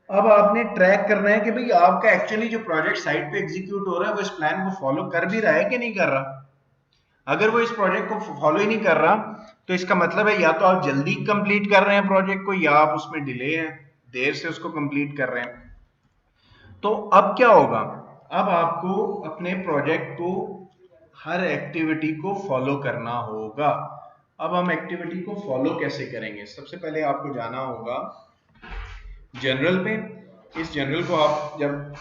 अब आपने ट्रैक करना है कि भाई आपका एक्चुअली जो प्रोजेक्ट साइट पे एग्जीक्यूट हो रहा है वो इस प्लान को फॉलो कर भी रहा है कि नहीं कर रहा। अगर वो इस प्रोजेक्ट को फॉलो ही नहीं कर रहा तो इसका मतलब है या तो आप जल्दी कंप्लीट कर रहे हैं प्रोजेक्ट को या आप उसमें डिले हैं, देर से उसको कंप्लीट कर रहे हैं। तो अब क्या होगा, अब आपको अपने प्रोजेक्ट को, हर एक्टिविटी को फॉलो करना होगा। अब हम एक्टिविटी को फॉलो कैसे करेंगे, सबसे पहले आपको जाना होगा जनरल पे। इस जनरल को आप जब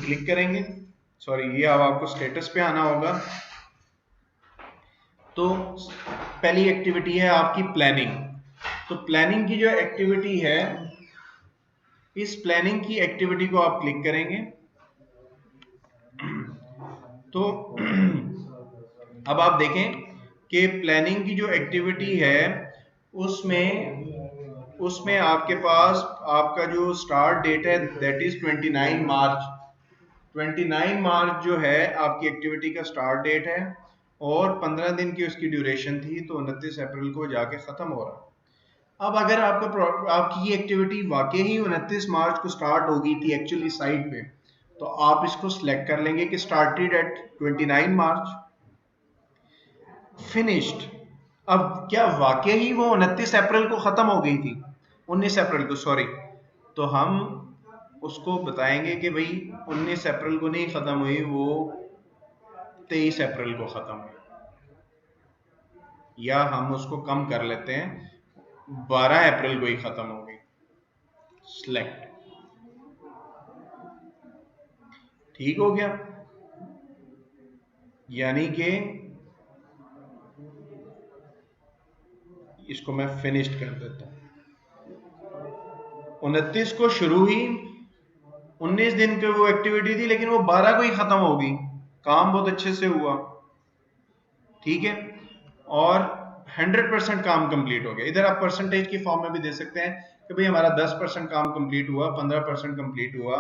क्लिक करेंगे, सॉरी ये अब आपको स्टेटस पे आना होगा। तो पहली एक्टिविटी है आपकी प्लानिंग। तो प्लानिंग की जो एक्टिविटी है, इस प्लानिंग की एक्टिविटी को आप क्लिक करेंगे तो अब आप देखें कि प्लानिंग की जो एक्टिविटी है उसमें आपके पास आपका जो स्टार्ट डेट है दैट इज 29 मार्च। 29 मार्च जो है आपकी एक्टिविटी का स्टार्ट डेट है और 15 दिन की उसकी ड्यूरेशन थी, तो 29 अप्रैल को जाके खत्म हो रहा। अब अगर आपकी एक्टिविटी वाकई ही 29 मार्च को स्टार्ट हो गई थी एक्चुअली साइट पे, तो आप इसको सिलेक्ट कर लेंगे कि स्टार्टेड एट 29 मार्च, फिनिश्ड। अब क्या वाकई ही वो 29 अप्रैल को खत्म हो गई थी, 19 अप्रैल को सॉरी, तो हम उसको बताएंगे कि भाई 19 अप्रैल को नहीं खत्म हुई, वो 23 अप्रैल को खत्म हुई, या हम उसको कम कर लेते हैं 12 अप्रैल को ही खत्म हो गई। सिलेक्ट, ठीक हो गया। यानी कि इसको मैं फिनिश्ड कर देता हूं। 29 को शुरू हुई, 19 दिन की वो एक्टिविटी थी लेकिन वो 12 को ही खत्म हो गई, काम बहुत अच्छे से हुआ, ठीक है, और 100% काम कंप्लीट हो गया। इधर आप परसेंटेज की फॉर्म में भी दे सकते हैं कि भाई हमारा 10% काम कंप्लीट हुआ, 15% कंप्लीट हुआ,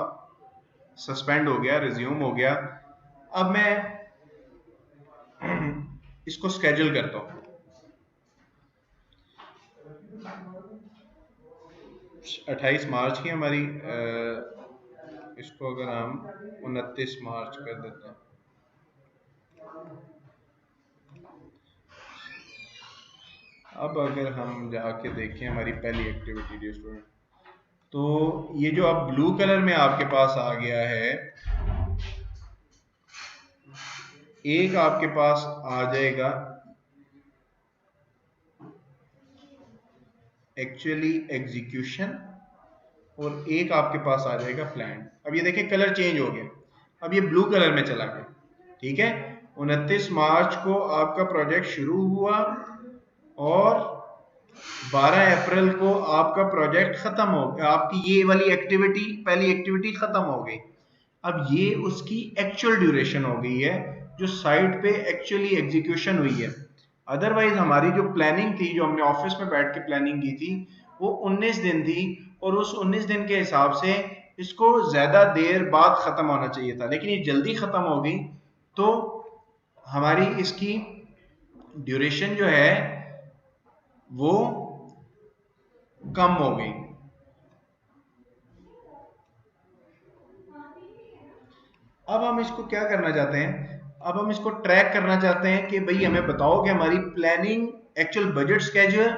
सस्पेंड हो गया, रिज्यूम हो गया। अब मैं इसको स्केड्यूल करता हूं। 28 मार्च की हमारी इसको अगर हम 29 मार्च कर देते हैं, अब अगर हम जाके देखें हमारी पहली एक्टिविटी डियर स्टूडेंट, तो ये जो अब ब्लू कलर में आपके पास आ गया है, एक आपके पास आ जाएगा एक्चुअली एग्जीक्यूशन और एक आपके पास आ जाएगा प्लान। अब ये देखिए कलर चेंज हो गया, अब ये ब्लू कलर में चला गया, ठीक है। 29 मार्च को आपका प्रोजेक्ट शुरू हुआ और 12 अप्रैल को आपका प्रोजेक्ट खत्म हो गया, आपकी ये वाली एक्टिविटी पहली एक्टिविटी खत्म हो गई। अब ये उसकी एक्चुअल ड्यूरेशन हो गई है जो साइट पे एक्चुअली एग्जीक्यूशन हुई है। अदरवाइज हमारी जो प्लानिंग थी, जो हमने ऑफिस में बैठ के प्लानिंग की थी, वो 19 दिन थी और उस 19 दिन के हिसाब से इसको ज्यादा देर बाद खत्म होना चाहिए था, लेकिन ये जल्दी खत्म हो गई तो हमारी इसकी ड्यूरेशन जो है वो कम हो गई। अब हम इसको क्या करना चाहते हैं, अब हम इसको ट्रैक करना चाहते हैं कि भाई हमें बताओ कि हमारी प्लानिंग, एक्चुअल बजट स्केड्यूल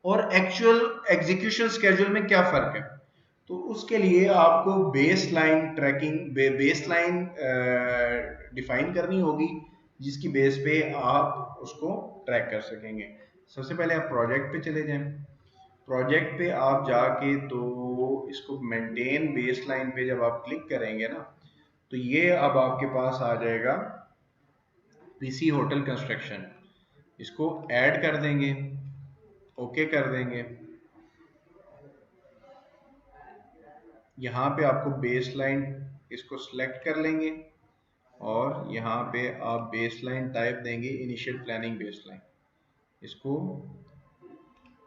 और एक्चुअल एग्जीक्यूशन स्केड्यूल में क्या फर्क है। तो उसके लिए आपको base line tracking, base line define करनी होगी जिसकी बेस पे आप उसको ट्रैक कर सकेंगे। सबसे पहले आप प्रोजेक्ट पे चले जाएं, प्रोजेक्ट पे आप जाके तो इसको मेंटेन बेस लाइन पे जब आप क्लिक करेंगे ना, तो ये अब आपके पास आ जाएगा पीसी होटल कंस्ट्रक्शन, इसको ऐड कर देंगे, ओके कर देंगे। यहाँ पे आपको बेस लाइन इसको सिलेक्ट कर लेंगे और यहाँ पे आप बेस लाइन टाइप देंगे इनिशियल प्लानिंग बेस लाइन, इसको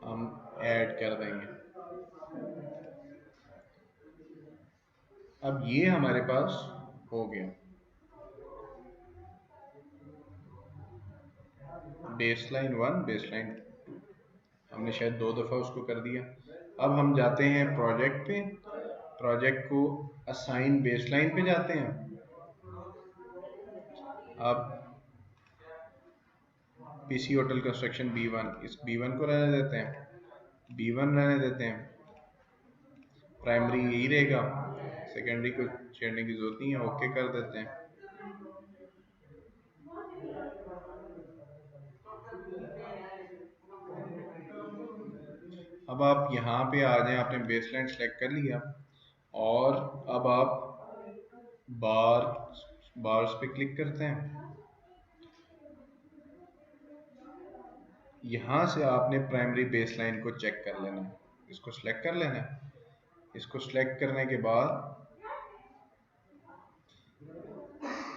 हम ऐड कर देंगे। अब ये हमारे पास हो गया बेस लाइन 1, बेस लाइन 2, हमने शायद 2 दफ़ा उसको कर दिया। अब हम जाते हैं प्रोजेक्ट पे, प्रोजेक्ट को असाइन बेसलाइन पे जाते हैं। अब पीसी होटल कंस्ट्रक्शन B1, इस B1 को रहने देते हैं, B1 रहने देते हैं, प्राइमरी यही रहेगा, सेकेंडरी को छेड़ने की जरूरत नहीं है, ओके कर देते हैं। अब आप यहाँ पे आ जाएं, आपने बेसलाइन सेलेक्ट कर लिया और अब आप बार्स पे क्लिक करते हैं। यहाँ से आपने प्राइमरी बेसलाइन को चेक कर लेना है, इसको सिलेक्ट कर लेना है। इसको सिलेक्ट करने के बाद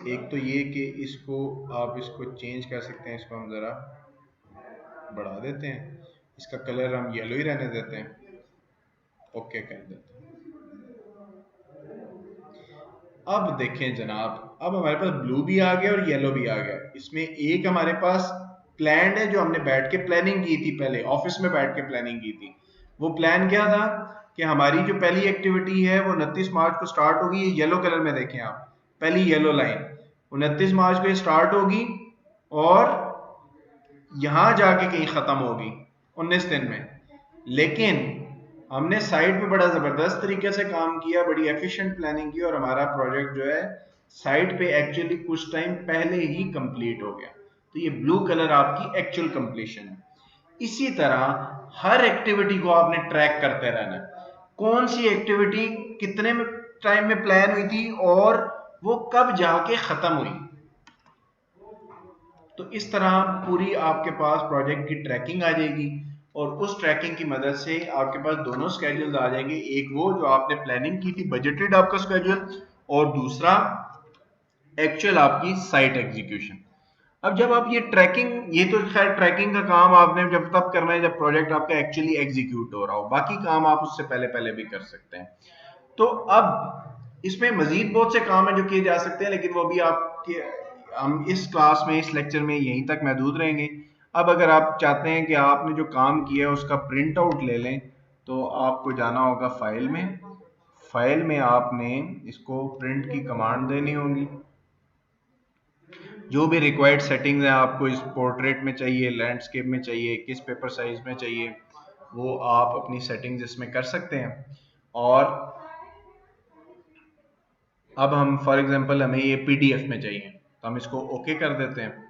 एक तो ये कि इसको आप इसको चेंज कर सकते हैं, इसको हम ज़रा बढ़ा देते हैं, इसका कलर हम येलो ही रहने देते हैं, ओके कर देते हैं। अब देखें जनाब, अब हमारे पास ब्लू भी आ गया और येलो भी आ गया। इसमें एक हमारे पास प्लान है जो हमने बैठ के प्लानिंग की थी, पहले ऑफिस में बैठ के प्लानिंग की थी। वो प्लान क्या था कि हमारी जो पहली एक्टिविटी है वो 29 मार्च को स्टार्ट होगी, येलो कलर में देखें आप, पहली येलो लाइन 29 मार्च को स्टार्ट होगी और यहां जाके कहीं खत्म होगी 19 दिन में। लेकिन हमने साइट पे बड़ा जबरदस्त तरीके से काम किया, बड़ी एफिशिएंट प्लानिंग की और हमारा प्रोजेक्ट जो है साइट पे एक्चुअली कुछ टाइम पहले ही कंप्लीट हो गया। तो ये ब्लू कलर आपकी एक्चुअल कंप्लीशन है। इसी तरह हर एक्टिविटी को आपने ट्रैक करते रहना है, कौन सी एक्टिविटी कितने टाइम में प्लान हुई थी और वो कब जाके खत्म हुई। तो इस तरह पूरी आपके पास प्रोजेक्ट की ट्रैकिंग आ जाएगी और उस ट्रैकिंग की मदद से आपके पास दोनों स्केड्यूल आ जाएंगे, एक वो जो आपने प्लानिंग की थी बजटेड आपका स्केड्यूल और दूसरा एक्चुअल आपकी साइट एग्जीक्यूशन। अब जब आप ये ट्रैकिंग, ये तो खैर ट्रैकिंग का काम आपने जब तब करना है जब प्रोजेक्ट आपका एक्चुअली एग्जीक्यूट हो रहा हो, बाकी काम आप उससे पहले पहले भी कर सकते हैं। तो अब इसमें मजीद बहुत से काम है जो किए जा सकते हैं, लेकिन वो भी आपके, हम इस क्लास में, इस लेक्चर में यहीं तक महदूद रहेंगे। अब अगर आप चाहते हैं कि आपने जो काम किया है उसका प्रिंट आउट ले लें तो आपको जाना होगा फाइल में, फाइल में आपने इसको प्रिंट की कमांड देनी होगी। जो भी रिक्वायर्ड सेटिंग्स हैं आपको, इस पोर्ट्रेट में चाहिए, लैंडस्केप में चाहिए, किस पेपर साइज में चाहिए, वो आप अपनी सेटिंग्स इसमें कर सकते हैं। और अब हम फॉर एग्जांपल हमें ये पीडीएफ में चाहिए, तो हम इसको ओके कर देते हैं।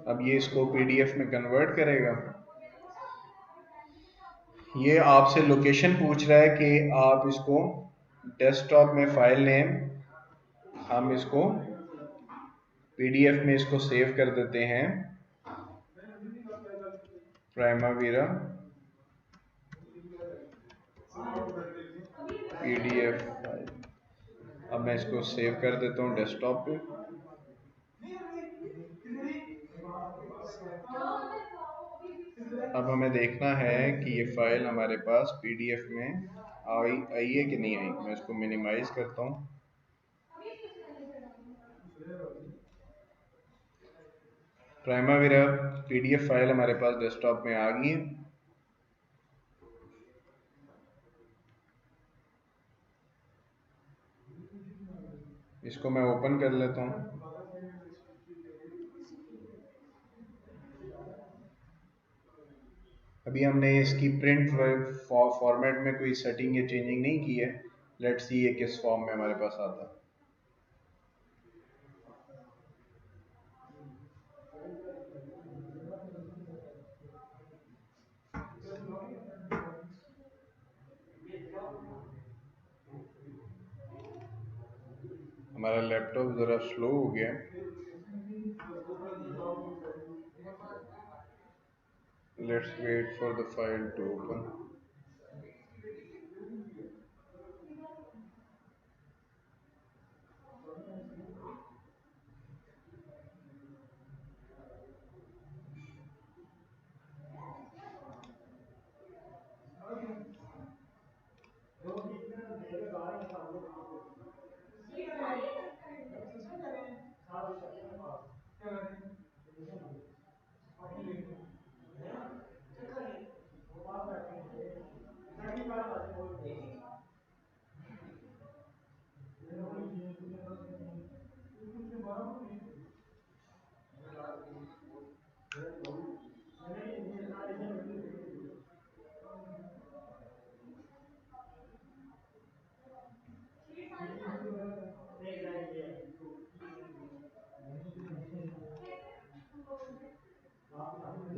अब ये इसको पीडीएफ में कन्वर्ट करेगा। ये आपसे लोकेशन पूछ रहा है कि आप इसको डेस्कटॉप में फाइल नेम, हम इसको पीडीएफ में इसको सेव कर देते हैं, प्राइमावीरा पीडीएफ फाइल। अब मैं इसको सेव कर देता हूँ डेस्कटॉप पे। अब हमें देखना है कि ये फाइल हमारे पास पीडीएफ में आई है कि नहीं आई। मैं इसको मिनिमाइज करता हूँ। प्राइमावीरा पीडीएफ फाइल हमारे पास डेस्कटॉप में आ गई है। इसको मैं ओपन कर लेता हूँ। अभी हमने इसकी प्रिंट फॉर्मेट में कोई सेटिंग या चेंजिंग नहीं की है। लेट्स सी ये किस फॉर्म में हमारे पास आता है। हमारा लैपटॉप ज़रा स्लो हो गया है। Let's wait for the file to open.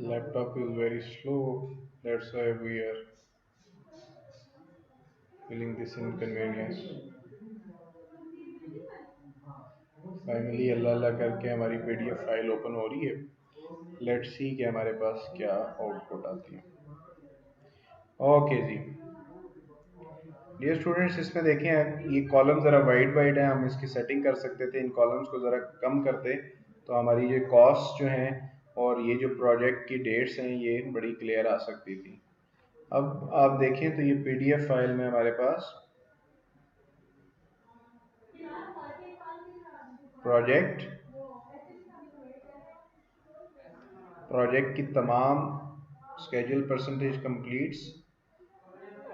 Laptop is very slow. That's why we are feeling this inconvenience. Finally Allah Allah करके हमारी पीडीएफ फाइल ओपन हो रही है। लेट्स सी कि हमारे पास क्या आउटपुट आती है। ओके जी डियर स्टूडेंट्स, इसमें देखें ये कॉलम ज़रा वाइड वाइड है। हम इसकी सेटिंग कर सकते थे, इन कॉलम्स को ज़रा कम करते तो हमारी ये कॉस्ट जो हैं और ये जो प्रोजेक्ट की डेट्स हैं ये बड़ी क्लियर आ सकती थी। अब आप देखें तो ये पीडीएफ फाइल में हमारे पास प्रोजेक्ट प्रोजेक्ट की तमाम स्केड्यूल परसेंटेज कंप्लीट्स,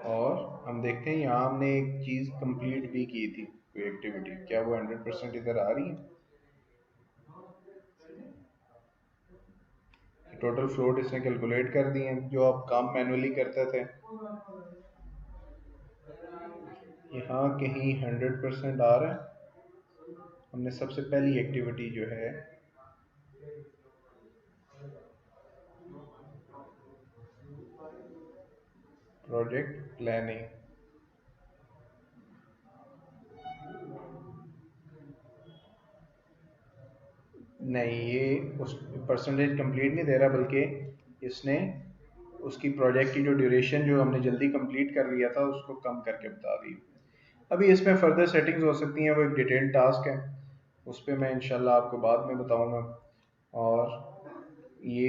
और हम देखते हैं यहाँ हमने एक चीज़ कंप्लीट भी की थी, कोई एक्टिविटी। क्या वो 100% इधर आ रही है? टोटल फ्लोट इसने कैलकुलेट कर दिए हैं जो आप काम मैनुअली करते थे। यहाँ कहीं 100% आ रहा है। हमने सबसे पहली एक्टिविटी जो है प्रोजेक्ट प्लानिंग, नहीं ये उस परसेंटेज कंप्लीट नहीं दे रहा, बल्कि इसने उसकी प्रोजेक्ट की जो ड्यूरेशन जो हमने जल्दी कंप्लीट कर लिया था उसको कम करके बता दी। अभी इसमें फर्दर सेटिंग्स हो सकती हैं, वो एक डिटेल टास्क है, उस पर मैं इंशाल्लाह आपको बाद में बताऊंगा। और ये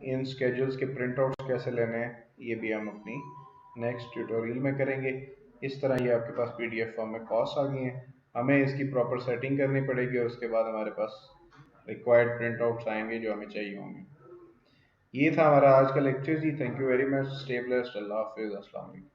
इन स्केड्यूल्स के प्रिंट आउट्स कैसे लेने हैं ये भी हम अपनी नेक्स्ट ट्यूटोरियल में करेंगे। इस तरह ये आपके पास पीडीएफ फॉर्म में कॉस्ट आ गई हैं। हमें इसकी प्रॉपर सेटिंग करनी पड़ेगी और उसके बाद हमारे पास रिक्वायर्ड प्रिंट आउट्स आएंगे जो हमें चाहिए होंगे। ये था हमारा आज का लेक्चर जी। Thank you very much. Stay blessed. Allah हाफिज़। अस्सलाम वालेकुम।